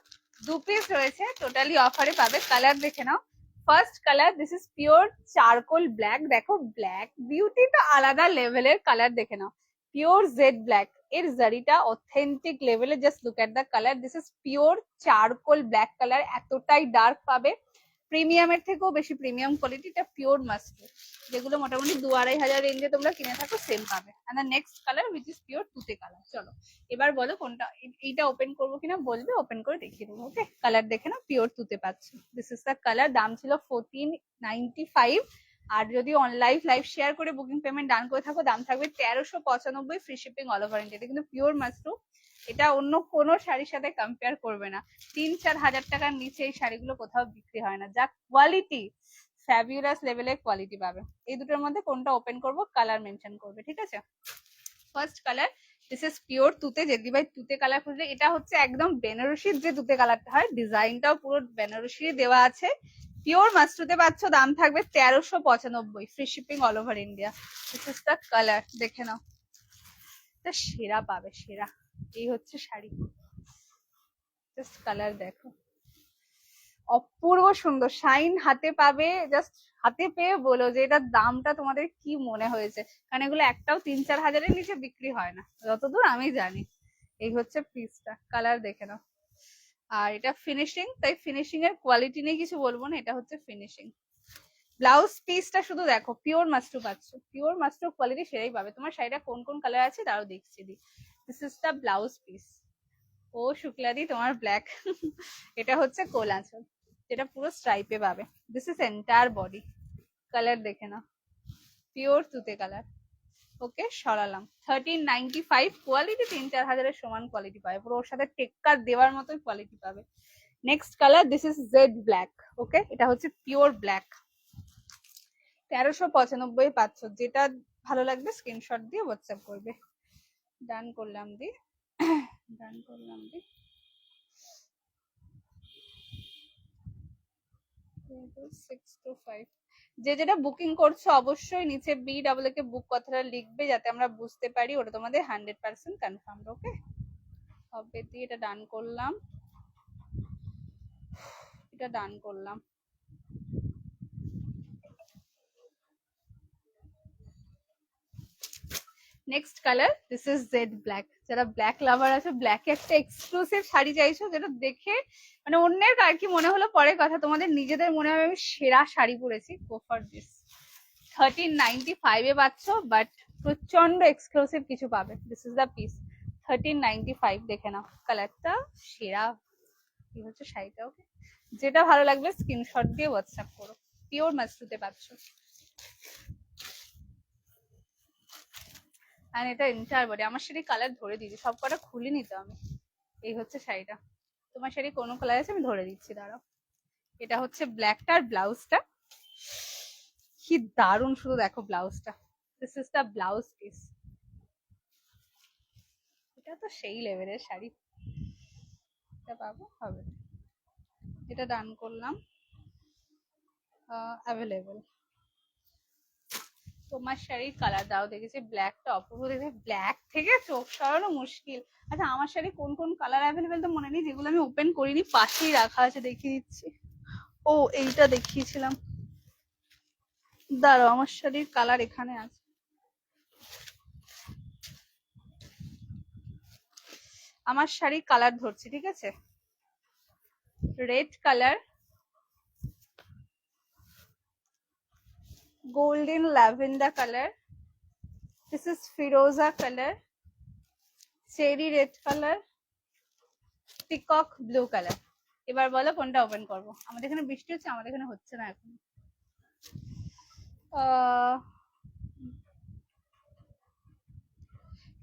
দু পিস রয়েছে, টোটালি অফারে পাবে। কালার দেখে নাও। First colour, this is pure charcoal black. দেখো ব্ল্যাক বিউটি তো আলাদা লেভেলের, কালার দেখে নাও। পিওর জেড ব্ল্যাক, এর জারিটা অথেন্টিক লেভেলে। Just look at the colour, this is pure charcoal black colour. এতটাই ডার্ক পাবে, প্রিমিয়ামের থেকেও বেশি প্রিমিয়াম কোয়ালিটি। এটা পিওর মাশরু, যেগুলো মোটামুটি 2-2500 রেঞ্জে তোমরা কিনে থাকো, সেম পাবে। And the next colour which is pure তুতে কালার। চলো এবার বলো কোনটা, এইটা ওপেন করবো কিনা বলবে, ওপেন করে দেখিয়ে দেবো। ওকে, কালার দেখে না, পিওর তুতে পাচ্ছ। This is the colour. দাম ছিল 1495। আর যদি অনলাইন লাইভ শেয়ার করে বুকিং পেমেন্ট ডান করে থাকো, দাম থাকবে 1395, free shipping all over India. এটা কিন্তু পিওর মাশরু, এটা অন্য কোনো শাড়ির সাথে কম্পেয়ার করবে না। 3-4 হাজার টাকার নিচে এই শাড়িগুলো কোথাও বিক্রি হয় না। যা কোয়ালিটি, ফ্যাবিউলাস লেভেলের কোয়ালিটি পাবে। এই দুটোর মধ্যে কোনটা ওপেন করব, কালার মেনশন করবে, ঠিক আছে? First colour, this is pure তুতে। যদি ভাই তুতে কালার খুঁজলে, এটা হচ্ছে একদম বেনারসির যে তুতে কালারটা হয়, ডিজাইনটাও পুরো বেনারসি দেওয়া আছে। পিওর মাস্টুতে পাচ্ছ, দাম থাকবে 1395, free shipping all over India. This is the colour, দেখে নাও, এটা সেরা পাবে, সেরা। এই হচ্ছে শাড়ি, জাস্ট কালার দেখো, অপূর্ব সুন্দর, শাইন হাতে পাবে। জাস্ট হাতে পেয়ে বলো যে এটার দামটা তোমাদের কি মনে হয়েছে, কারণ এগুলো একটাও 3-4 হাজারের নিচে বিক্রি হয় না, যতদূর আমি জানি। এই হচ্ছে পিসটা, কালার দেখে নাও। আর এটা ফিনিশিং, তাই ফিনিশিং এর কোয়ালিটি নিয়ে কিছু বলবো না, এটা হচ্ছে ফিনিশিং। ব্লাউজ পিসটা শুধু দেখো, পিওর মাস্টু পাচ্ছ, পিওর মাস্টু কোয়ালিটি সেরাই পাবে। তোমার শাড়িটা কোন কোন কালার আছে তারও দেখছি দি। This is the blouse piece. ও শুক্লাদি, তোমার ব্ল্যাক এটা হচ্ছে কোল আঁচল, যেটা পুরো স্ট্রাইপে পাবে। This is entire body, colour দেখে নাও, পিওর তুতে কালার। ওকে, সরালাম। 1395, কোয়ালিটি 3-4 হাজারের সমান কোয়ালিটি পাবে, পুরো ওর সাথে টেক্কার দেওয়ার মতোই কোয়ালিটি পাবে। Next colour, this is jade black. Okay, এটা হচ্ছে পিওর ব্ল্যাক, 1395 পাচ্ছ। যেটা ভালো লাগবে স্ক্রিনশট দিয়ে হোয়াটসঅ্যাপ করবে। ডান করলাম দি, ডান করলাম দি। যে যেটা বুকিং করছো অবশ্যই নিচে BW কে বুক কথাটা লিখবে, যাতে আমরা বুঝতে পারি ওটা তোমাদের 100% কনফার্ম। ওকে, হবে দিয়ে এটা ডান করলাম, এটা ডান করলাম। Next colour, this is jade black. যারা ব্ল্যাক লাভার আছে, ব্ল্যাক একটা এক্সক্লুসিভ শাড়ি চাইছো, যেটা দেখে মানে অন্যের আর কি মনে হলো পরে কথা, তোমাদের নিজেদের মনে হবে আমি সেরা শাড়ি পরেছি, গো ফর দিস। 1395 এ পাচ্ছ, বাট প্রচন্ড এক্সক্লুসিভ কিছু পাবে। This is the piece, 1395। দেখে নাও, কালারটা সেরা। কি হচ্ছে শাড়িটা, ওকে, যেটা ভালো লাগবে স্ক্রিনশট দিয়ে হোয়াটসঅ্যাপ করো। পিওর মাসরুতে পাচ্ছ। আর এটা এন্টায়ার বডি, আমার শাড়ি কালার ধরে দিয়েছি, সব কটা খুলিনি তো আমি। এই হচ্ছে শাড়িটা। তোমার শাড়ি কোনো কালার আছে আমি ধরে দিচ্ছি, দাঁড়াও। এটা হচ্ছে ব্ল্যাকটা, আর ব্লাউজটা কি দারুণ, শুধু দেখো ব্লাউজটা। This is the blouse piece. এটা তো সেই লেভেলের শাড়ি, এটা পাবো, হবে। এটা ডান করলাম, অ্যাভেলেবল। তোমার শাড়ির কালার দাও, দেখেছি ব্ল্যাকটা অপূর্ব দেখে, ব্ল্যাক থেকে চোখ সরানো মুশকিল। আচ্ছা, আমার শাড়ি কোন কোন কালার অ্যাভেলেবেল তো মনে নেই, যেগুলো আমি ওপেন করিনি পাশেই রাখা আছে, দেখিয়ে দিচ্ছি। ও, এইটা দেখিয়েছিলাম, দাঁড়াও, আমার শাড়ির কালার এখানে আছে। আমার শাড়ির কালার ধরছি, ঠিক আছে? Red colour, golden lavender color, this is firoza color, cherry red color, peacock blue color। এবার বলো কোনটা ওপেন করব। আমাদের এখানে বৃষ্টি হচ্ছে, আমাদের এখানে হচ্ছে না এখন।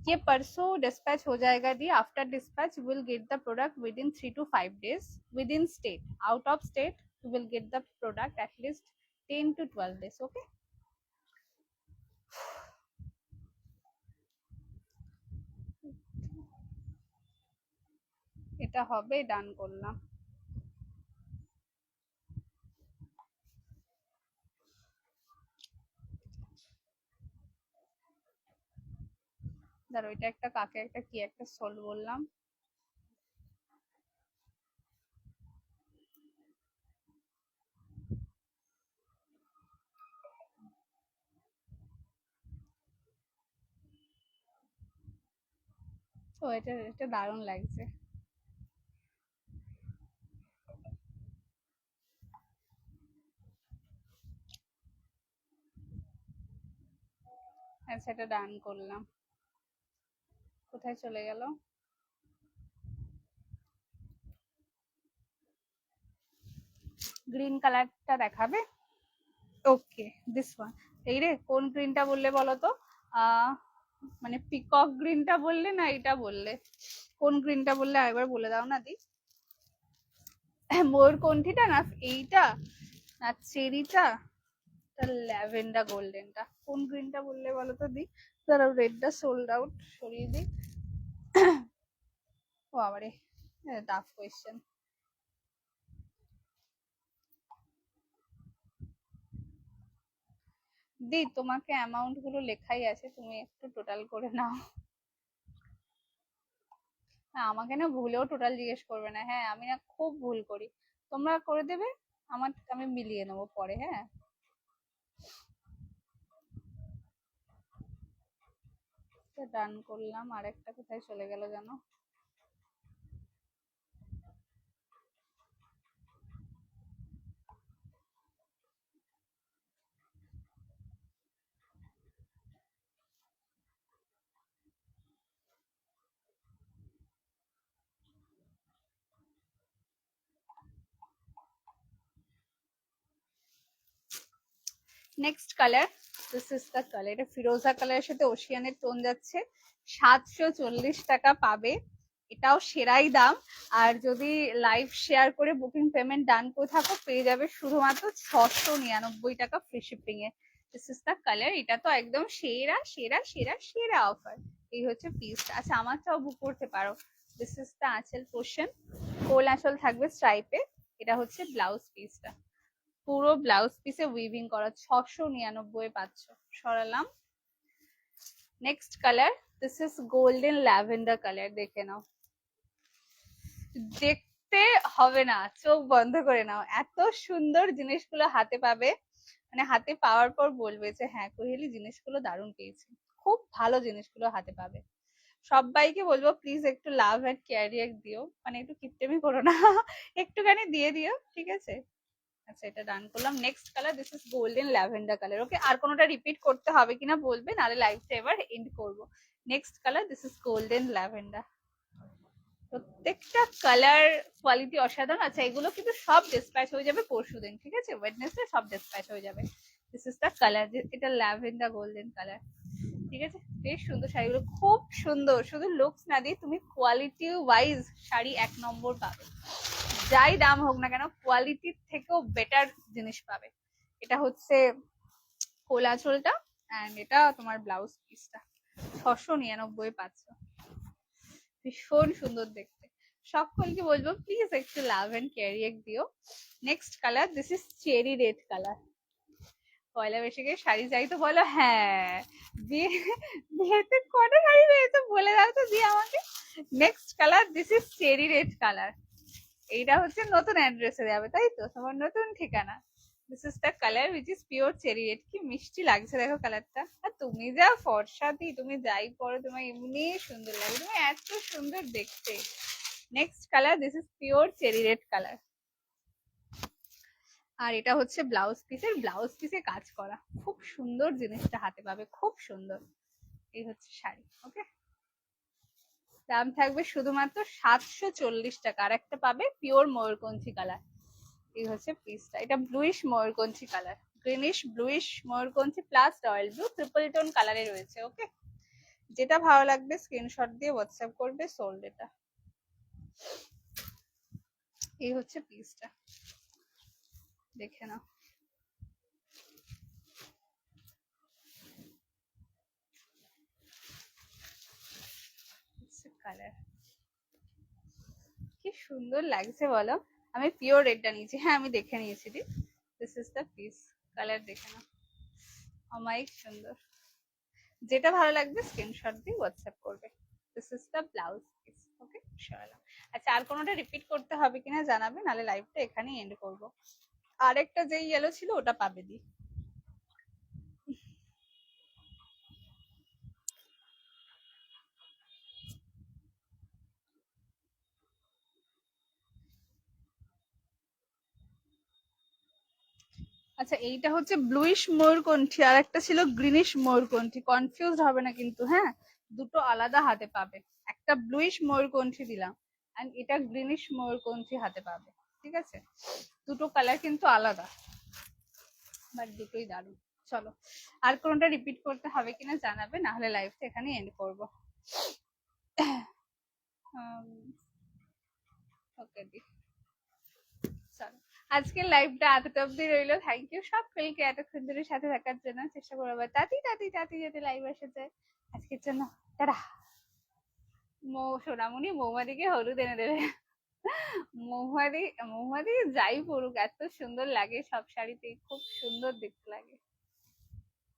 ये परसों dispatch हो जाएगा दी। after dispatch we will get the product within 3 to 5 days within state, out of state we will get the product at least 10 to 12 days। okay, এটা হবে, ডান করলাম। ধরো, এটা একটা কাকে একটা কি একটা সোল বললাম, ও এটা এটা দারুণ লাগছে। আচ্ছা, এটা ডান করলাম। কোথায় চলে গেল? গ্রিন কালারটা দেখাবে। ওকে, দিস ওয়ান। এই রে, কোন গ্রিনটা বললে বলো তো? মানে পিকক গ্রিনটা বললে না এটা বললে? কোন গ্রিনটা বললে আরেকবার বলে দাও না দি। ময়ূরকণ্ঠীটা না এইটা, না চেরিটা? ল্যাভেন্ডার গোল্ডেনটা, কোন গ্রিনটা বললে বলো তো দি? দাঁড়াও, রেডটা সোল্ড আউট, সরিয়ে দিই। ও আবারে টাফ কোয়েশ্চেন। দি তোমাকে অ্যামাউন্ট গুলো লেখাই আছে, তুমি একটু টোটাল করে নাও। হ্যাঁ, আমাকে না ভুলেও টোটাল জিজ্ঞেস করবে না, হ্যাঁ আমি না খুব ভুল করি। তোমরা করে দেবে, আমি মিলিয়ে নেবো পরে, হ্যাঁ। ডান করলাম, আরেকটা কোথায় চলে গেল জানো? Next colour, this is the colour. এটা ফিরোজা কালারের সাথে ওশিয়ানের টোন যাচ্ছে, 740 টাকা পাবে। এটাও সেরাই দাম। আর যদি লাইভ শেয়ার করে বুকিং পেমেন্ট ডান করে থাকো, পেয়ে যাবে শুধুমাত্র 699 টাকা free shipping A. This is the colour. এটা তো একদম সেরা সেরা সেরা সেরা অফার। এই হচ্ছে পিসটা। আচ্ছা, আমারটাও বুক করতে পারো। দিস ইজ দ্য আঁচল পোর্শন, কোল আঁচল থাকবে স্ট্রাইপে। এটা হচ্ছে ব্লাউজ পিসটা, পুরো ব্লাউজ পিসে উইভিং করা, 699 পাচ্ছ। সরালাম। Next colour, this is golden lavender colour, দেখে নাও। দেখতে হবে না, চোখ বন্ধ করে নাও, এত সুন্দর জিনিসগুলো হাতে পাবে। মানে হাতে পাওয়ার পর বলবে যে হ্যাঁ কোহেলি জিনিসগুলো দারুণ পেয়েছি। খুব ভালো জিনিসগুলো হাতে পাবে। সবাইকে বলবো প্লিজ একটু লাভ এন্ড কেয়ার দিও, মানে একটু কিপটেমি করো না, একটুখানি দিয়ে দিও, ঠিক আছে। আচ্ছা, এটা ডান করলাম। Next colour, this is golden lavender colour. Okay, আর কোনোটা রিপিট করতে হবে কিনা বলবে, নাহলে লাইভটা এবার এন্ড করবো। Next colour, this is golden lavender. প্রত্যেকটা কালার কোয়ালিটি অসাধারণ। আচ্ছা, এগুলো কিন্তু সব ডিসপ্যাচ হয়ে যাবে পরশুদিন, ঠিক আছে, ওয়েডনেসডে সব ডিসপ্যাচ হয়ে যাবে। দিস ইজ দ্য কালার, এটা ল্যাভেন্ডার গোল্ডেন কালার, ঠিক আছে। বেশ সুন্দর শাড়িগুলো, খুব সুন্দর। শুধু লুকস না দিয়ে তুমি কোয়ালিটি ওয়াইজ শাড়ি 1 নম্বর পাবে। যাই দাম হোক না কেন, কোয়ালিটির থেকেও বেটার জিনিস পাবে। এটা হচ্ছে কোলাচলটা, এন্ড এটা তোমার ব্লাউজ পিসটা, 699 পাচ্ছ। ভীষণ সুন্দর দেখতে। সকলকে বলবো প্লিজ একটু লাভ এন্ড ক্যারিয়েক দিও। Next colour, this is cherry red colour. পয়লা বৈশাখে শাড়ি চাই তো বলো, হ্যাঁ। বিয়েতে কটা শাড়ি পেয়েছো বলে দাও তো দিয়ে আমাকে। Next colour, this is cherry red colour. এইটা হচ্ছে নতুন অ্যাড্রেসে যাবে, তাই তো, তোমার নতুন ঠিকানা। This is the colour which is pure cherry red. কি মিষ্টি লাগছে দেখো কালারটা। আর তুমি যা ফর্সা দি, তুমি যাই পরো তোমার এমনি সুন্দর লাগে, তুমি এত সুন্দর দেখতে। Next colour, this is pure cherry red colour. আর এটা হচ্ছে ব্লাউজ পিসে কাজ করা, খুব সুন্দর জিনিসটা হাতে পাবে, খুব সুন্দর। এই হচ্ছে শাড়ি, ওকে। দাম থাকবে শুধুমাত্র 740 টাকা। আর একটা পাবে পিওর ময়ূরকঞ্চি কালার। এই হচ্ছে পিসটা। এটা ব্লুইশ ময়ূরকঞ্চি কালার, গ্রিনিশ ব্লুইশ ময়ূরকঞ্চি plus royal blue, triple tone কালারে রয়েছে, ওকে। যেটা ভালো লাগবে স্ক্রিনশট দিয়ে হোয়াটসঅ্যাপ করবে, সোল্ড এটা। এই হচ্ছে পিসটা, দেখে নাও। কালার কি সুন্দর লাগছে বলো। আমি পিওর রেডটা নিয়েছি, হ্যাঁ আমি দেখে নিয়েছি। This is the piece, colour দেখে নাও, অমায়িক সুন্দর। যেটা ভালো লাগবে স্ক্রিনশট দিয়ে হোয়াটসঅ্যাপ করবে। This is the blouse piece, okay. সরালাম। আচ্ছা, আর কোনোটা রিপিট করতে হবে কিনা জানাবে, নাহলে লাইভটা এখানেই এন্ড করব। আরেকটা যেই ইয়েলো ছিল ওটা পাবে দি। আচ্ছা, এইটা হচ্ছে ব্লুইশ ময়ূরকণ্ঠী, আর একটা ছিল গ্রিনিশ ময়ূরকণ্ঠী। কনফিউজ হবে না কিন্তু, হ্যাঁ, দুটো আলাদা হাতে পাবে। একটা ব্লুইশ ময়ূরকণ্ঠী দিলাম, এন্ড এটা গ্রিনিশ ময়ূরকণ্ঠী হাতে পাবে, ঠিক আছে। দুটো কালার কিন্তু আলাদা, বাট দুটোই দারুণ। চলো, আর কোনটা রিপিট করতে হবে কিনা জানাবে, না হলে লাইভটা এখানে এন্ড করবো। ওকে দি, চলো। আজকের লাইভটা এতটা অব্দি রইলো। থ্যাংক ইউ সকলকে এতক্ষণ ধরে সাথে থাকার জন্য। চেষ্টা করবো আবার তাতি তাতি তাতি যাতে লাইভ এসেছে আজকের জন্য। টাটা। সোনামণি মৌমাদিকে হলুদ এনে দেবে। মৌমাদি মৌমাদি যাই পড়ুক এত সুন্দর লাগে সব শাড়িতেই, খুব সুন্দর দেখতে লাগে।